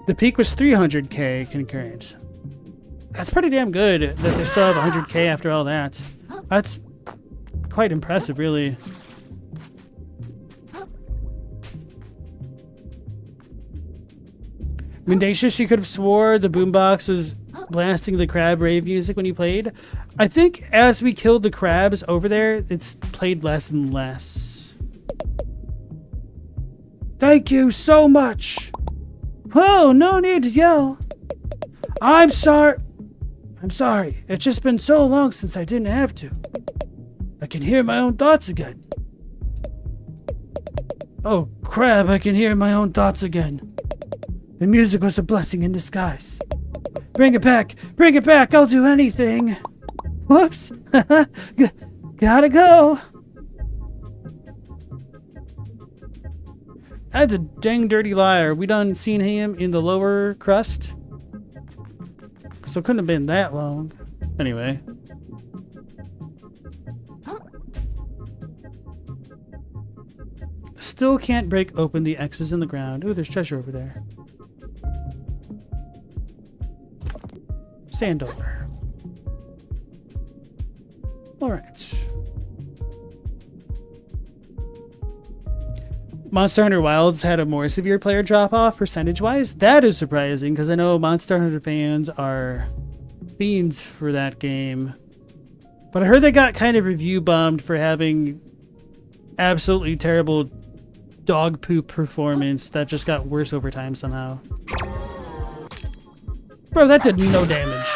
The peak was 300k concurrent. That's pretty damn good that they still have 100k after all that. That's quite impressive, really. Mendacious, you could have swore the boombox was blasting the crab rave music when you played. I think as we killed the crabs over there, it's played less and less. Thank you so much. Whoa, no need to yell. I'm sorry. It's just been so long since I didn't have to. I can hear my own thoughts again. Oh, crap, I can hear my own thoughts again. The music was a blessing in disguise. Bring it back, I'll do anything. Whoops. Gotta go. That's a dang dirty liar. We done seen him in the lower crust. So it couldn't have been that long. Anyway. Still can't break open the X's in the ground. Ooh, there's treasure over there. Sandover. Alright. Monster Hunter Wilds had a more severe player drop-off percentage-wise. That is surprising, because I know Monster Hunter fans are fiends for that game. But I heard they got kind of review bombed for having absolutely terrible dog poop performance that just got worse over time somehow. Bro, that did no damage.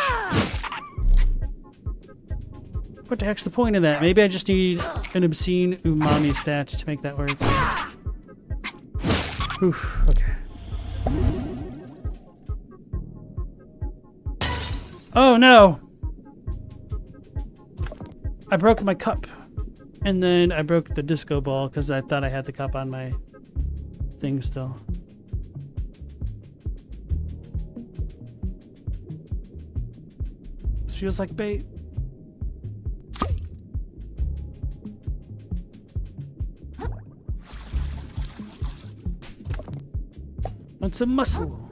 What the heck's the point of that? Maybe I just need an obscene umami stat to make that work. Oof, okay. Oh no! I broke my cup. And then I broke the disco ball because I thought I had the cup on my thing still. This feels like bait. Want some muscle?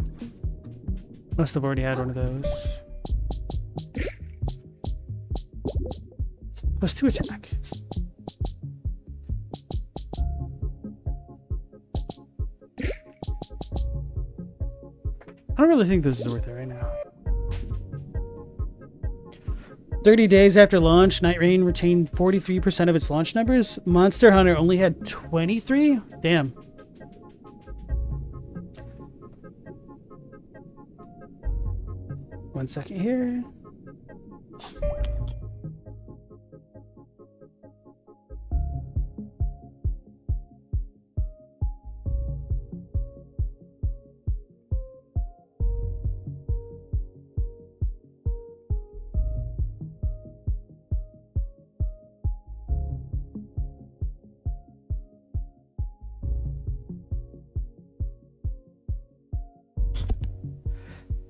Must have already had one of those. +2 attack. I don't really think this is worth it right now. 30 days after launch, Nightreign retained 43% of its launch numbers. Monster Hunter only had 23? Damn. One second here.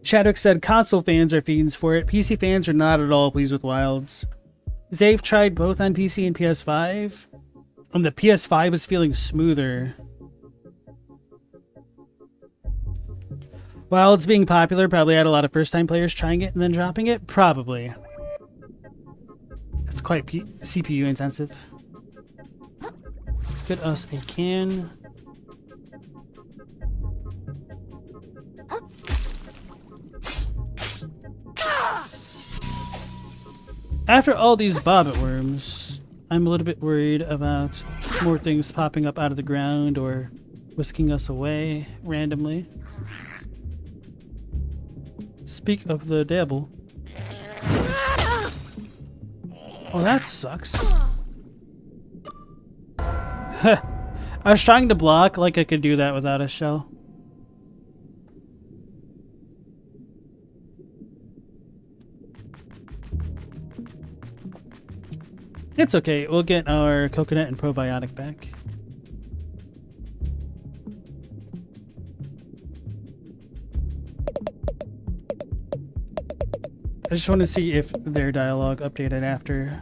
Chadwick said console fans are fiends for it. PC fans are not at all pleased with Wilds. Zave tried both on PC and PS5. The PS5 was feeling smoother. Wilds being popular probably had a lot of first-time players trying it and then dropping it. Probably. It's quite CPU intensive. Let's get us a can. After all these bobbit worms, I'm a little bit worried about more things popping up out of the ground or whisking us away randomly. Speak of the devil. Oh, that sucks. I was trying to block like I could do that without a shell. It's okay, we'll get our coconut and probiotic back. I just want to see if their dialogue updated after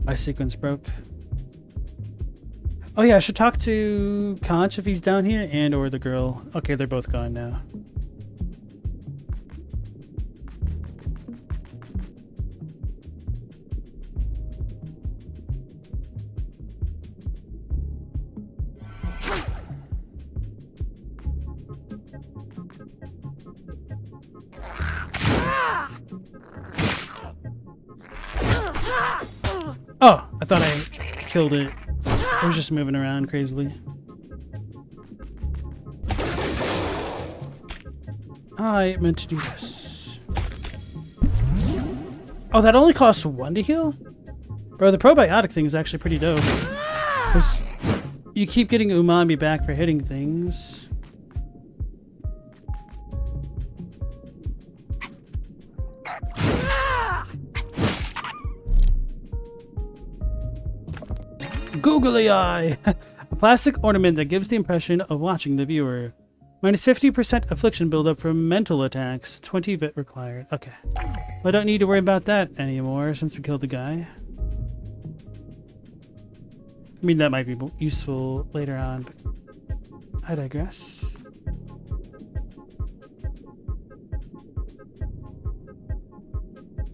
my sequence broke. Oh yeah, I should talk to Conch if he's down here, and or the girl. Okay, they're both gone now. Oh, I thought I killed it. I was just moving around crazily. I meant to do this. Oh, that only costs 1 to heal? Bro, the probiotic thing is actually pretty dope. 'Cause you keep getting umami back for hitting things. Googly eye! A plastic ornament that gives the impression of watching the viewer. Minus 50% affliction buildup from mental attacks. 20 vit required. Okay. Well, I don't need to worry about that anymore since we killed the guy. I mean, that might be useful later on, but I digress.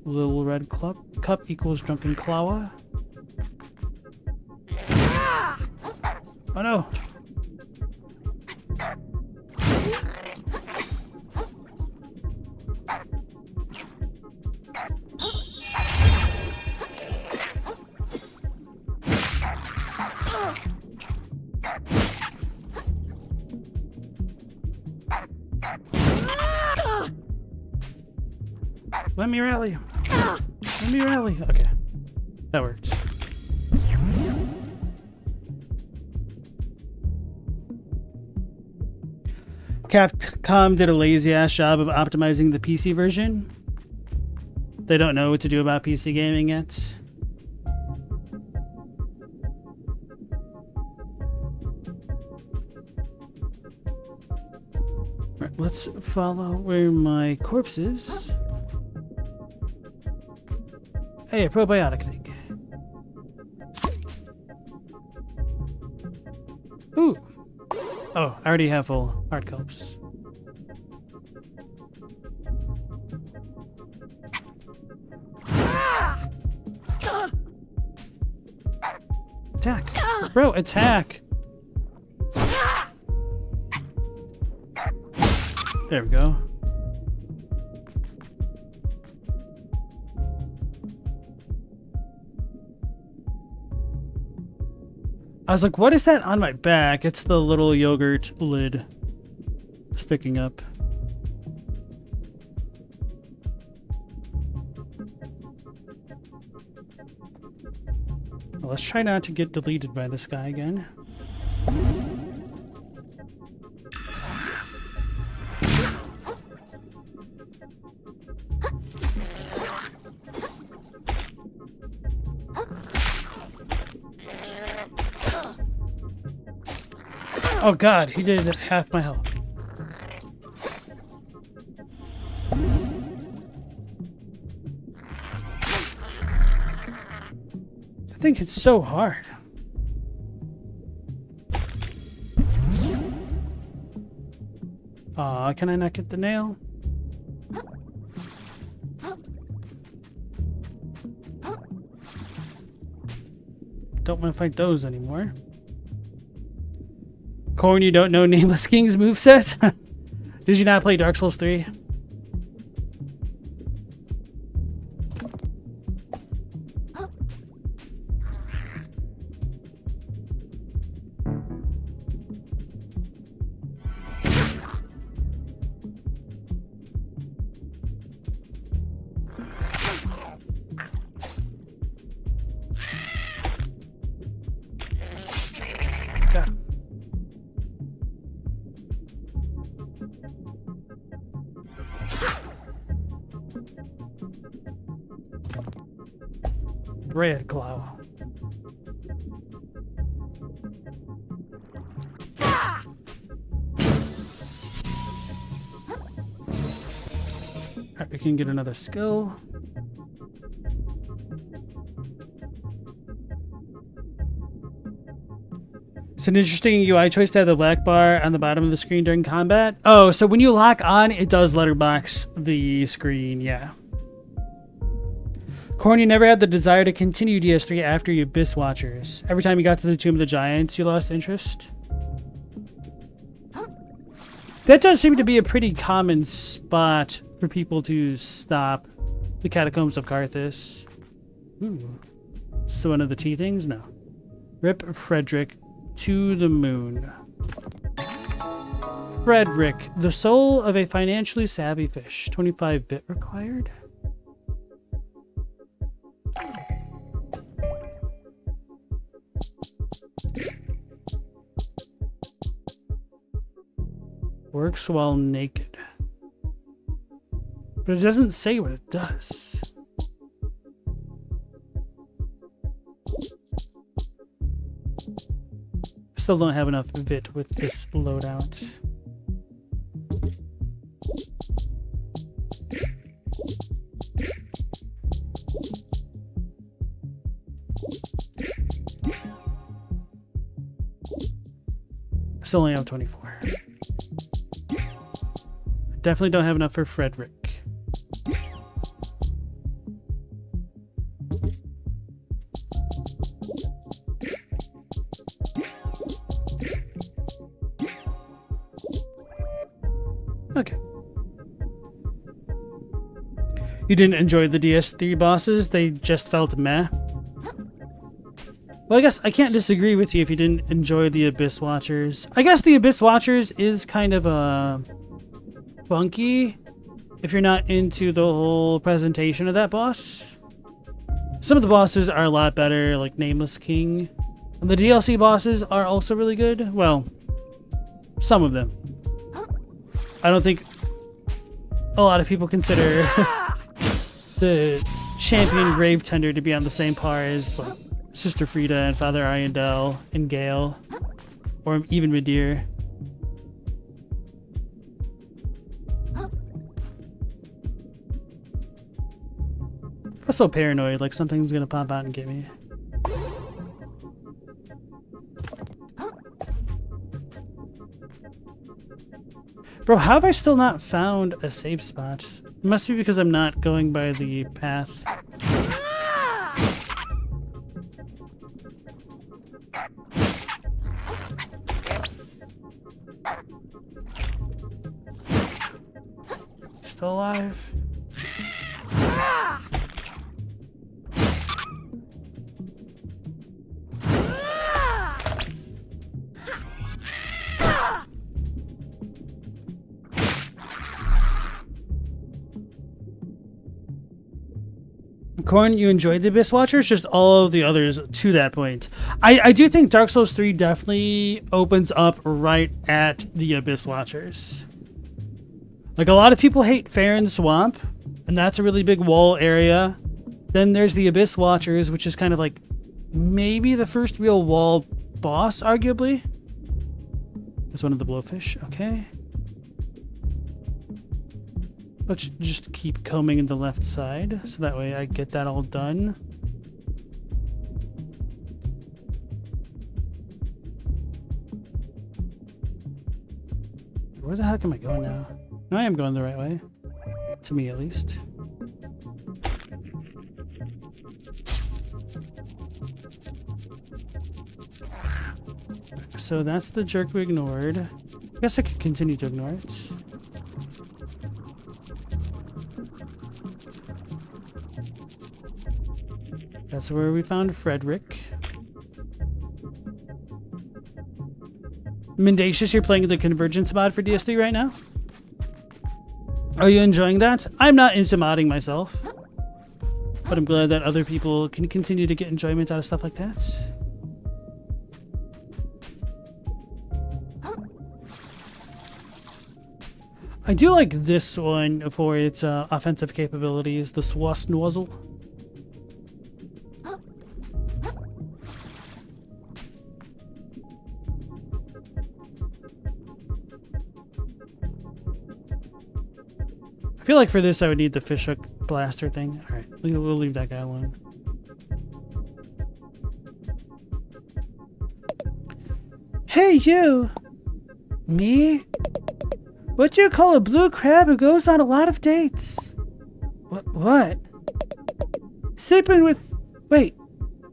Little red cup equals drunken clawa. Oh no! Let me rally! Let me rally! Okay. That worked. Capcom did a lazy-ass job of optimizing the PC version. They don't know what to do about PC gaming yet. Right, let's follow where my corpse is. Hey, a probiotic thing. Ooh! Oh, I already have full hard cups. Attack. Bro, attack. There we go. I was like, what is that on my back? It's the little yogurt lid sticking up. Well, let's try not to get deleted by this guy again. Oh god, he did half my health. I think it's so hard. Aw, can I not get the nail? Don't want to fight those anymore. Corn, you don't know Nameless King's moveset? Did you not play Dark Souls 3? Got him. Red Glow. Alright, we can get another skill. It's an interesting UI choice to have the black bar on the bottom of the screen during combat. Oh, so when you lock on, it does letterbox the screen, yeah. Corny never had the desire to continue DS3 after you Abyss Watchers. Every time you got to the Tomb of the Giants, you lost interest. That does seem to be a pretty common spot for people to stop the Catacombs of Carthus. Ooh. So one of the T things? No. Rip Frederick to the moon. Frederick, the soul of a financially savvy fish. 25 bit required? Works while naked. But it doesn't say what it does. Still don't have enough VIT with this loadout. Still only have 24. Definitely don't have enough for Frederick. Okay. You didn't enjoy the DS3 bosses? They just felt meh? Well, I guess I can't disagree with you if you didn't enjoy the Abyss Watchers. I guess the Abyss Watchers is kind of funky if you're not into the whole presentation of that boss. Some of the bosses are a lot better, like Nameless King. And the DLC bosses are also really good. Well, some of them. I don't think a lot of people consider the Champion Grave Tender to be on the same par as like Sister Frida and Father Arundel and Gale, or even Midir. I'm so paranoid, like something's gonna pop out and get me. Bro, how have I still not found a safe spot? It must be because I'm not going by the path. Still alive. Corn, you enjoyed the Abyss Watchers, just all of the others to that point. I do think Dark Souls 3 definitely opens up right at the Abyss Watchers. Like, a lot of people hate Farron Swamp, and that's a really big wall area. Then there's the Abyss Watchers, which is kind of like maybe the first real wall boss, arguably. There's one of the blowfish. Okay. Let's just keep combing in the left side, so that way I get that all done. Where the heck am I going now? No, I am going the right way. To me, at least. So that's the jerk we ignored. I guess I could continue to ignore it. That's where we found Frederick. Mendacious, you're playing the Convergence mod for DS3 right now? Are you enjoying that? I'm not into modding myself, but I'm glad that other people can continue to get enjoyment out of stuff like that. I do like this one for its offensive capabilities, the Swasnozzle. I feel like for this I would need the fishhook blaster thing. Alright, we'll leave that guy alone. Hey, you! Me? What do you call a blue crab who goes on a lot of dates? What? Sleeping with... Wait,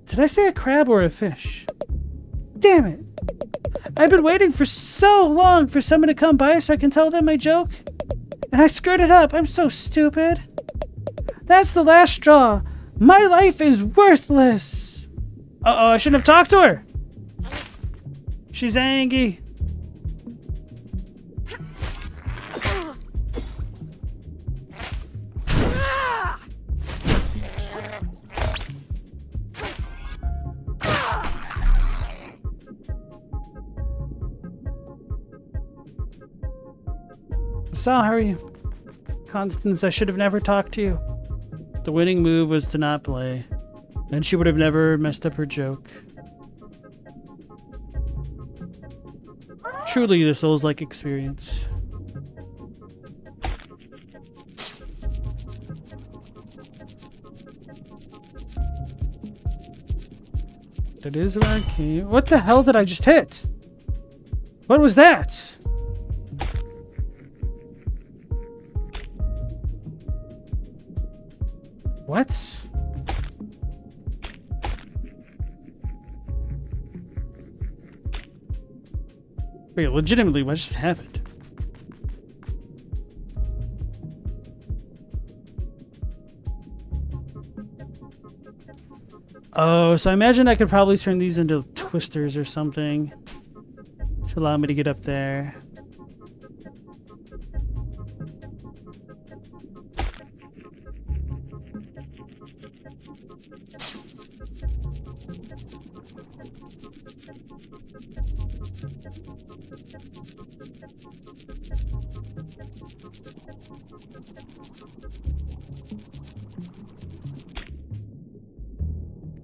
did I say a crab or a fish? Damn it! I've been waiting for so long for someone to come by so I can tell them my joke. And I screwed it up. I'm so stupid. That's the last straw. My life is worthless. Uh-oh, I shouldn't have talked to her. She's angry. Sorry, Constance, I should have never talked to you. The winning move was to not play. Then she would have never messed up her joke. Truly the Souls-like experience. That is where I came. What the hell did I just hit? What was that? What? Wait, legitimately, what just happened? Oh, so I imagine I could probably turn these into twisters or something to allow me to get up there.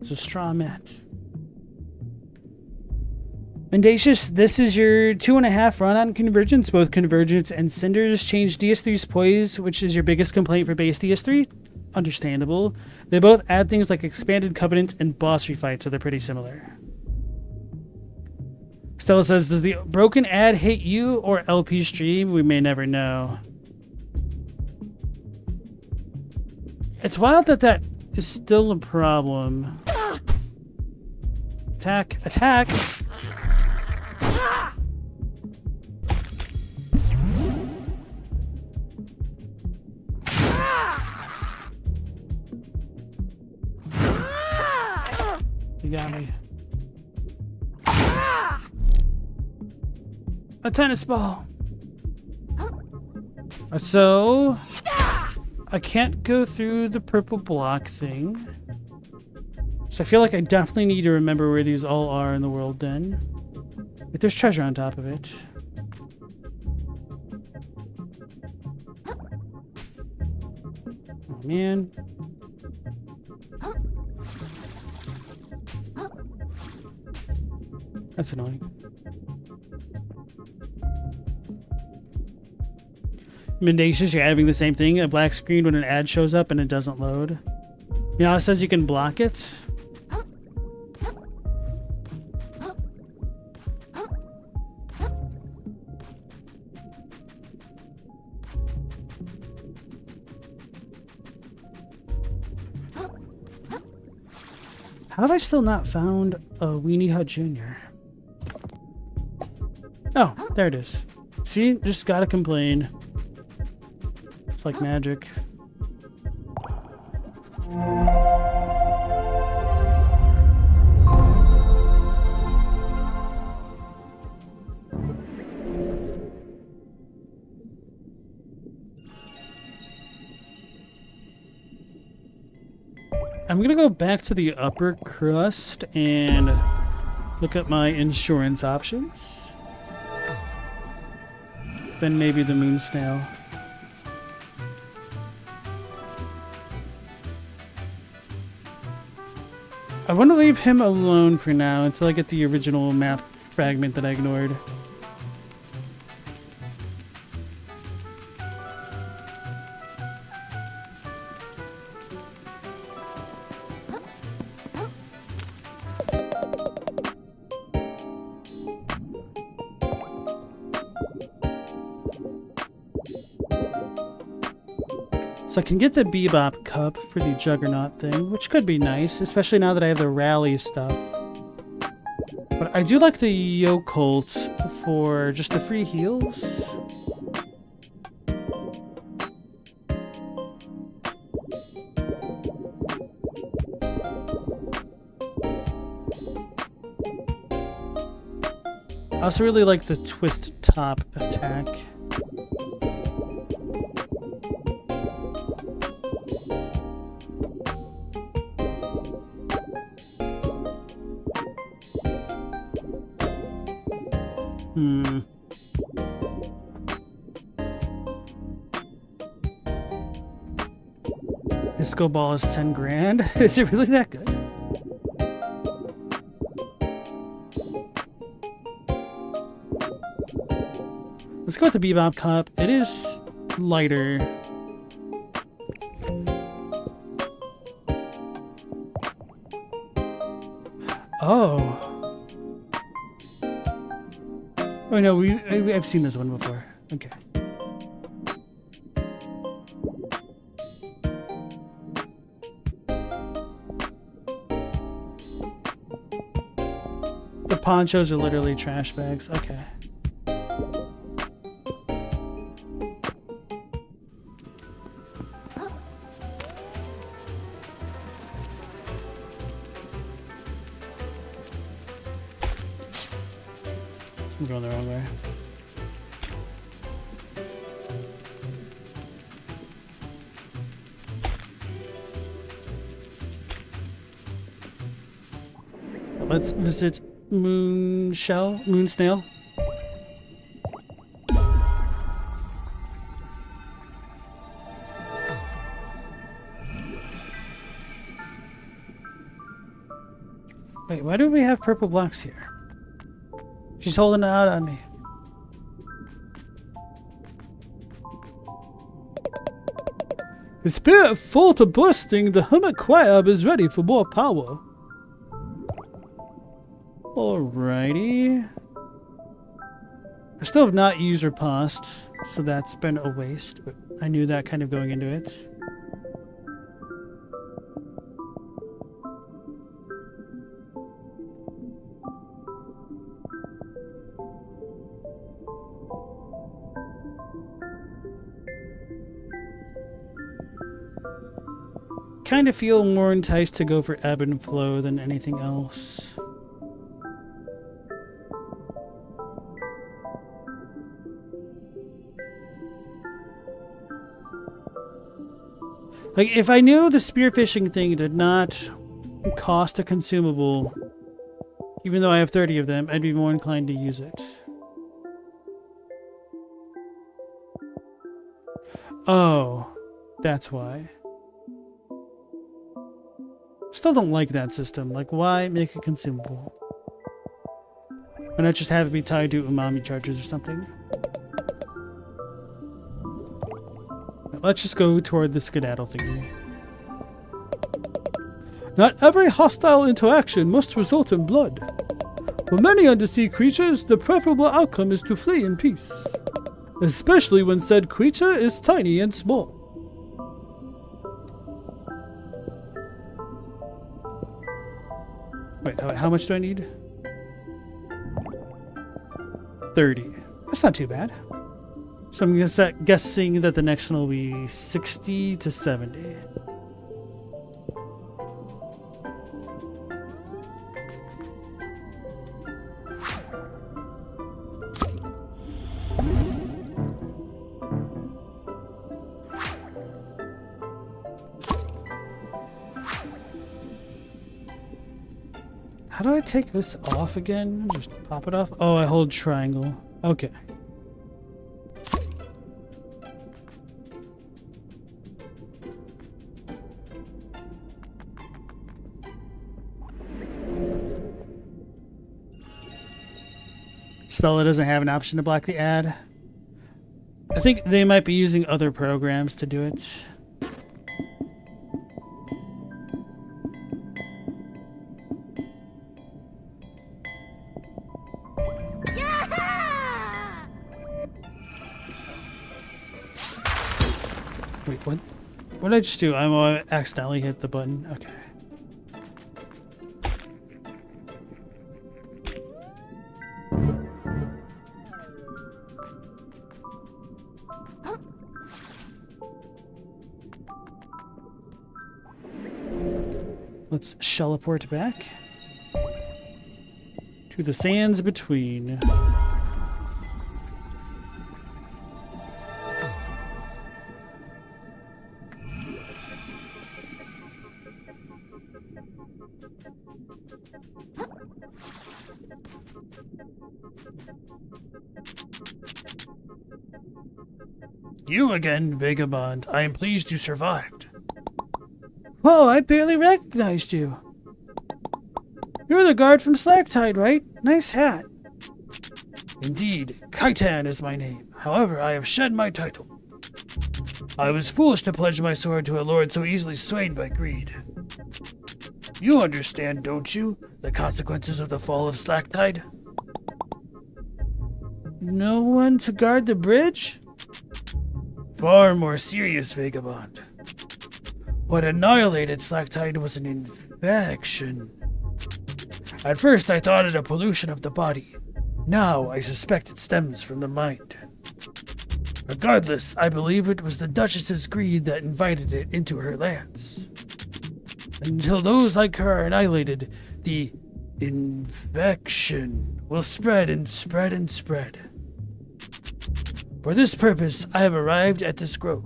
It's a straw mat. Mendacious, this is your 2.5 run on Convergence. Both Convergence and Cinders changed DS3's poise, which is your biggest complaint for base DS3. Understandable. They both add things like expanded covenant and boss refights, so they're pretty similar. Stella says, does the broken ad hit you or LP stream? We may never know. It's wild that that is still a problem. Attack! Attack! You got me. A tennis ball. So I can't go through the purple block thing. So I feel like I definitely need to remember where these all are in the world then. But there's treasure on top of it. Oh man. That's annoying. Mendacious, you're having the same thing. A black screen when an ad shows up and it doesn't load. You know, it says you can block it. How have I still not found a Weenie Hut Jr.? Oh, there it is. See? Just gotta complain. It's like magic. I'm gonna go back to the upper crust and look at my insurance options. Then maybe the moon snail. I want to leave him alone for now until I get the original map fragment that I ignored. So I can get the Bebop Cup for the Juggernaut thing, which could be nice, especially now that I have the rally stuff. But I do like the Yokult for just the free heals. I also really like the Twist Top attack. Disco Ball is 10 grand. Is it really that good? Let's go with the Bebop Cup. It is lighter. Oh. Oh no, I've seen this one before. Okay. The ponchos are literally trash bags. Okay. I'm going the wrong way. Let's visit Moon Snail. Wait, why do we have purple blocks here? She's holding it out on me. The spirit full to bursting, the Hermit Quab is ready for more power. Alrighty. I still have not used Riposte, so that's been a waste, but I knew that kind of going into it. kind of feel more enticed to go for ebb and flow than anything else. Like, if I knew the spearfishing thing did not cost a consumable, even though I have 30 of them, I'd be more inclined to use it. Oh, that's why. Still don't like that system. Like, why make it consumable? Why not just have it be tied to umami charges or something? Let's just go toward the skedaddle thingy. Not every hostile interaction must result in blood. For many undersea creatures, the preferable outcome is to flee in peace. Especially when said creature is tiny and small. Wait, how much do I need? 30. That's not too bad. So I'm guessing that the next one will be 60 to 70. How do I take this off again? Just pop it off? Oh, I hold triangle. Okay. Stella doesn't have an option to block the ad. I think they might be using other programs to do it. Wait, what? What did I just do? I accidentally hit the button. Okay. Let's shelleport back to the sands between. You again, Vagabond. I am pleased you survived. Whoa, I barely recognized you. You're the guard from Slacktide, right? Nice hat. Indeed, Kaitan is my name. However, I have shed my title. I was foolish to pledge my sword to a lord so easily swayed by greed. You understand, don't you, the consequences of the fall of Slacktide? No one to guard the bridge? Far more serious, Vagabond. What annihilated Slacktide was an infection. At first I thought it a pollution of the body. Now I suspect it stems from the mind. Regardless, I believe it was the Duchess's greed that invited it into her lands. Until those like her are annihilated, the infection will spread and spread and spread. For this purpose, I have arrived at this grove.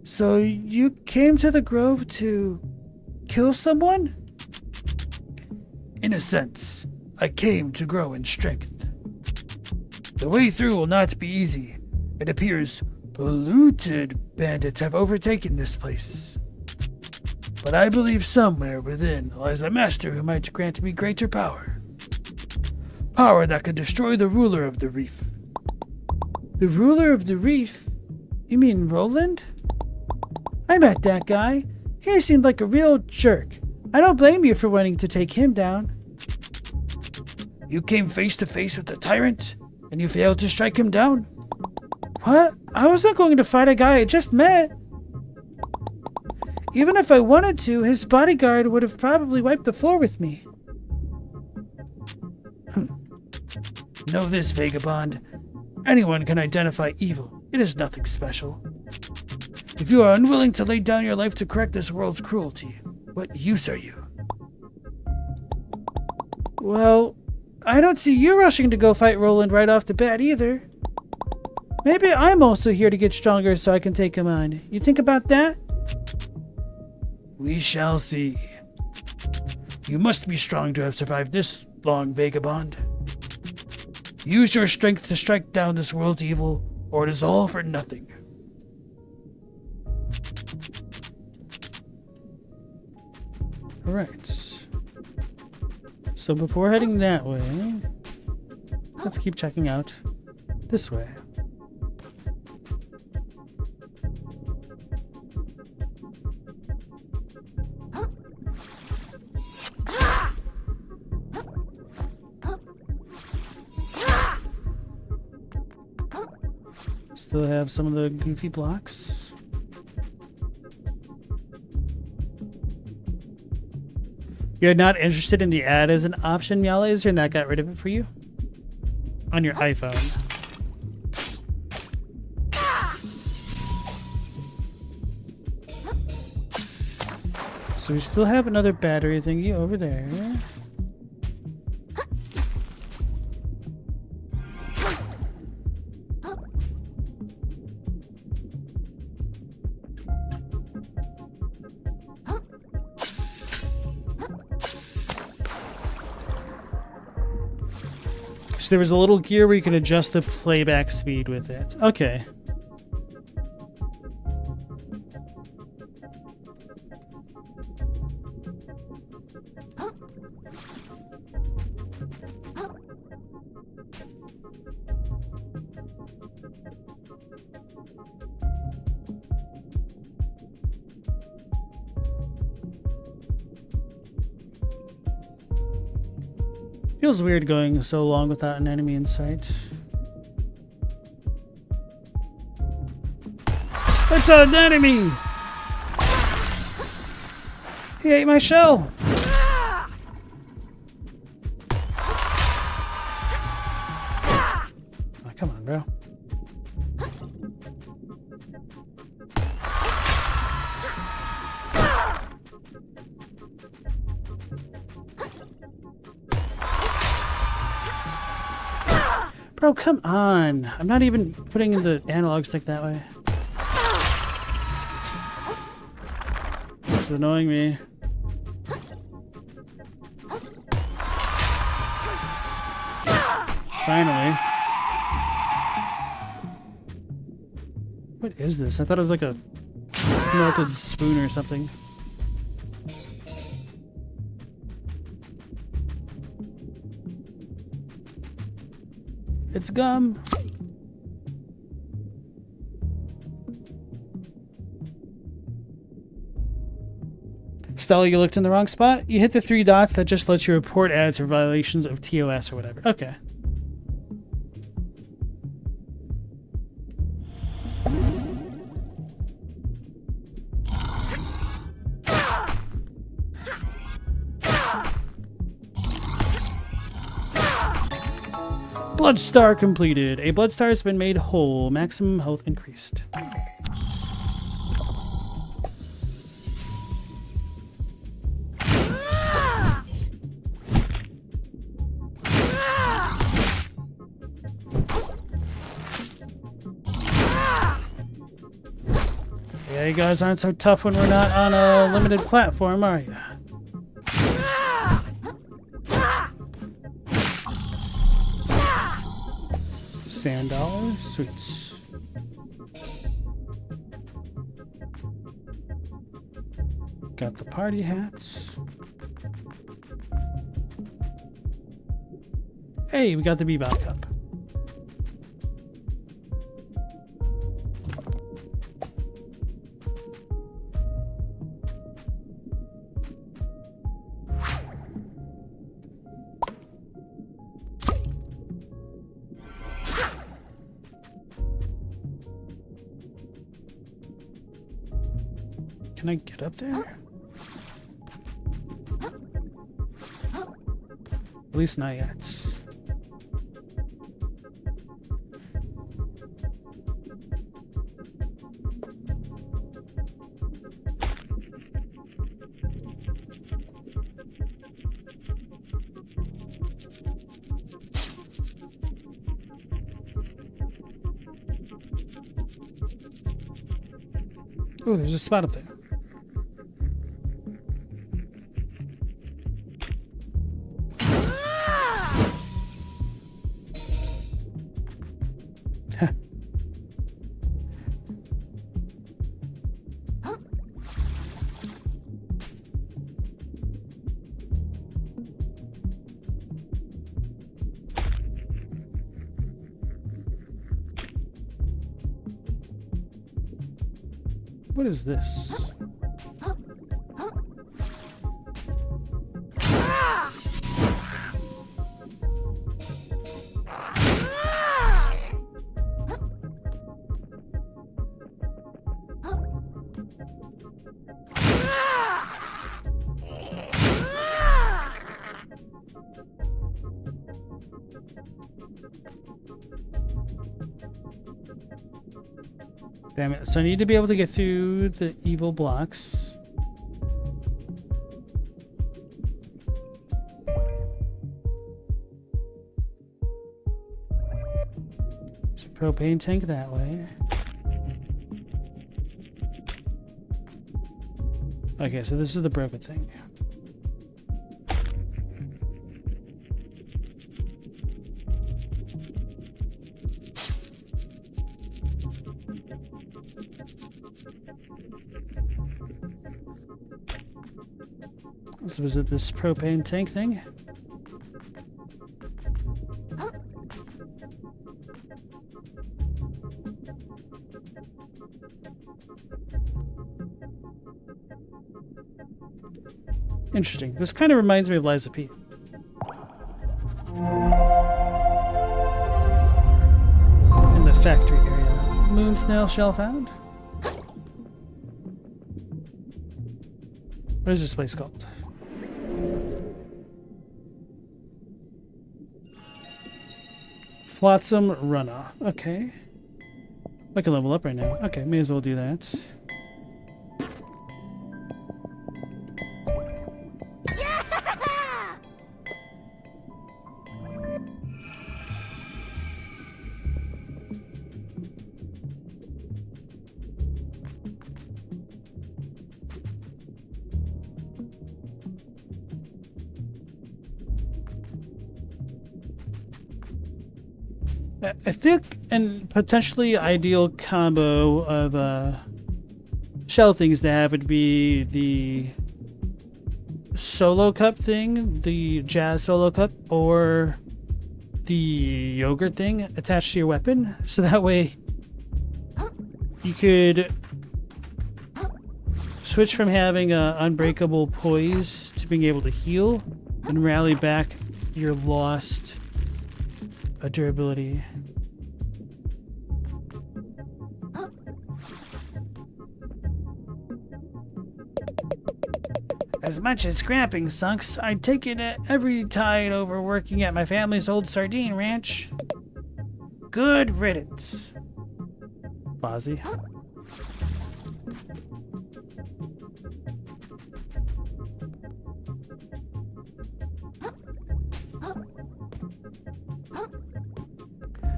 So you came to the grove to kill someone? In a sense, I came to grow in strength. The way through will not be easy. It appears polluted bandits have overtaken this place. But I believe somewhere within lies a master who might grant me greater power. Power that could destroy the ruler of the reef. The ruler of the reef? You mean Roland? I met that guy. He seemed like a real jerk. I don't blame you for wanting to take him down. You came face to face with the tyrant, and you failed to strike him down? What? I wasn't going to fight a guy I just met. Even if I wanted to, his bodyguard would have probably wiped the floor with me. Know this, Vagabond. Anyone can identify evil. It is nothing special. If you are unwilling to lay down your life to correct this world's cruelty, what use are you? Well, I don't see you rushing to go fight Roland right off the bat either. Maybe I'm also here to get stronger so I can take him on. You think about that? We shall see. You must be strong to have survived this long vagabond. Use your strength to strike down this world's evil, or it is all for nothing. Alright. So before heading that way, let's keep checking out this way. Still have some of the goofy blocks. You're not interested in the ad as an option, Meowlaser, and that got rid of it for you? On your iPhone. So we still have another battery thingy over there. So there was a little gear where you can adjust the playback speed with it. Okay. Feels weird going so long without an enemy in sight. It's an enemy! He ate my shell! Oh, come on, bro. Bro, come on. I'm not even putting in the analog stick that way. This is annoying me. Finally. What is this? I thought it was like a melted spoon or something. It's gum. Stella, you looked in the wrong spot. You hit the 3 dots that just lets you report ads or violations of TOS or whatever. Okay. Blood Star completed. A Blood Star has been made whole. Maximum health increased. Yeah, you guys aren't so tough when we're not on a limited platform, are you? Sand dollar, sweets. Got the party hats. Hey, we got the Bebop cup. Can I get up there? At least not yet. Oh, there's a spot up there. What is this? Damn it. So I need to be able to get through the evil blocks. There's a propane tank that way. Okay, so this is the broken thing. Let's visit this propane tank thing. Interesting. This kind of reminds me of Liza P. In the factory area. Moon snail shell found. What is this place called? Flotsam Runoff. Okay. I can level up right now. Okay, may as well do that. I think a potentially ideal combo of shell things to have would be the solo cup thing, the jazz solo cup, or the yogurt thing attached to your weapon. So that way you could switch from having unbreakable poise to being able to heal and rally back your lost durability. As much as scrapping sucks, I'd take it every tide over working at my family's old sardine ranch. Good riddance. Fozzie.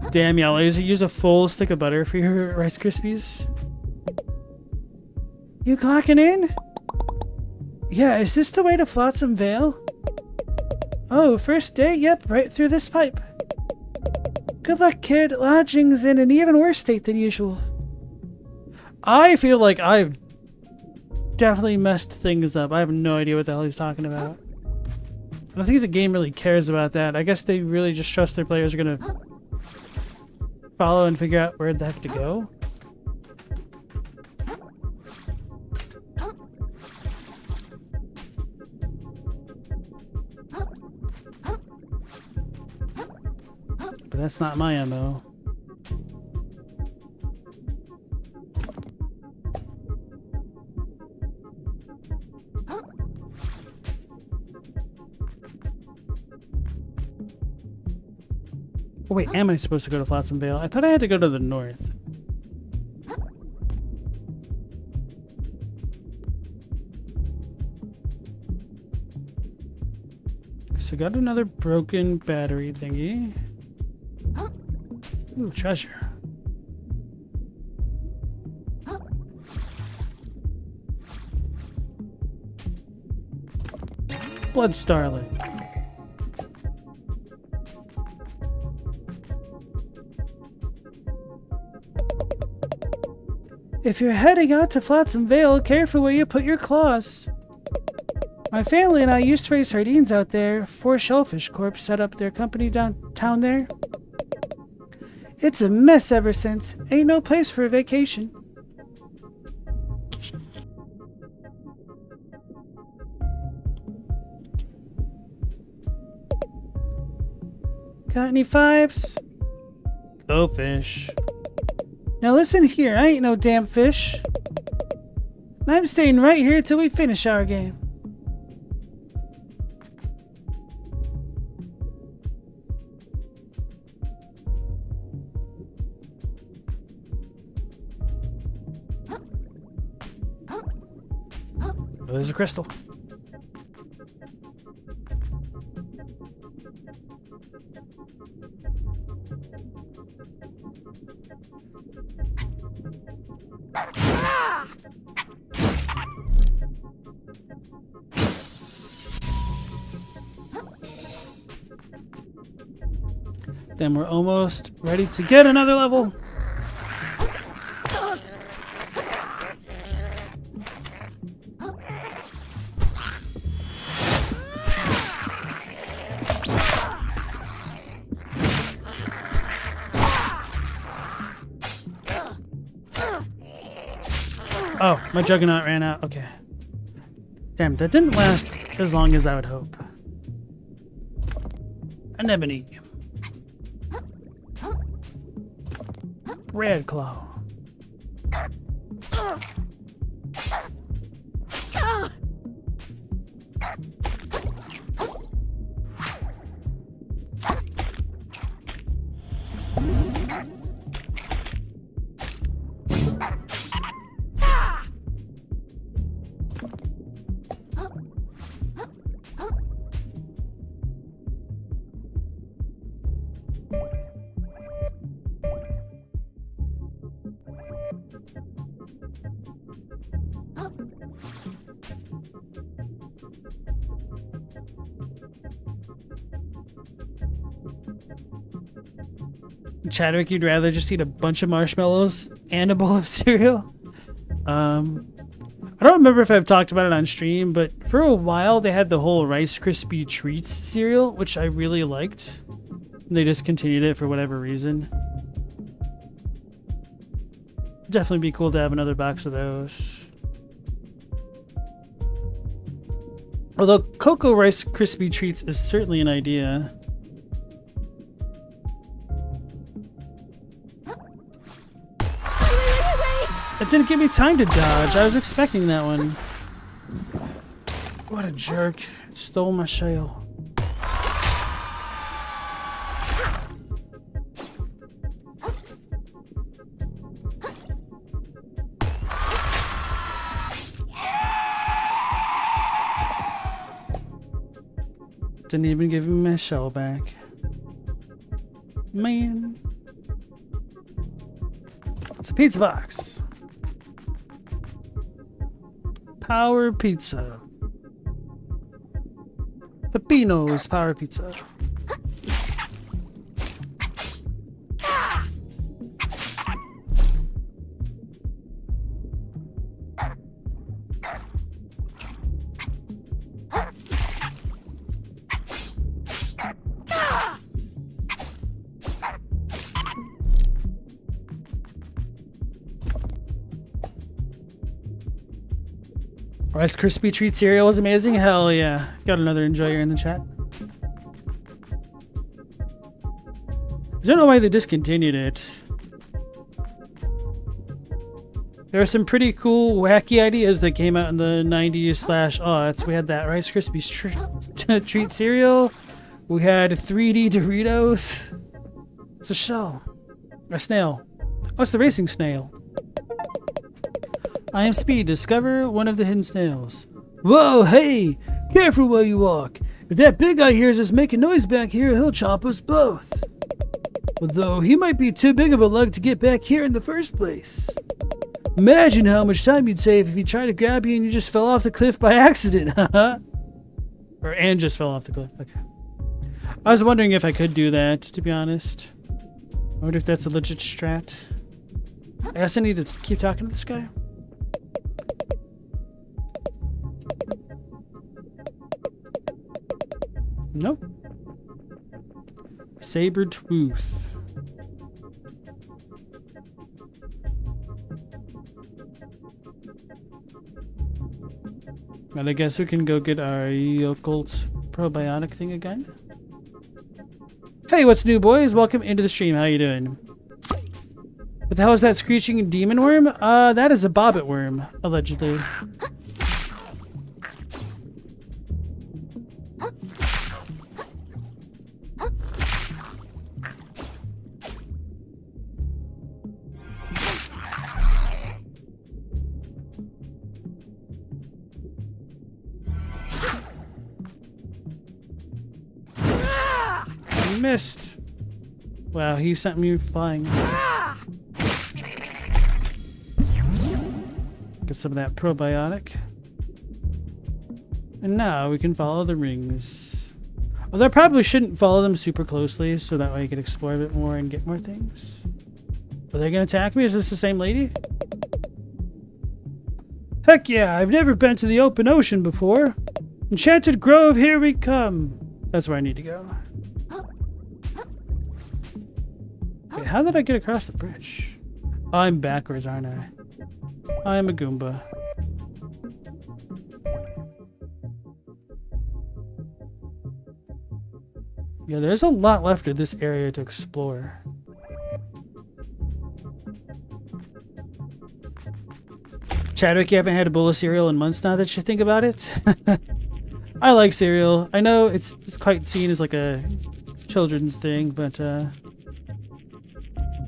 Damn, y'all, use a full stick of butter for your Rice Krispies. You clocking in? Yeah, is this the way to Flotsam Vale? Oh, first day? Yep, right through this pipe. Good luck, kid. Lodging's in an even worse state than usual. I feel like I've definitely messed things up. I have no idea what the hell he's talking about. I don't think the game really cares about that. I guess they really just trust their players are gonna follow and figure out where the heck to go. But that's not my MO. Oh wait, am I supposed to go to Flotsam Vale? I thought I had to go to the north. So got another broken battery thingy. Ooh, treasure. Blood Starling. If you're heading out to Flotsam Vale, careful where you put your claws. My family and I used to raise sardines out there. 4 Shellfish Corp set up their company downtown there. It's a mess ever since. Ain't no place for a vacation. Got any 5s? Go fish. Now listen here, I ain't no damn fish. And I'm staying right here till we finish our game. Oh, there's a crystal. Then we're almost ready to get another level. Oh, my Juggernaut ran out. Okay. Damn, that didn't last as long as I would hope. Anemone. Red Claw. Chadwick, you'd rather just eat a bunch of marshmallows and a bowl of cereal? I don't remember if I've talked about it on stream, but for a while they had the whole Rice Krispie Treats cereal, which I really liked. They discontinued it for whatever reason. Definitely be cool to have another box of those. Although Cocoa Rice Krispie Treats is certainly an idea. It didn't give me time to dodge. I was expecting that one. What a jerk. It stole my shell. Didn't even give me my shell back. Man. It's a pizza box. Power Pizza. Peppino's Power Pizza. Rice Krispie Treat cereal was amazing. Hell yeah. Got another enjoyer in the chat. I don't know why they discontinued it. There were some pretty cool, wacky ideas that came out in the 90s/aughts. We had that Rice Krispie Treat cereal. We had 3D Doritos. It's a shell. A snail. Oh, it's the racing snail. I am Speed. Discover one of the hidden snails. Whoa, hey! Careful where you walk. If that big guy hears us making noise back here, he'll chop us both. Although he might be too big of a lug to get back here in the first place. Imagine how much time you'd save if he tried to grab you and you just fell off the cliff by accident, haha. And just fell off the cliff. Okay. I was wondering if I could do that, to be honest. I wonder if that's a legit strat. I guess I need to keep talking to this guy. Nope. Saber tooth. And I guess we can go get our occult probiotic thing again. Hey, what's new, boys? Welcome into the stream. How you doing? What the hell is that screeching demon worm? That is a bobbit worm, allegedly. Missed. Wow, he sent me flying. Get some of that probiotic. And now we can follow the rings. Although I probably shouldn't follow them super closely, so that way I can explore a bit more and get more things. Are they gonna attack me? Is this the same lady? Heck yeah, I've never been to the open ocean before. Enchanted Grove, here we come. That's where I need to go. Wait, how did I get across the bridge? Oh, I'm backwards, aren't I? I'm a Goomba. Yeah, there's a lot left of this area to explore. Chadwick, you haven't had a bowl of cereal in months now that you think about it? I like cereal. I know it's quite seen as like a children's thing, but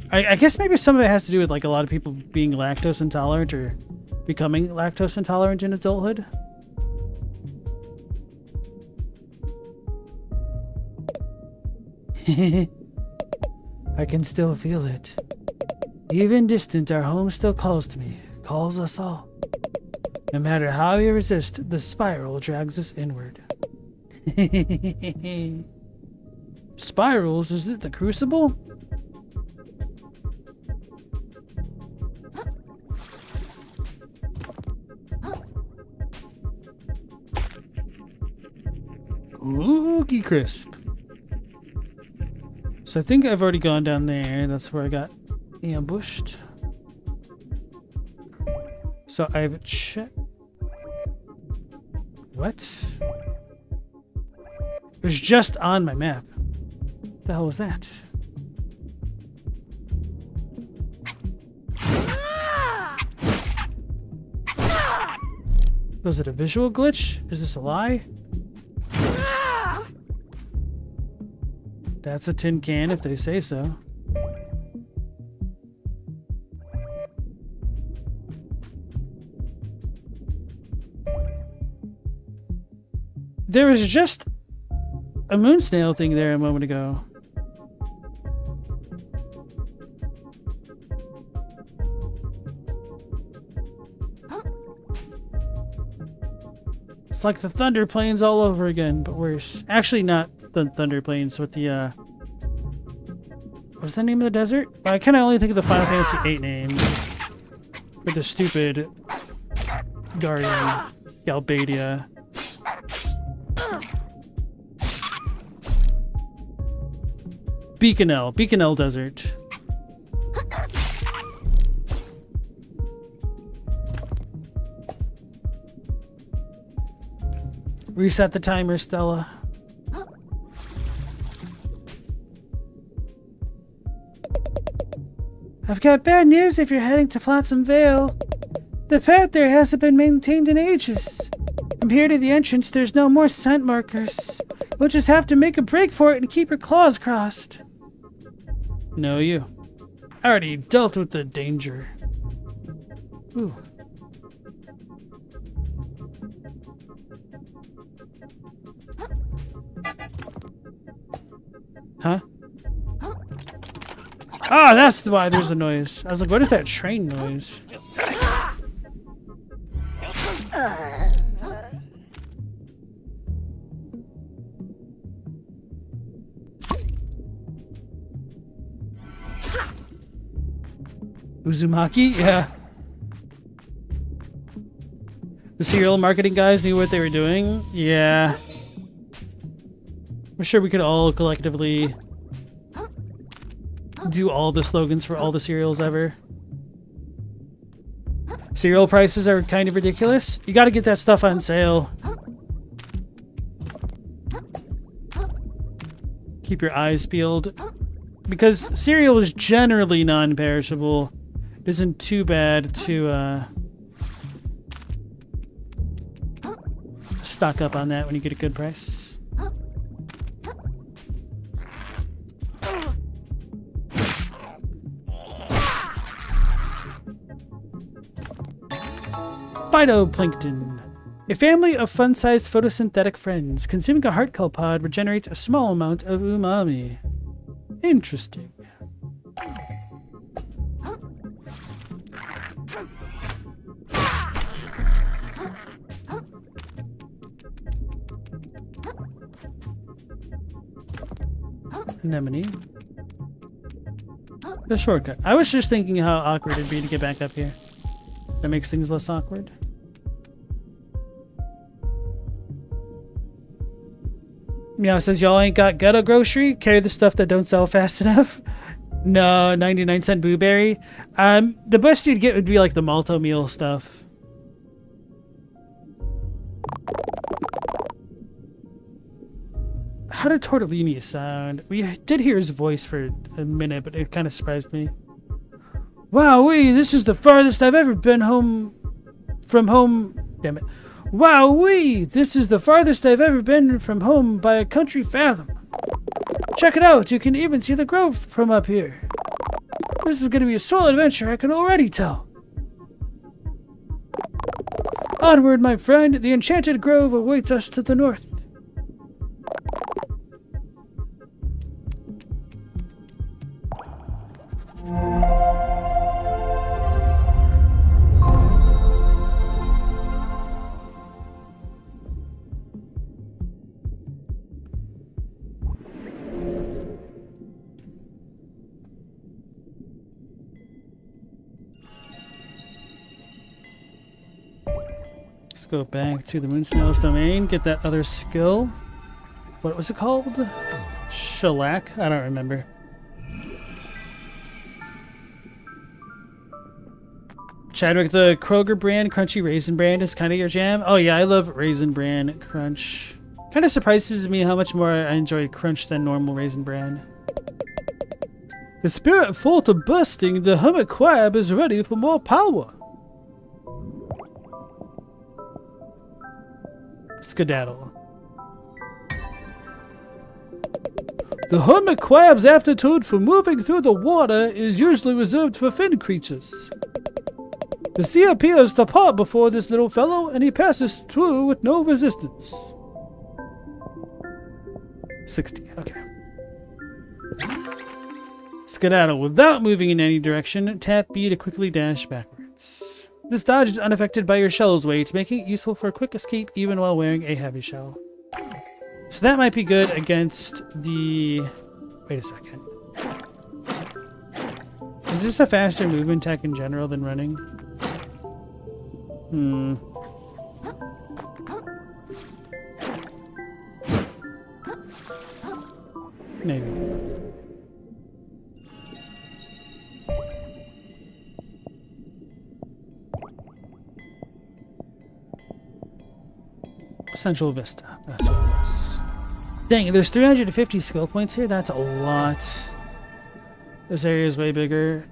I guess maybe some of it has to do with like a lot of people being lactose intolerant or becoming lactose intolerant in adulthood. I can still feel it. Even distant, our home still calls to me, calls us all. No matter how we resist, the spiral drags us inward. Spirals? Is it the Crucible? Oogie crisp. So I think I've already gone down there. That's where I got ambushed. So I've checked. What? It was just on my map. What the hell was that? Was it a visual glitch? Is this a lie? That's a tin can if they say so. There was just a moon snail thing there a moment ago. It's like the Thunder Plains all over again, but worse. Actually, not the Thunder Plains, with the, what's the name of the desert? I kind of only think of the Final Fantasy VIII name. For the stupid Guardian, Galbadia. Beaconell Desert. Reset the timer, Stella. I've got bad news if you're heading to Flotsam Vale. The path there hasn't been maintained in ages. From here to the entrance, there's no more scent markers. You'll just have to make a break for it and keep your claws crossed. No, you. I already dealt with the danger. Ooh. Huh? Ah, that's why there's a noise. I was like, what is that train noise? Uzumaki? Yeah. The cereal marketing guys knew what they were doing? Yeah. I'm sure we could all collectively do all the slogans for all the cereals ever. Cereal prices are kind of ridiculous. You gotta get that stuff on sale. Keep your eyes peeled. Because cereal is generally non-perishable. It isn't too bad to stock up on that when you get a good price. Phytoplankton. A family of fun-sized photosynthetic friends. Consuming a heart pod regenerates a small amount of umami. Interesting. Anemone. The shortcut. I was just thinking how awkward it'd be to get back up here. That makes things less awkward. Meow says, y'all ain't got ghetto grocery? Carry the stuff that don't sell fast enough? No, 99-cent blueberry. The best you'd get would be like the malto meal stuff. How did Tortellini sound? We did hear his voice for a minute, but it kind of surprised me. Wowee, this is the farthest I've ever been from home. Damn it. Wowee, this is the farthest I've ever been from home by a country fathom. Check it out, you can even see the grove from up here. This is going to be a solo adventure, I can already tell. Onward, my friend, the enchanted grove awaits us to the north. Let's go back to the Moonsnail's domain, get that other skill. What was it called? Shellac? I don't remember. Chadwick, the Kroger brand crunchy raisin bran is kind of your jam? Oh yeah, I love raisin bran crunch. Kind of surprises me how much more I enjoy crunch than normal raisin bran. The spirit full to bursting, the hermit crab is ready for more power. Skedaddle. The hermit crab's aptitude for moving through the water is usually reserved for fin creatures. The sea appears to part before this little fellow, and he passes through with no resistance. 60, okay. Skedaddle. Without moving in any direction, tap B to quickly dash backwards. This dodge is unaffected by your shell's weight, making it useful for a quick escape even while wearing a heavy shell. So that might be good against the... Wait a second. Is this a faster movement tech in general than running? Maybe. Central Vista. That's what it is. Dang, there's 350 skill points here? That's a lot. This area is way bigger.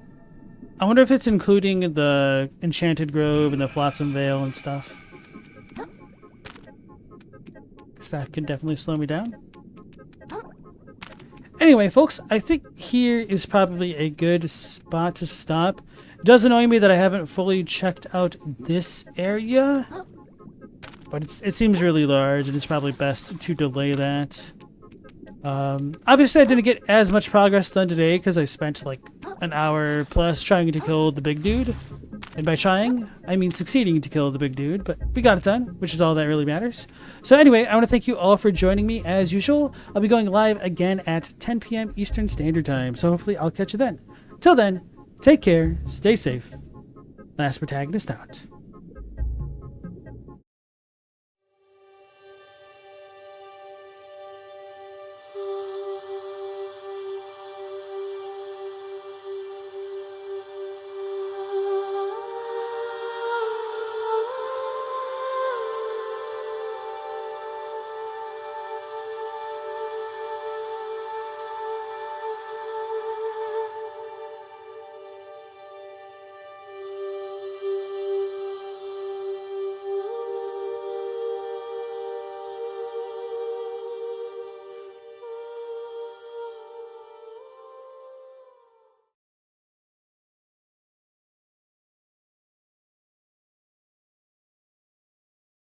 I wonder if it's including the Enchanted Grove and the Flotsam Vale and stuff. Because that could definitely slow me down. Anyway, folks, I think here is probably a good spot to stop. It does annoy me that I haven't fully checked out this area. But it seems really large, and it's probably best to delay that. Obviously, I didn't get as much progress done today because I spent like an hour plus trying to kill the big dude. And by trying, I mean succeeding to kill the big dude, but we got it done, which is all that really matters. So anyway, I want to thank you all for joining me as usual. I'll be going live again at 10 p.m. Eastern Standard Time, so hopefully I'll catch you then. Till then, Take care, stay safe. Last Protagonist out.